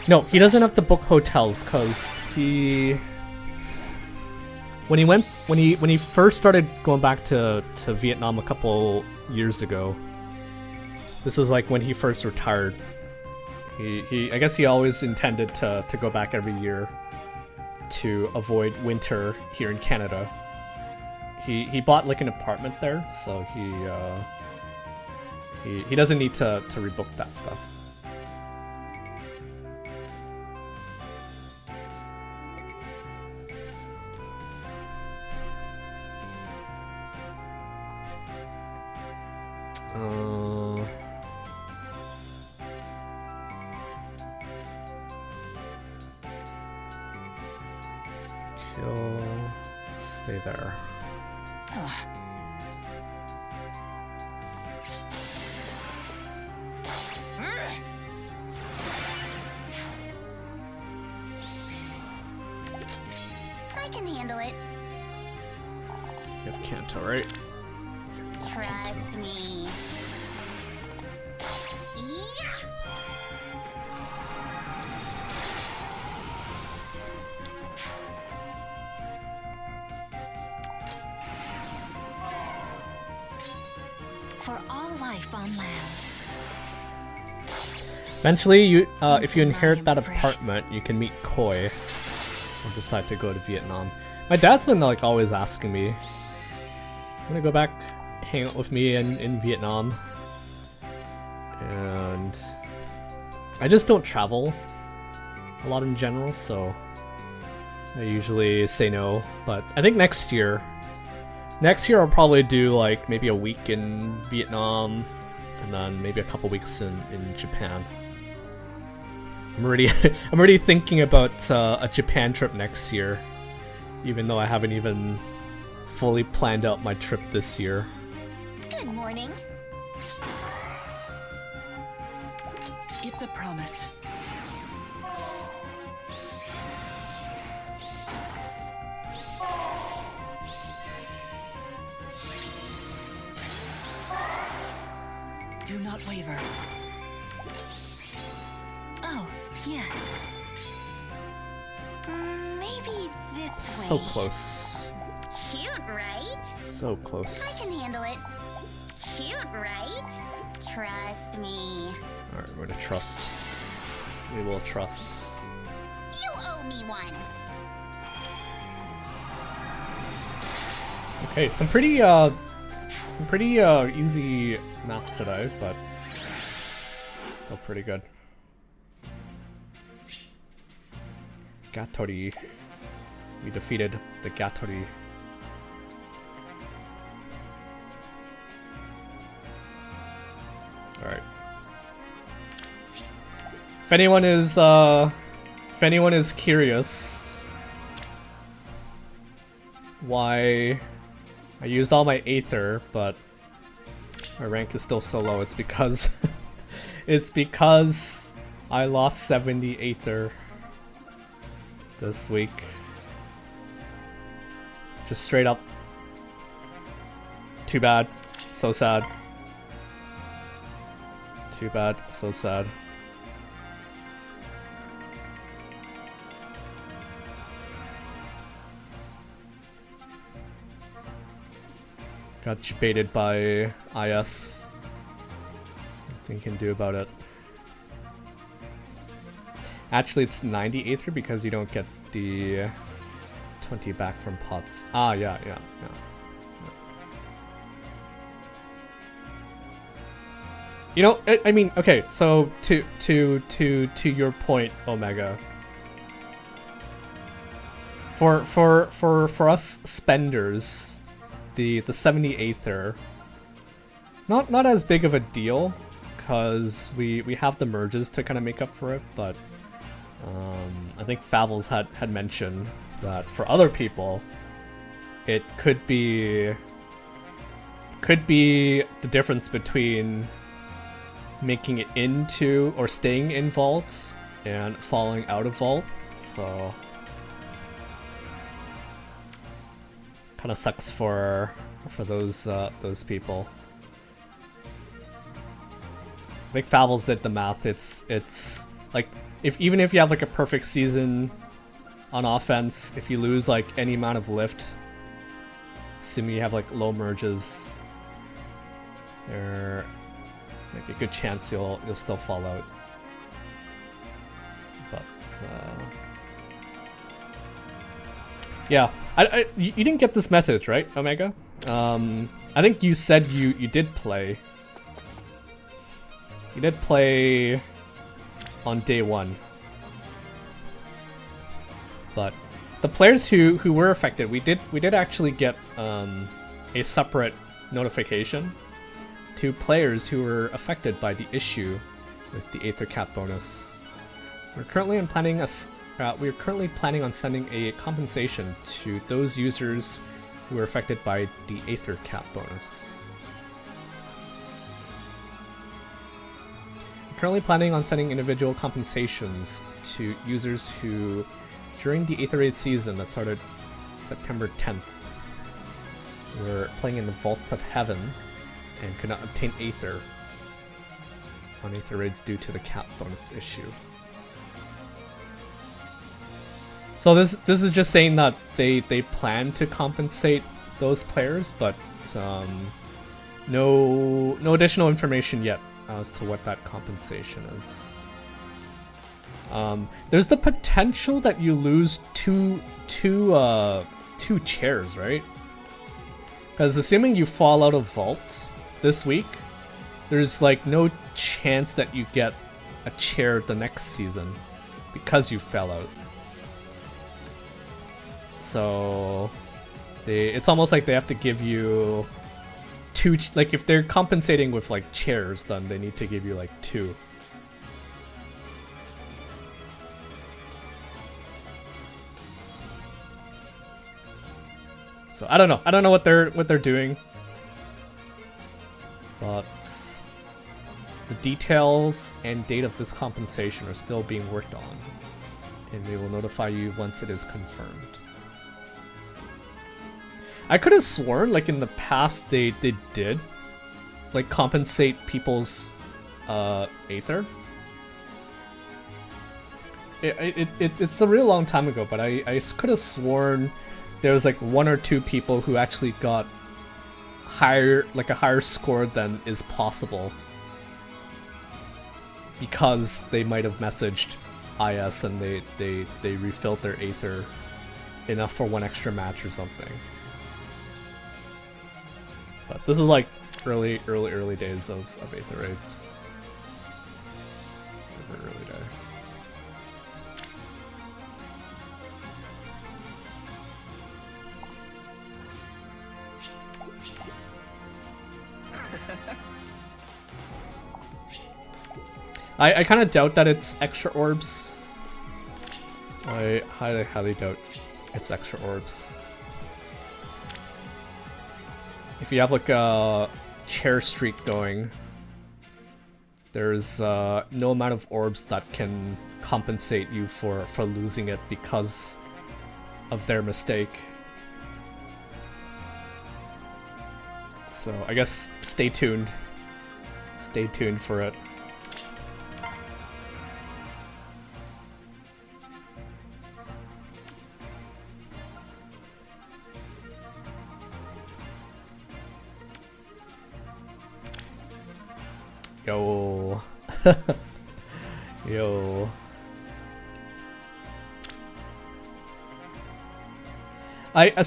No, he doesn't have to book hotels because when he first started going back to Vietnam a couple years ago. This was like when he first retired. I guess he always intended to go back every year to avoid winter here in Canada. He bought like an apartment there, so he doesn't need to rebook that stuff. Kill. Stay there. I can handle it. You have Kanto, right? Trust me. Yeah. For all life on land. Eventually, you if you inherit that apartment, you can meet Koi or decide to go to Vietnam. My dad's been like always asking me, "Want to go back, hang out with me in Vietnam?" And I just don't travel a lot in general, so I usually say no. But I think next year I'll probably do like maybe a week in Vietnam and then maybe a couple weeks in Japan. I'm already thinking about a Japan trip next year, even though I haven't even fully planned out my trip this year. Good morning. It's a promise. Do not waver. Oh, yes. Maybe this way. So close. Cute, right? So I close. can handle it. Cute, right? Trust me. Alright, we're gonna trust. We will trust. You owe me one. Okay, some pretty easy maps today, but still pretty good. Gatori. We defeated the Gatori. Alright. If anyone is curious why I used all my Aether, but my rank is still so low, it's because it's because I lost 70 Aether this week. Just straight up. Too bad. So sad. Too bad. So sad. Got baited by IS. Nothing can do about it. Actually, it's 90 Aether because you don't get the 20 back from pots. Ah, yeah. You know, I mean, okay. So to your point, Omega. For us spenders, the 70 Aether, not as big of a deal, because we have the merges to kind of make up for it, but I think Fabbles had mentioned that for other people, it could be the difference between making it into or staying in vault and falling out of vault. So kind of sucks for those people. I think Fabbles did the math. It's like even if you have like a perfect season on offense, if you lose like any amount of lift, assuming you have like low merges, there like a good chance you'll still fall out. But yeah, you didn't get this message, right, Omega? I think you said you did play. You did play on day 1. But the players who were affected, we did actually get a separate notification to players who were affected by the issue with the Aether cap bonus. We're currently planning on sending a compensation to those users who were affected by the Aether cap bonus. We're currently planning on sending individual compensations to users who, during the Aether Raid season that started September 10th, were playing in the Vaults of Heaven and could not obtain Aether on Aether Raids due to the cap bonus issue. So this is just saying that they plan to compensate those players, but no additional information yet as to what that compensation is. There's the potential that you lose two chairs, right? Because assuming you fall out of vault this week, there's like no chance that you get a chair the next season because you fell out. So it's almost like they have to give you two, like if they're compensating with like chairs, then they need to give you like 2. So I don't know what they're doing, but the details and date of this compensation are still being worked on, and they will notify you once it is confirmed. I could have sworn, like in the past, they did, like compensate people's Aether. It's a real long time ago, but I could have sworn there was like 1 or 2 people who actually got a higher score than is possible because they might have messaged IS and they refilled their Aether enough for 1 extra match or something. But this is like early days of Aether Raids. Early day. I kind of doubt that it's extra orbs. I highly doubt it's extra orbs. If you have like a chair streak going, there's no amount of orbs that can compensate you for losing it because of their mistake. So I guess stay tuned. Stay tuned for it. Yo. Yo. I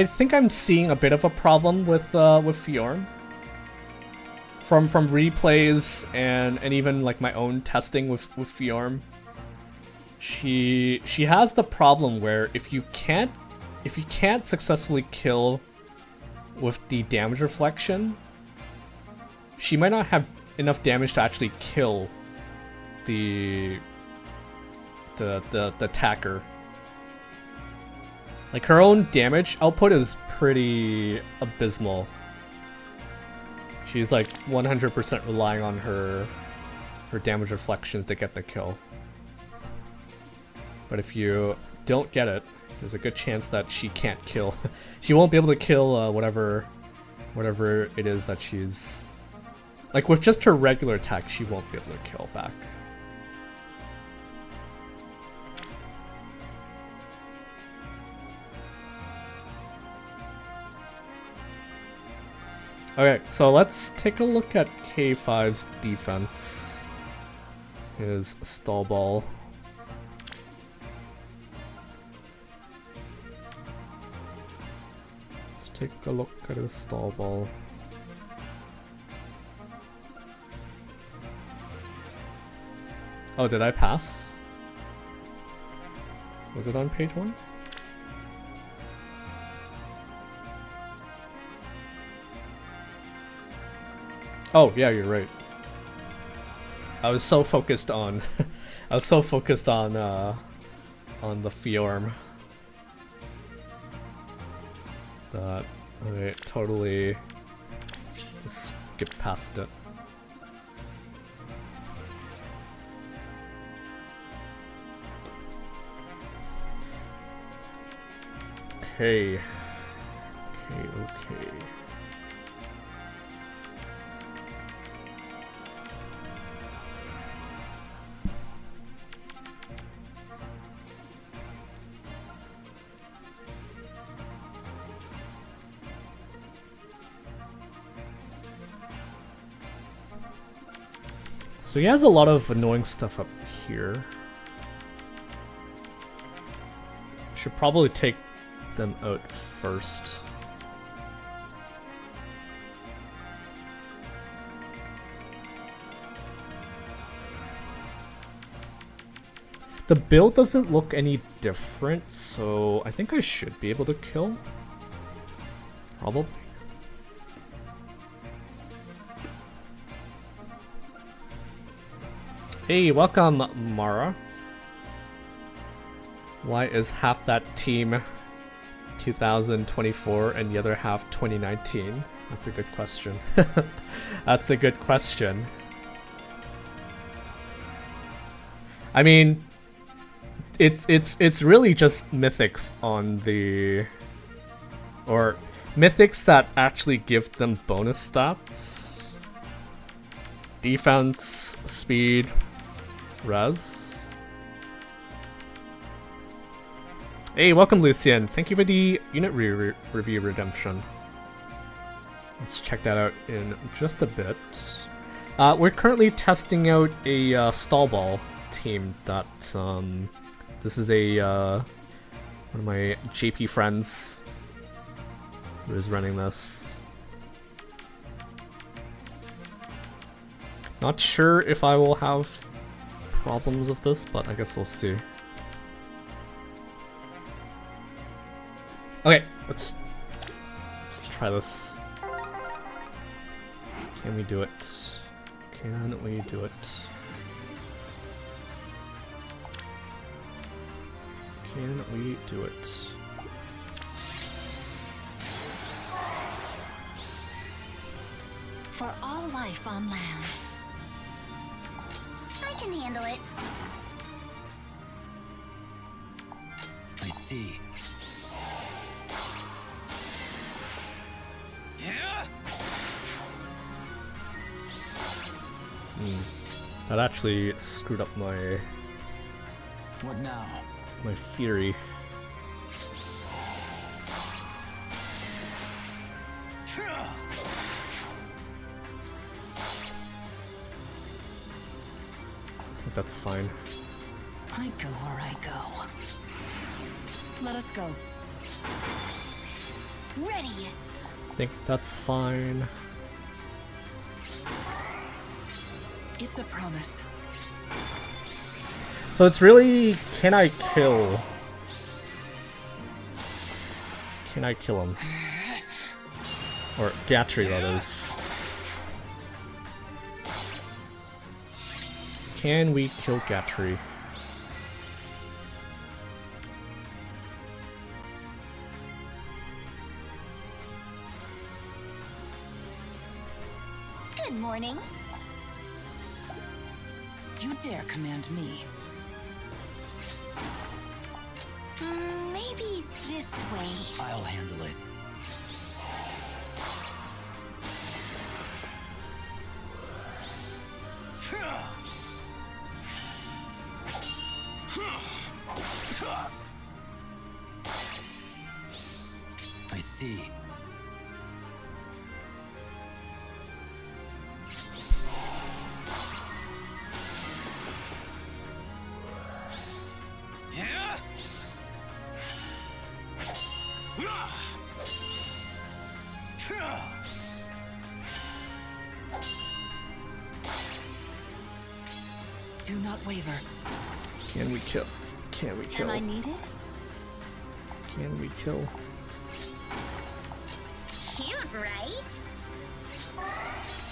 think I'm seeing a bit of a problem with Fjorm. From replays and even like my own testing with Fjorm. She has the problem where if you can't successfully kill with the damage reflection, she might not have enough damage to actually kill the attacker. Like her own damage output is pretty abysmal. She's like 100% relying on her damage reflections to get the kill. But if you don't get it, there's a good chance that she can't kill. She won't be able to kill whatever it is that she's... Like with just her regular attack, she won't be able to kill back. Okay, so let's take a look at K5's defense. His stall ball. Let's take a look at his stall ball. Oh, did I pass? Was it on page 1? Oh, yeah, you're right. I was so focused on I was so focused on the Fjorm that I totally skipped past it. Okay. Okay. So he has a lot of annoying stuff up here. Should probably take them out first. The build doesn't look any different, so I think I should be able to kill. Probably. Hey, welcome, Mara. Why is half that team 2024 and the other half 2019? That's a good question. That's a good question. I mean, it's really just mythics on the... or mythics that actually give them bonus stats. Defense, speed, res. Hey, welcome Lucian. Thank you for the unit review redemption. Let's check that out in just a bit. We're currently testing out a stall ball team that this is a one of my JP friends who is running this. Not sure if I will have problems with this, but I guess we'll see. try this. Can we do it? Can we do it? Can we do it? For all life on land. I can handle it. I see. Yeah. That actually screwed up my What now? theory. I think that's fine. I go where I go. Let us go. Ready. I think that's fine. It's a promise. So it's really, can I kill? Can I kill him? Or Gatry, that is. Can we kill Gatry? Good morning. You dare command me. Maybe this way. I'll handle it. I see. Yeah. Do not waver. Can we kill? Can we kill? Am I needed? Can we kill? Cute, right?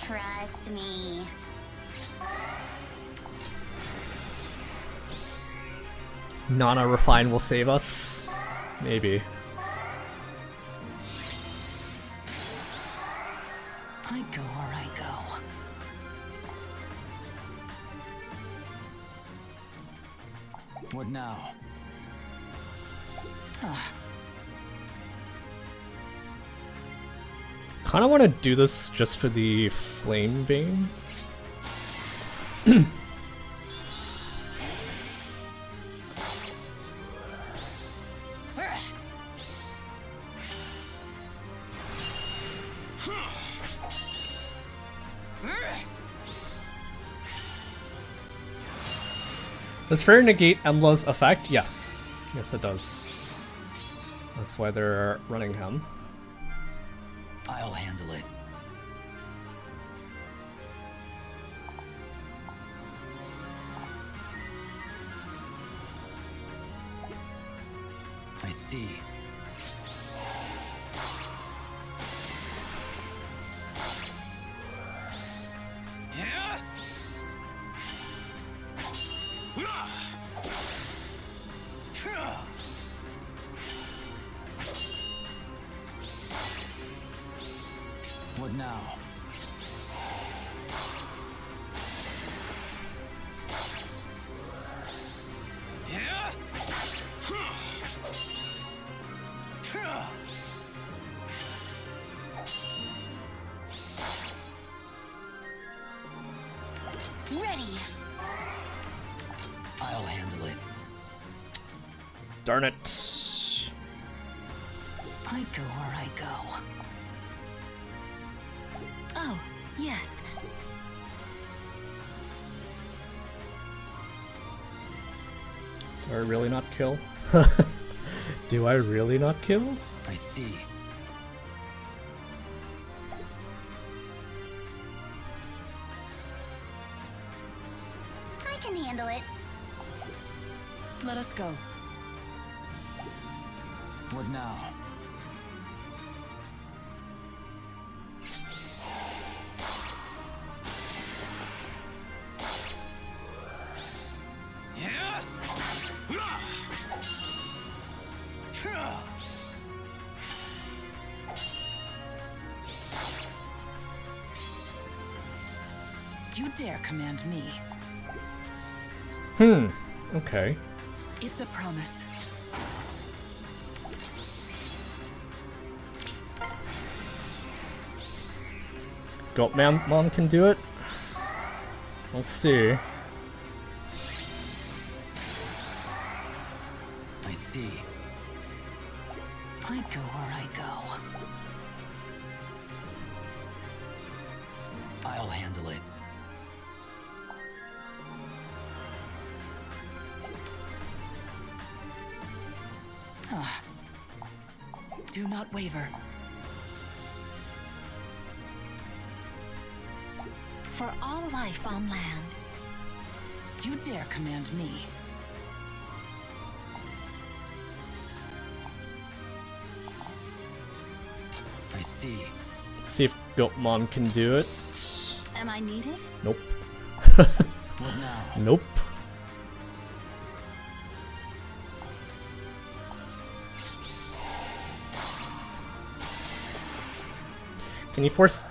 Trust me. Nana Refine will save us? Maybe. I go where I go. What now? Kinda wanna do this just for the Flame Vein. Does Fairy negate Embla's effect? Yes. Yes, it does. That's why they're running him. I'll handle it. I see. Yeah. What now? Yeah. Ready. I'll handle it. Darn it. I go where I go. Oh, yes. Do I really not kill? Do I really not kill? I see. I can handle it. Let us go. What now? You dare command me. Okay. It's a promise. Mom can do it? We'll see. I see. I go where I go. I'll handle it. Do not waver. For all life on land. You dare command me. I see. Let's see if Mom can do it. Am I needed? Nope. What now? Nope. Can you force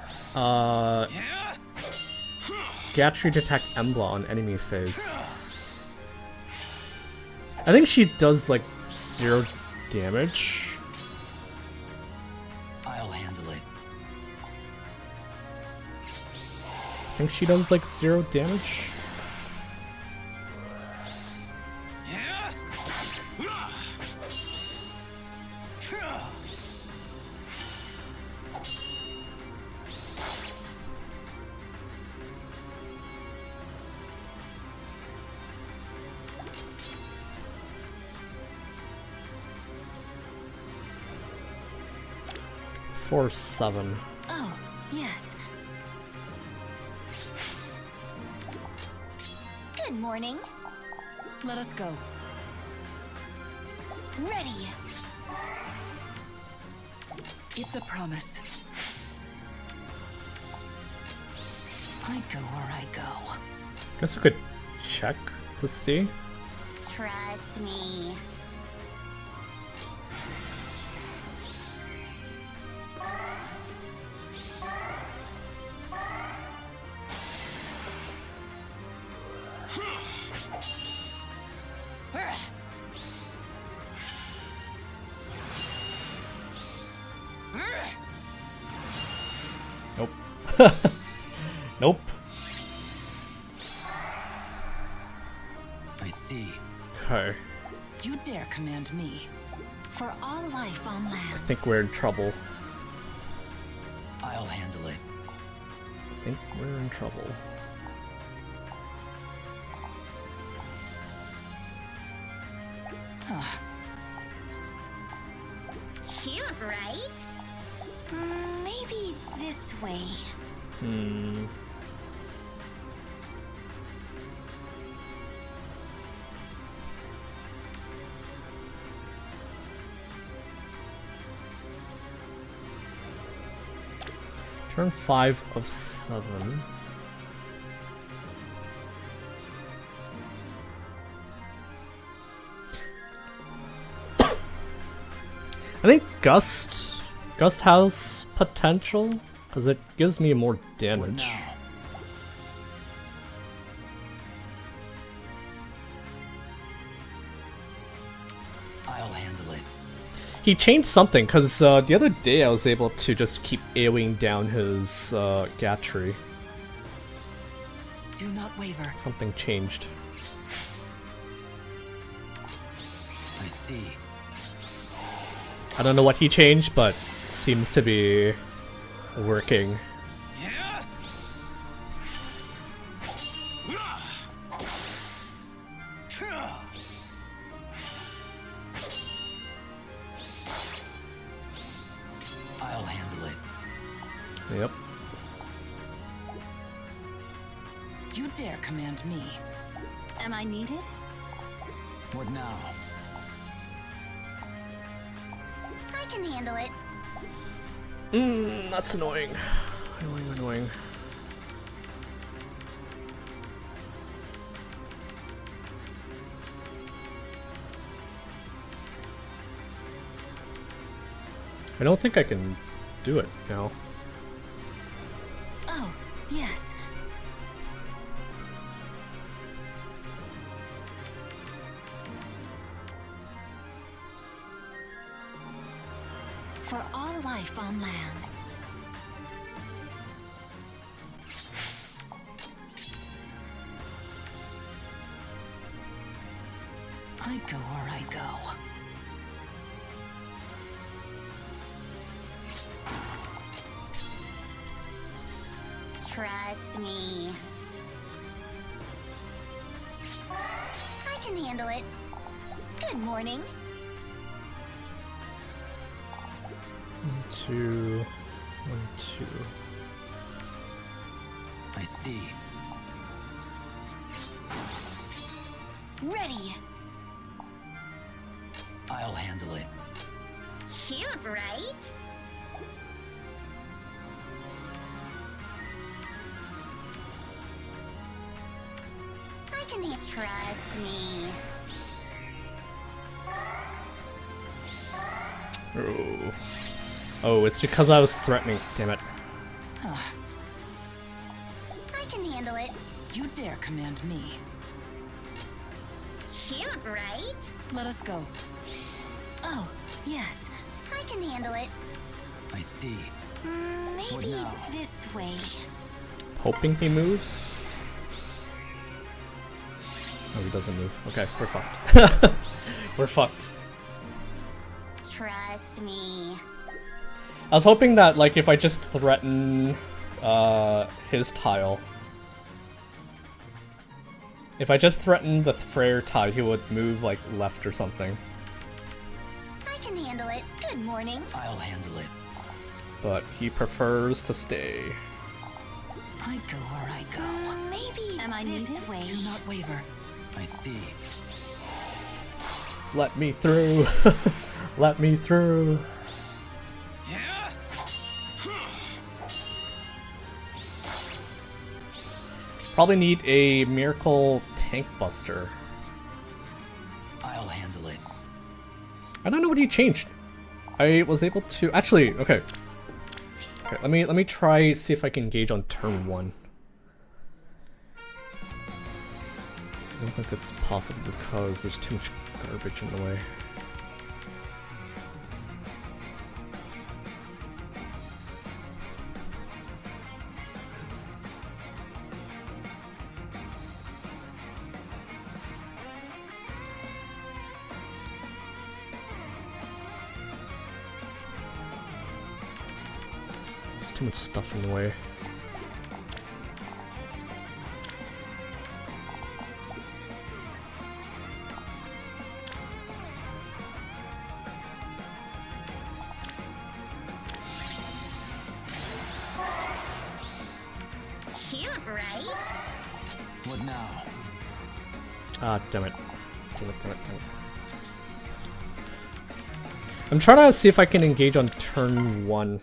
Gatry to attack Embla on enemy phase? I think she does like 0 damage. I'll handle it. I think she does like 0 damage. Or 7. Oh, yes. Good morning. Let us go. Ready. It's a promise. I go where I go. Guess we could check to see. Trust me. Nope. Nope. I see. Okay. You dare command me. For all life on I land. think we're in trouble. I'll handle it. I think we're in trouble. Cute, right? Maybe this way. Turn 5 of 7. I think Gust has potential because it gives me more What damage. now? I'll handle it. He changed something because the other day I was able to just keep AoEing down his Gatry. Do not waver. Something changed. I see. I don't know what he changed, but seems to be working. I'll handle it. Yep. You dare command me. Am I needed? What now? I can handle it. That's annoying. Annoying. I don't think I can do it now. Oh, yes. For all life on land. I go where I go. Trust me. I can handle it. Good morning. 1, 2, 1, 2. I see. Ready. I'll handle it. Cute, right? I can trust me. Oh. Oh, it's because I was threatening. Damn it. Huh. I can handle it. You dare command me. Cute, right? Let us go. Oh, yes. I can handle it. I see. What Maybe now? this way. Hoping he moves. Oh, he doesn't move. Okay, we're fucked. We're fucked. Trust me. I was hoping that, like, if I just threaten his tile, if I just threatened the Freyr tile, he would move, like, left or something. I can handle it. Good morning. I'll handle it. But he prefers to stay. I go where I go. Maybe Am I this needed? way. Do not waver. I see. Let me through. Let me through. Probably need a miracle tank buster. I'll handle it. I don't know what he changed. I was able to actually. Okay. Okay. Let me try see if I can engage on turn 1. I don't think it's possible because there's too much garbage in the way. There's too much stuff in the way. Cute, right? What now? Ah, damn it. Damn it, damn it, damn it. I'm trying to see if I can engage on turn 1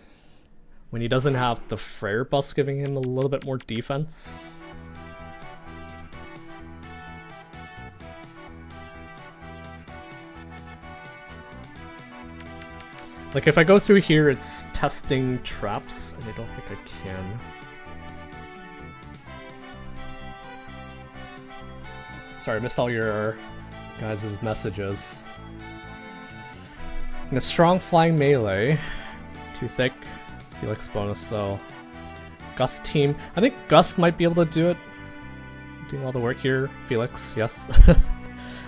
when he doesn't have the Freyr buffs giving him a little bit more defense. Like if I go through here, it's testing traps, and I don't think I can. Sorry, I missed all your guys' messages. And a strong flying melee. Too thick. Felix bonus though. Gus team. I think Gus might be able to do it. Doing all the work here. Felix, yes. I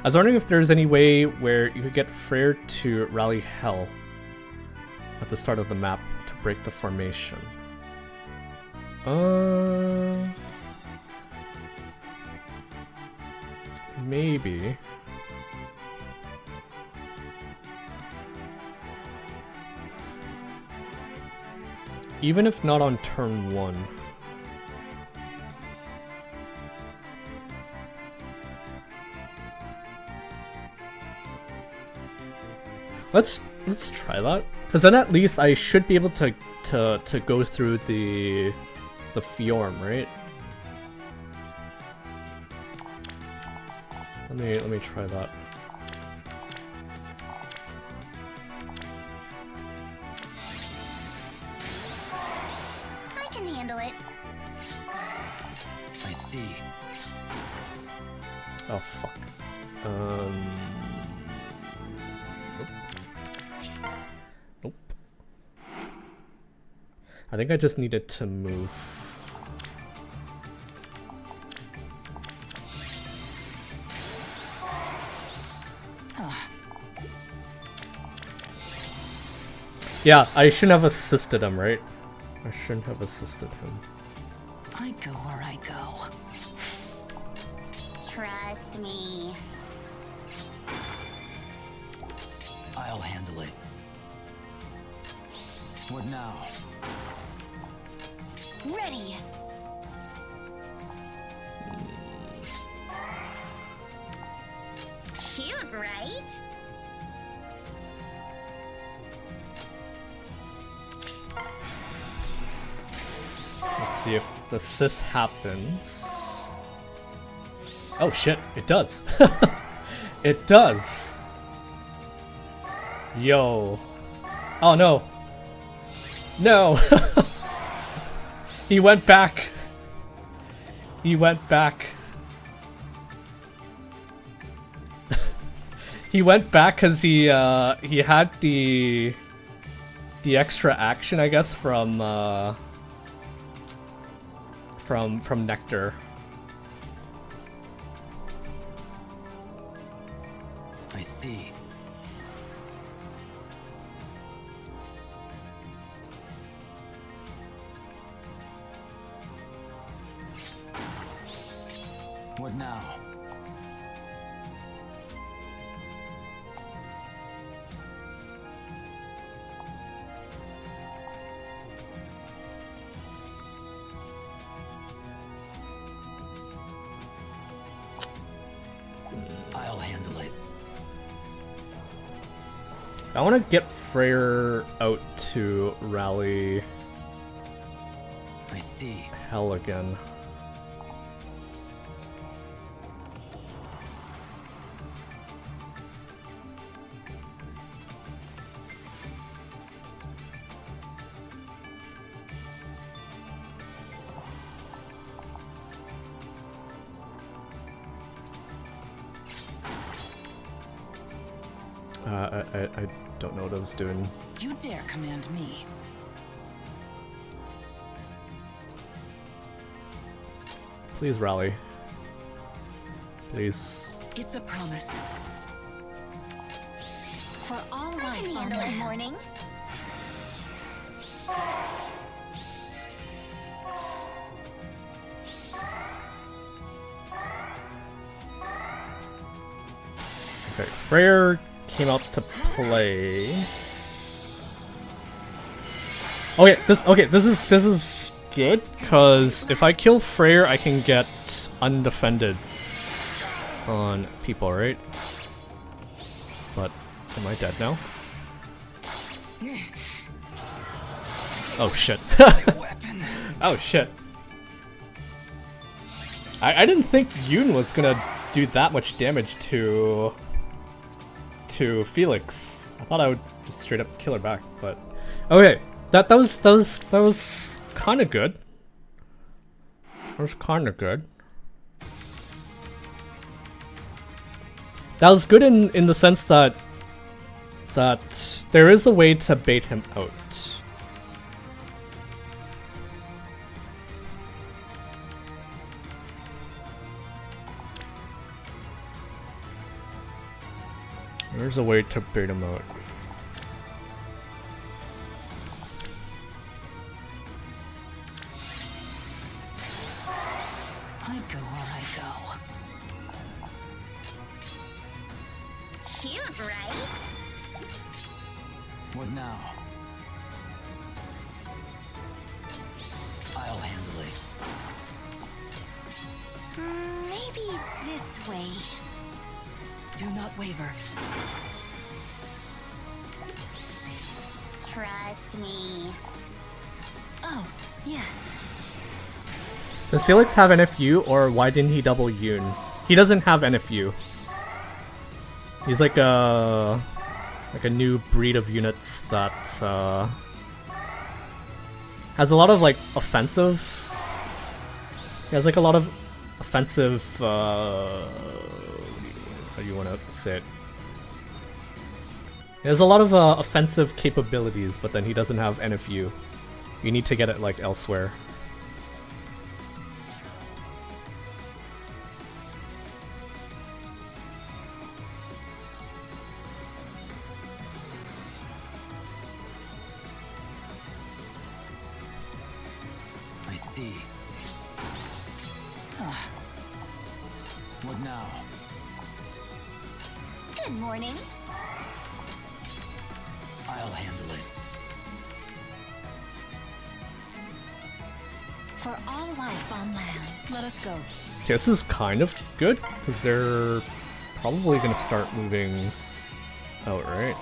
was wondering if there's any way where you could get Freyr to rally hell at the start of the map to break the formation. Maybe. Even if not on turn 1. Let's try that, because then at least I should be able to go through the Fjorm, right? Let me try that. handle it. I see. Oh fuck. Nope. Nope. I think I just needed to move. Yeah, I shouldn't have assisted him, right? I shouldn't have assisted him. I go where I go. Trust me. I'll handle it. What now? Ready. Cute, right? Let's see if the assist happens. Oh shit, it does. It does. Yo. Oh no. No. He went back. He went back. He went back because he had the extra action, I guess, from Nectar. I see. What now? I'll handle it. I want to get Freyr out to rally I see. hell again. I don't know what I was doing. You dare command me? Please rally. Please. It's a promise. For all I life can on handle the it. morning. Okay, Freyr came out to play. This is good because if I kill Freyr, I can get undefended on people, right? But am I dead now? Oh shit! Oh shit! I didn't think Yoon was gonna do that much damage to Felix. I thought I would just straight up kill her back, but okay. That was kind of good. That was kind of good. That was good in the sense that there is a way to bait him out. There's a way to bait him out. I go where I go. Cute, right? What now? I'll handle it. Maybe this way. Do not waver. Trust me. Oh, yes. Does Felix have NFU, or why didn't he double Yoon? He doesn't have NFU. He's like a new breed of units that has a lot of like offensive. He has like a lot of offensive. How do you want to say it? He has a lot of offensive capabilities, but then he doesn't have NFU. You need to get it like elsewhere. I see. What now? Good morning. I'll handle it. For all life on land, let us go. Okay, this is kind of good because they're probably gonna start moving out, right?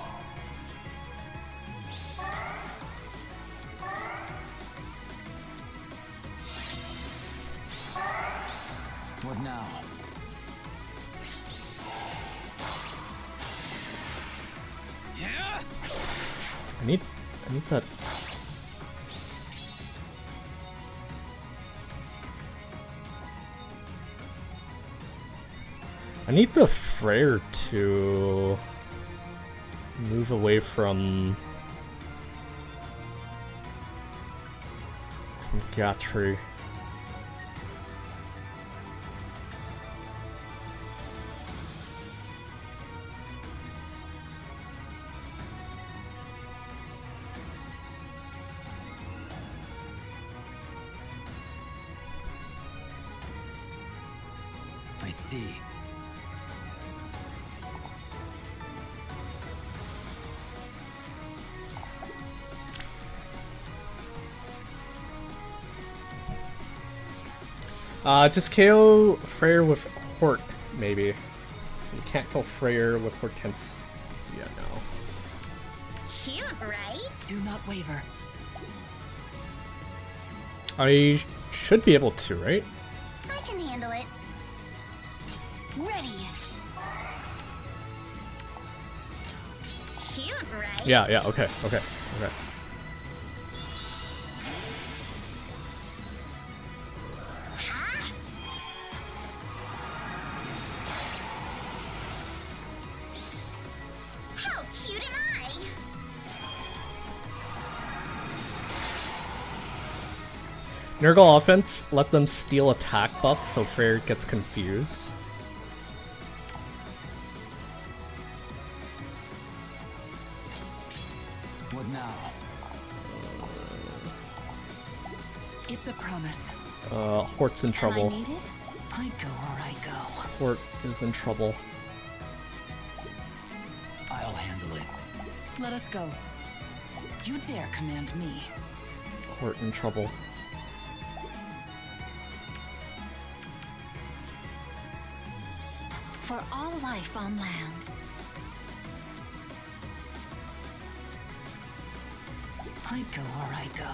What now? Yeah. I need that. I need the Freyr to move away from Gatry. I see. Just KO Freyr with Hort, maybe. You can't kill Freyr with Hortense. Yeah, no. Cute, right? Do not waver. I should be able to, right? I can handle it. Ready. Cute, right? Yeah, okay. How cute am I? Nurgle offense, let them steal attack buffs so Freyr gets confused. What now? It's a promise. Hort's in trouble. Am I needed? I go where I go. Hort is in trouble. I'll handle it. Let us go. You dare command me. Hort in trouble. For all life on land. I go where I go.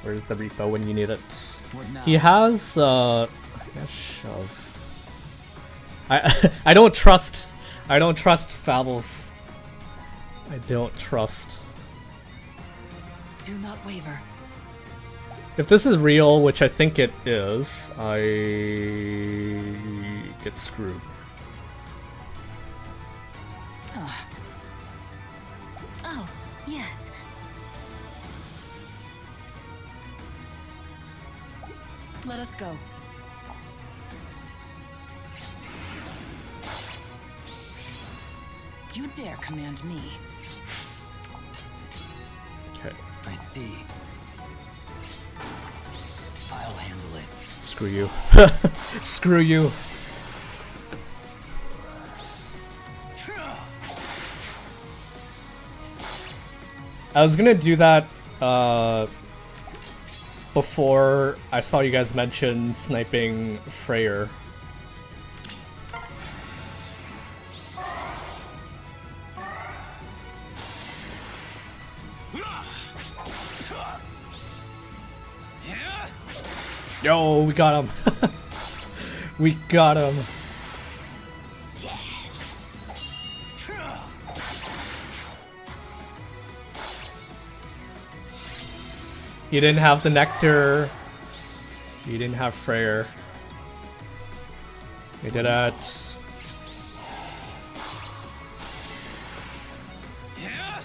Where's the repo when you need it? What now? He has I guess shove. I don't trust Fabbles. I don't trust. Do not waver. If this is real, which I think it is, I get screwed. Oh, yes. Let us go. You dare command me. Okay. I see. I'll handle it. Screw you. Screw you. I was gonna do that before I saw you guys mention sniping Freyr. Yo, we got him. We got him. He didn't have the nectar. He didn't have Freyr. He did it. Yeah.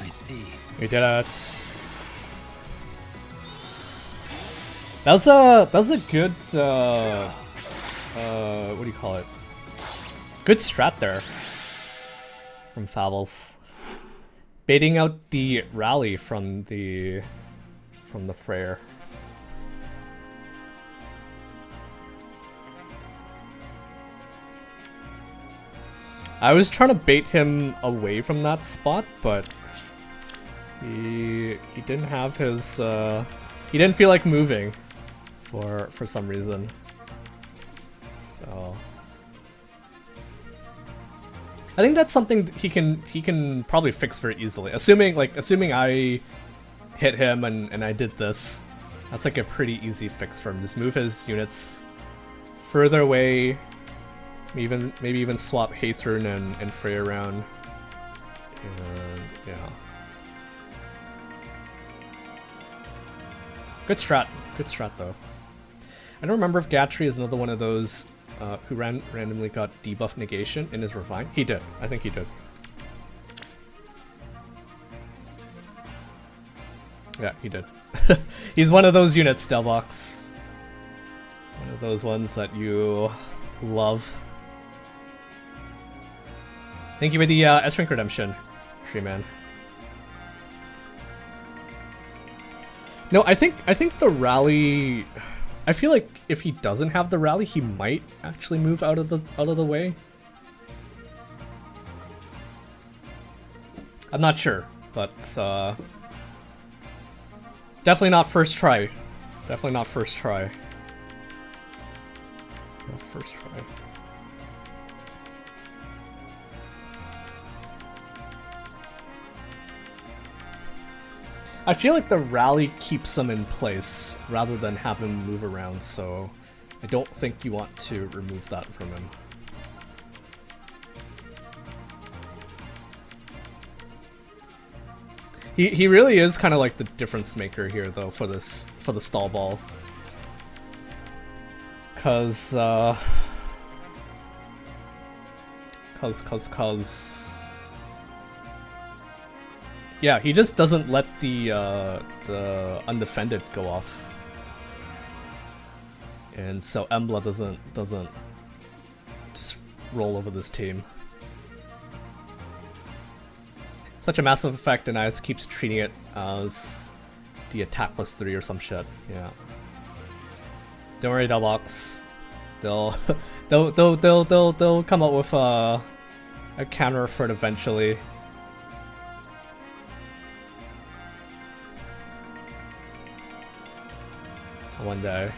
I see. We did it. That was a good what do you call it? Good strat there from Fables. Baiting out the rally from the Freyr. I was trying to bait him away from that spot, but he didn't have his he didn't feel like moving for some reason. So I think that's something he can probably fix very easily. Assuming I hit him and I did this, that's like a pretty easy fix for him. Just move his units further away. Maybe even swap Aether and Frey around. And yeah. Good strat though. I don't remember if Gatry is another one of those who randomly got debuff negation in his Refine. He did. I think he did. Yeah, he did. He's one of those units, Delvox. One of those ones that you love. Thank you for the S-Rank Redemption, Treeman. No, I think the rally. I feel like if he doesn't have the rally, he might actually move out of the way. I'm not sure, but definitely not first try. Definitely not first try. Not first try. I feel like the rally keeps him in place rather than have him move around, so I don't think you want to remove that from him. He really is kind of like the difference maker here though for the stall ball. Cause yeah, he just doesn't let the undefended go off, and so Embla doesn't just roll over this team. Such a massive effect, and Ice keeps treating it as the attack +3 or some shit. Yeah. Don't worry, Delvox. They'll come up with a counter for it eventually. One day.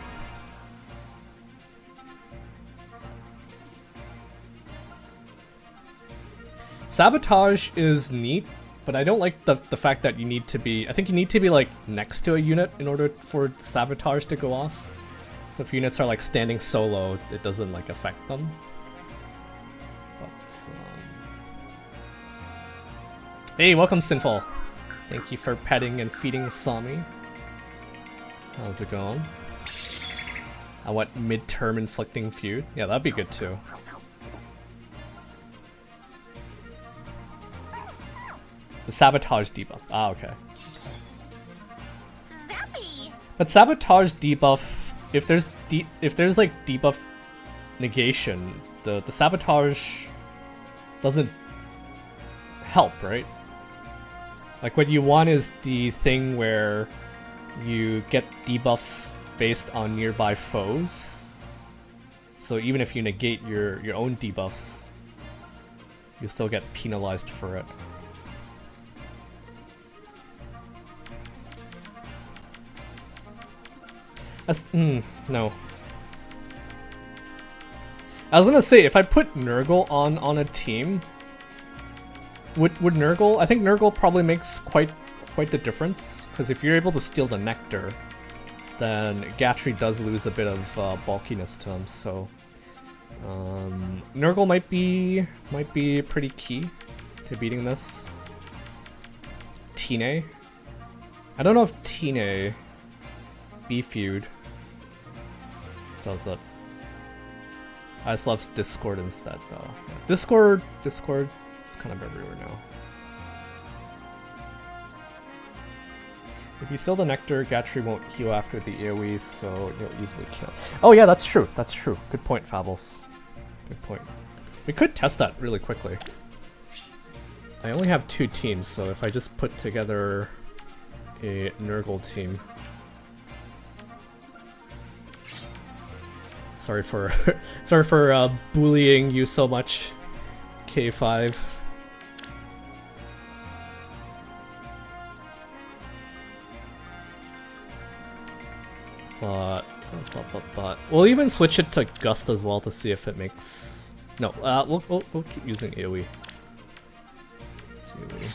Sabotage is neat, but I don't like the fact that you need to be. I think you need to be like next to a unit in order for sabotage to go off. So if units are like standing solo, it doesn't like affect them. But hey, welcome Sinful. Thank you for petting and feeding Sami. How's it going? I want midterm inflicting feud. Yeah, that'd be good too. The sabotage debuff. Ah, okay. Zappy! But sabotage debuff, if there's like debuff negation, the sabotage doesn't help, right? Like what you want is the thing where you get debuffs based on nearby foes. So even if you negate your own debuffs, you still get penalized for it. No. I was gonna say, if I put Nurgle on a team, would Nurgle? I think Nurgle probably makes quite the difference, because if you're able to steal the nectar, then Gatry does lose a bit of bulkiness to him. So Nurgle might be pretty key to beating this. Tine. I don't know if Tine B feud does it. I just love Discord instead though. Yeah. Discord is kind of everywhere now. If you steal the nectar, Gatry won't heal after the AoE, so you'll easily kill. Oh yeah, that's true. That's true. Good point, Fables. Good point. We could test that really quickly. I only have 2 teams, so if I just put together a Nurgle team. Sorry for bullying you so much, K5. But we'll even switch it to Gust as well to see if it makes. No, we'll keep using AoE. It's AoE.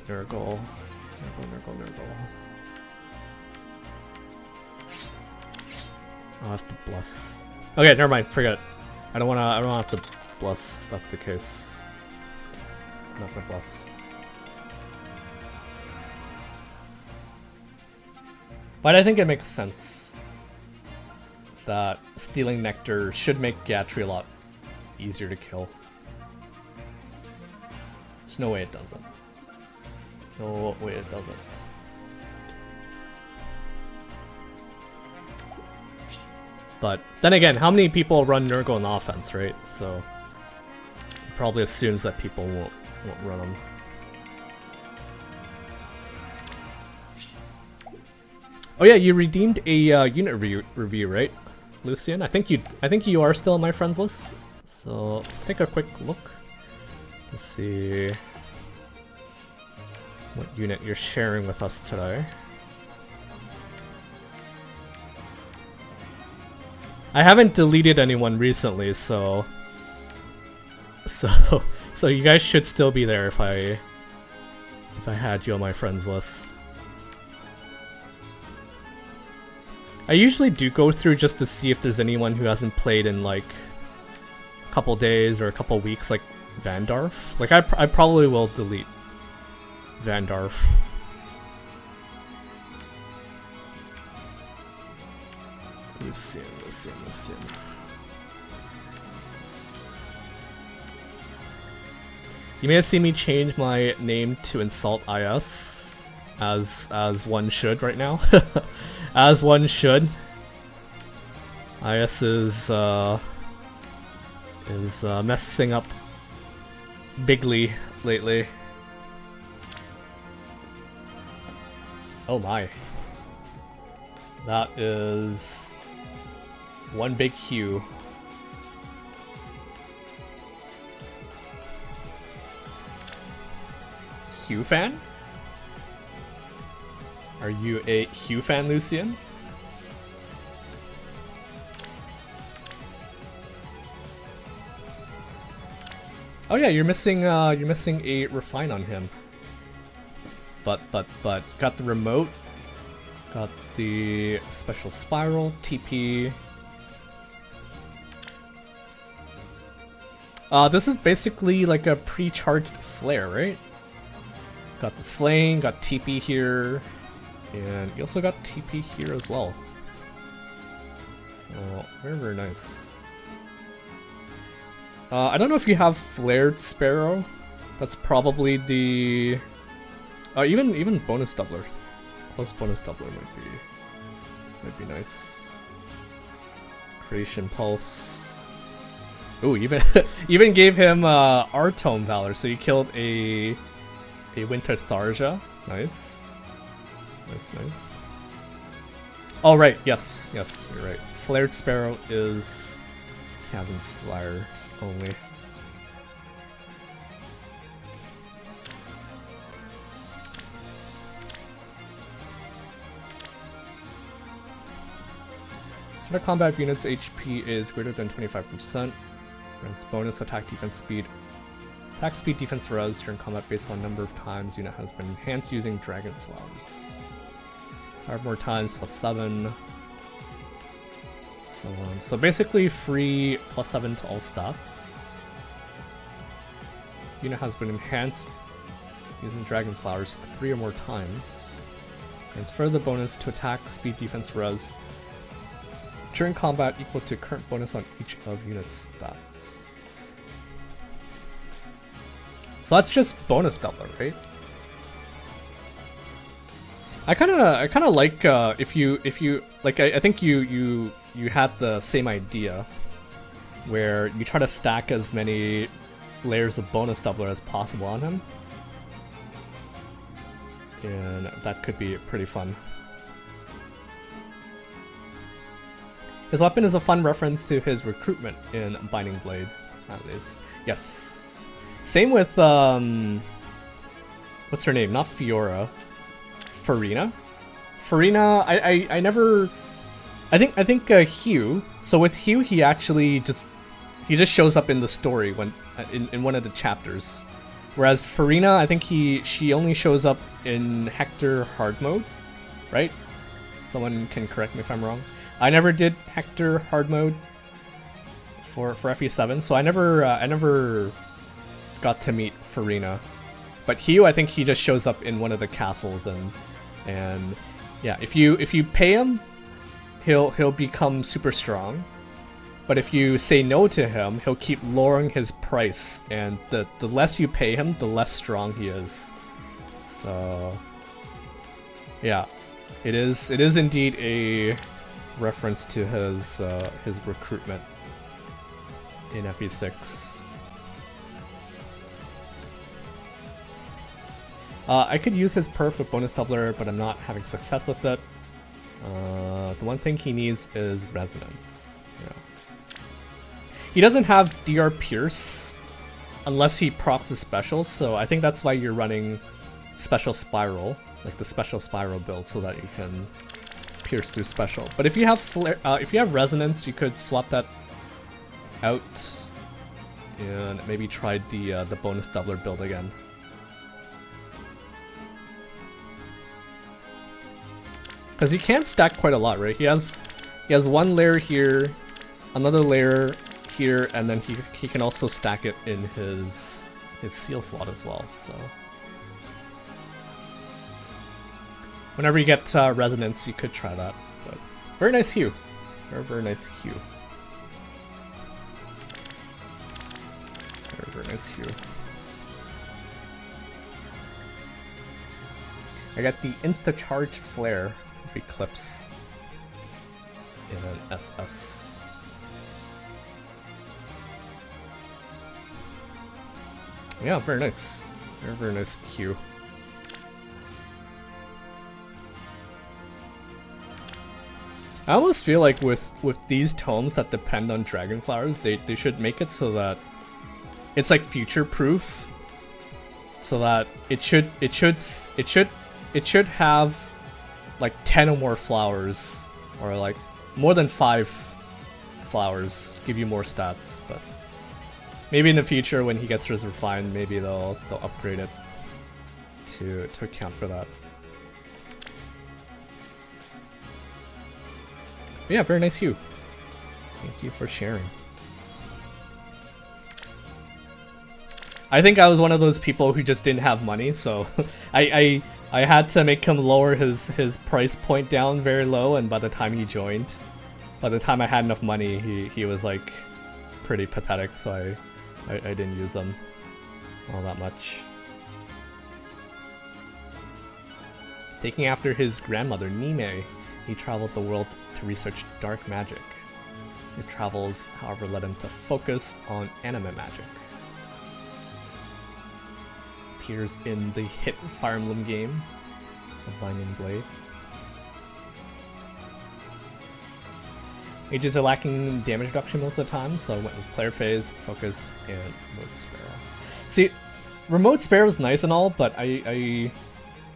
Nurgle. I'll have to bless. Okay, never mind. Forget it. I don't have to bless if that's the case. I'm not gonna bless. But I think it makes sense that stealing nectar should make Gatry a lot easier to kill. There's no way it doesn't. No way it doesn't. But then again, how many people run Nurgle in offense, right? So it probably assumes that people won't run them. Oh yeah, you redeemed a unit review, right, Lucian? I think you are still on my friends list. So let's take a quick look to see what unit you're sharing with us today. I haven't deleted anyone recently, so you guys should still be there if I had you on my friends list. I usually do go through just to see if there's anyone who hasn't played in like a couple days or a couple weeks, like Vandarf. Like I probably will delete Vandarf. Lucian. You may have seen me change my name to Insult IS, as one should right now. As one should. IS is messing up bigly lately. Oh my. That is one big Hugh. Hugh fan? Are you a Hugh fan, Lucian? Oh yeah, you're missing a refine on him. But got the remote, got the special spiral, TP. This is basically like a pre-charged flare, right? Got the slaying, got TP here, and you also got TP here as well. So very, very nice. I don't know if you have flared sparrow. That's probably the even bonus doubler. Close bonus doubler might be nice. Creation pulse. Ooh, even gave him Artome Valor, so you killed a Winter Tharja. Nice. Nice. Oh right, yes, you're right. Flared Sparrow is cabin flyers only. Start combat units' HP is greater than 25%. Grants bonus attack defense speed. Attack speed defense res during combat based on number of times unit has been enhanced using dragon flowers. 5 more times plus 7. So on. So basically free +7 to all stats. Unit has been enhanced using Dragon Flowers 3 or more times. Grants further bonus to attack, speed, defense, res. During combat equal to current bonus on each of unit's stats. So that's just bonus doubler, right? I kind of like if you like I think you had the same idea where you try to stack as many layers of bonus doubler as possible on him, and that could be pretty fun. His weapon is a fun reference to his recruitment in Binding Blade, at least. Yes. Same with what's her name? Not Fiora. Farina. Farina, I never. I think Hugh. So with Hugh, he just shows up in the story when in one of the chapters, whereas Farina, I think she only shows up in Hector hard mode, right? Someone can correct me if I'm wrong. I never did Hector hard mode for FE7, so I never got to meet Farina. But Hugh, I think he just shows up in one of the castles, and yeah, if you pay him, he'll become super strong. But if you say no to him, he'll keep lowering his price, and the less you pay him, the less strong he is. So yeah, it is indeed a reference to his recruitment in FE6. I could use his perf with bonus doubler, but I'm not having success with it. The one thing he needs is resonance. Yeah. He doesn't have DR Pierce unless he procs his specials, so I think that's why you're running Special Spiral, like the Special Spiral build, so that you can pierce through special. But if you have flare, if you have resonance, you could swap that out and maybe try the bonus doubler build again. Because he can stack quite a lot, right? He has one layer here, another layer here, and then he can also stack it in his seal slot as well. So whenever you get resonance, you could try that. But very nice hue, very nice hue, very nice hue. I got the insta charge flare. Eclipse in an SS. Yeah, very nice. Very nice hue. I almost feel like with these tomes that depend on dragon flowers, they should make it so that it's like future proof, so that it should have like 10 or more flowers, or like more than 5 flowers, give you more stats. But maybe in the future when he gets his refined, maybe they'll upgrade it to account for that. But yeah, very nice hue. Thank you for sharing. I think I was one of those people who just didn't have money, so I had to make him lower his price point down very low, and by the time he joined, by the time I had enough money, he was like pretty pathetic, so I didn't use them all that much. Taking after his grandmother, Nime, he traveled the world to research dark magic. His travels, however, led him to focus on anime magic. Appears in the hit Fire Emblem game, The Binding Blade. Mages are lacking damage reduction most of the time, so I went with Player Phase, Focus, and Remote Sparrow. See, Remote Sparrow is nice and all, but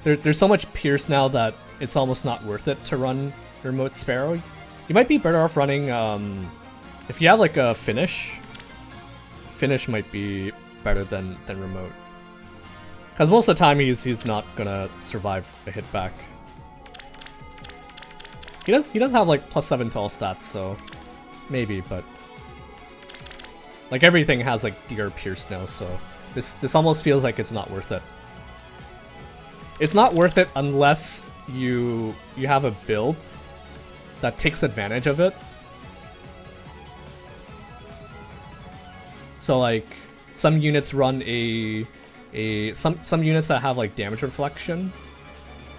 there's so much Pierce now that it's almost not worth it to run Remote Sparrow. You might be better off running, if you have like a Finish might be better than Remote. Because most of the time he's not gonna survive a hit back. He does have like +7 to all stats, so maybe, but like everything has like DR Pierce now, so this almost feels like it's not worth it. It's not worth it unless you have a build that takes advantage of it. So like some units run some units that have like damage reflection,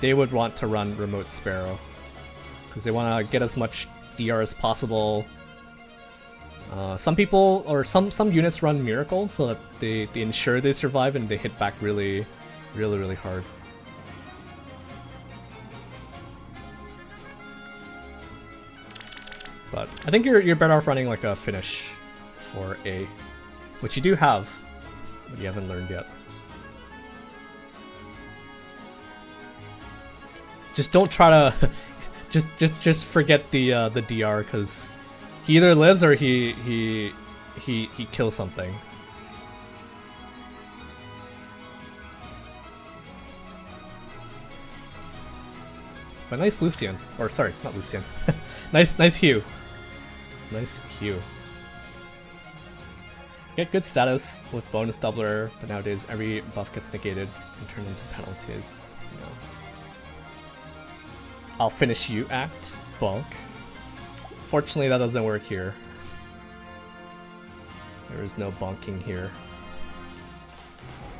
they would want to run Remote Sparrow because they want to get as much DR as possible. Some people or some units run Miracle so that they ensure they survive and they hit back really hard. But I think you're better off running like a finish for A, which you do have, but you haven't learned yet. Just don't try to just forget the DR, because he either lives or he kills something. But nice Lucian, or sorry, not Lucian. nice Hugh. Nice Hugh. Get good status with bonus doubler, but nowadays every buff gets negated and turned into penalties. No. I'll finish you act, bulk. Fortunately that doesn't work here. There is no bonking here.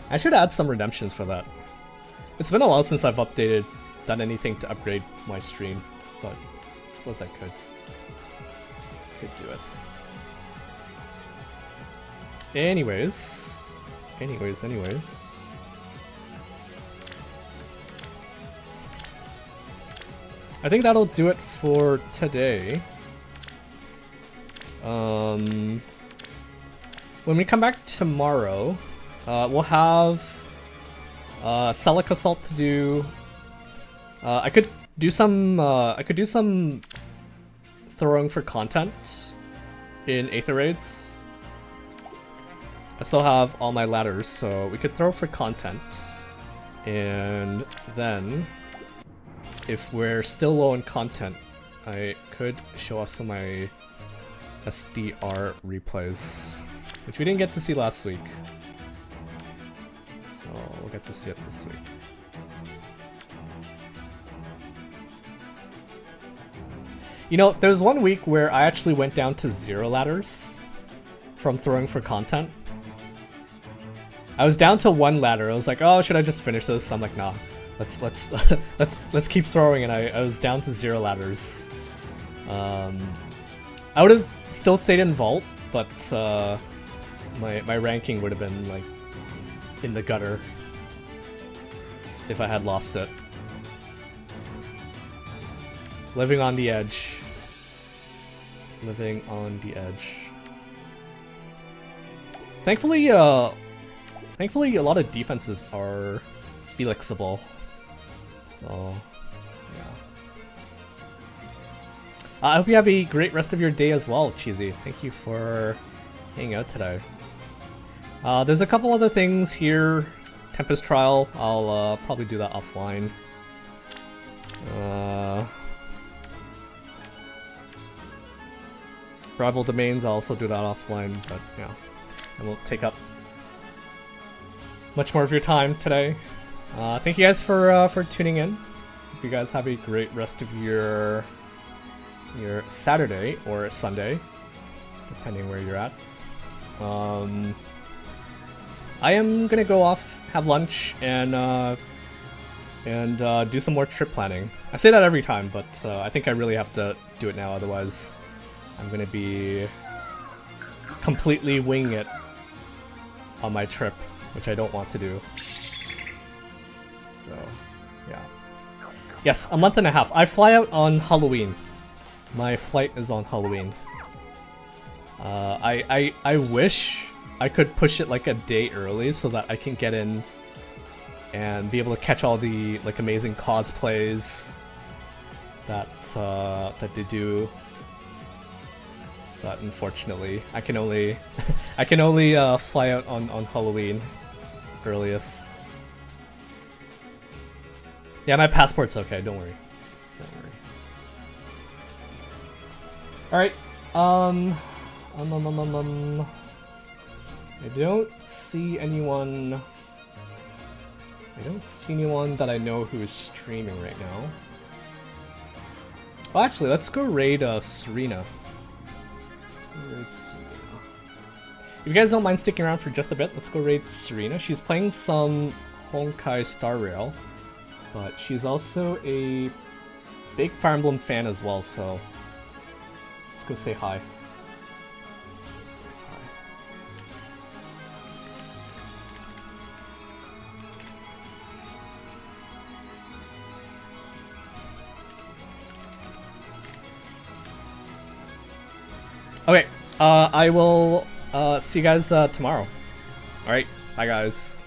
I should add some redemptions for that. It's been a while since I've done anything to upgrade my stream, but I suppose I could do it. Anyways. I think that'll do it for today. When we come back tomorrow, we'll have Celic Assault to do. I could do some throwing for content in Aether Raids. I still have all my ladders, so we could throw for content. And then, if we're still low on content, I could show off some of my SDR replays, which we didn't get to see last week. So we'll get to see it this week. You know, there was one week where I actually went down to 0 ladders from throwing for content. I was down to 1 ladder. I was like, oh, should I just finish this? I'm like, nah, let's let's keep throwing, and I was down to 0 ladders. I would have still stayed in Vault, but my ranking would have been like in the gutter if I had lost it. Living on the edge. Living on the edge. Thankfully, a lot of defenses are Felixable. So, yeah. I hope you have a great rest of your day as well, Cheesy. Thank you for hanging out today. There's a couple other things here. Tempest Trial, I'll probably do that offline. Rival Domains, I'll also do that offline, but yeah, I won't take up much more of your time today. Thank you guys for tuning in. Hope you guys have a great rest of your Saturday or Sunday, depending where you're at. I am gonna go off, have lunch, and do some more trip planning. I say that every time, but I think I really have to do it now, otherwise I'm gonna be completely winging it on my trip, which I don't want to do. So, yeah. Yes, a month and a half. I fly out on Halloween. My flight is on Halloween. I wish I could push it like a day early so that I can get in and be able to catch all the like amazing cosplays that they do. But unfortunately, I can only fly out on Halloween earliest. Yeah, my passport's okay. Don't worry. Don't worry. All right. I don't see anyone. I don't see anyone that I know who is streaming right now. Well, actually, let's go raid Serena. Let's go raid Serena. If you guys don't mind sticking around for just a bit, let's go raid Serena. She's playing some Honkai Star Rail, but she's also a big Fire Emblem fan as well, so let's go say hi. Let's go say hi. Okay, I will see you guys tomorrow. Alright, bye guys.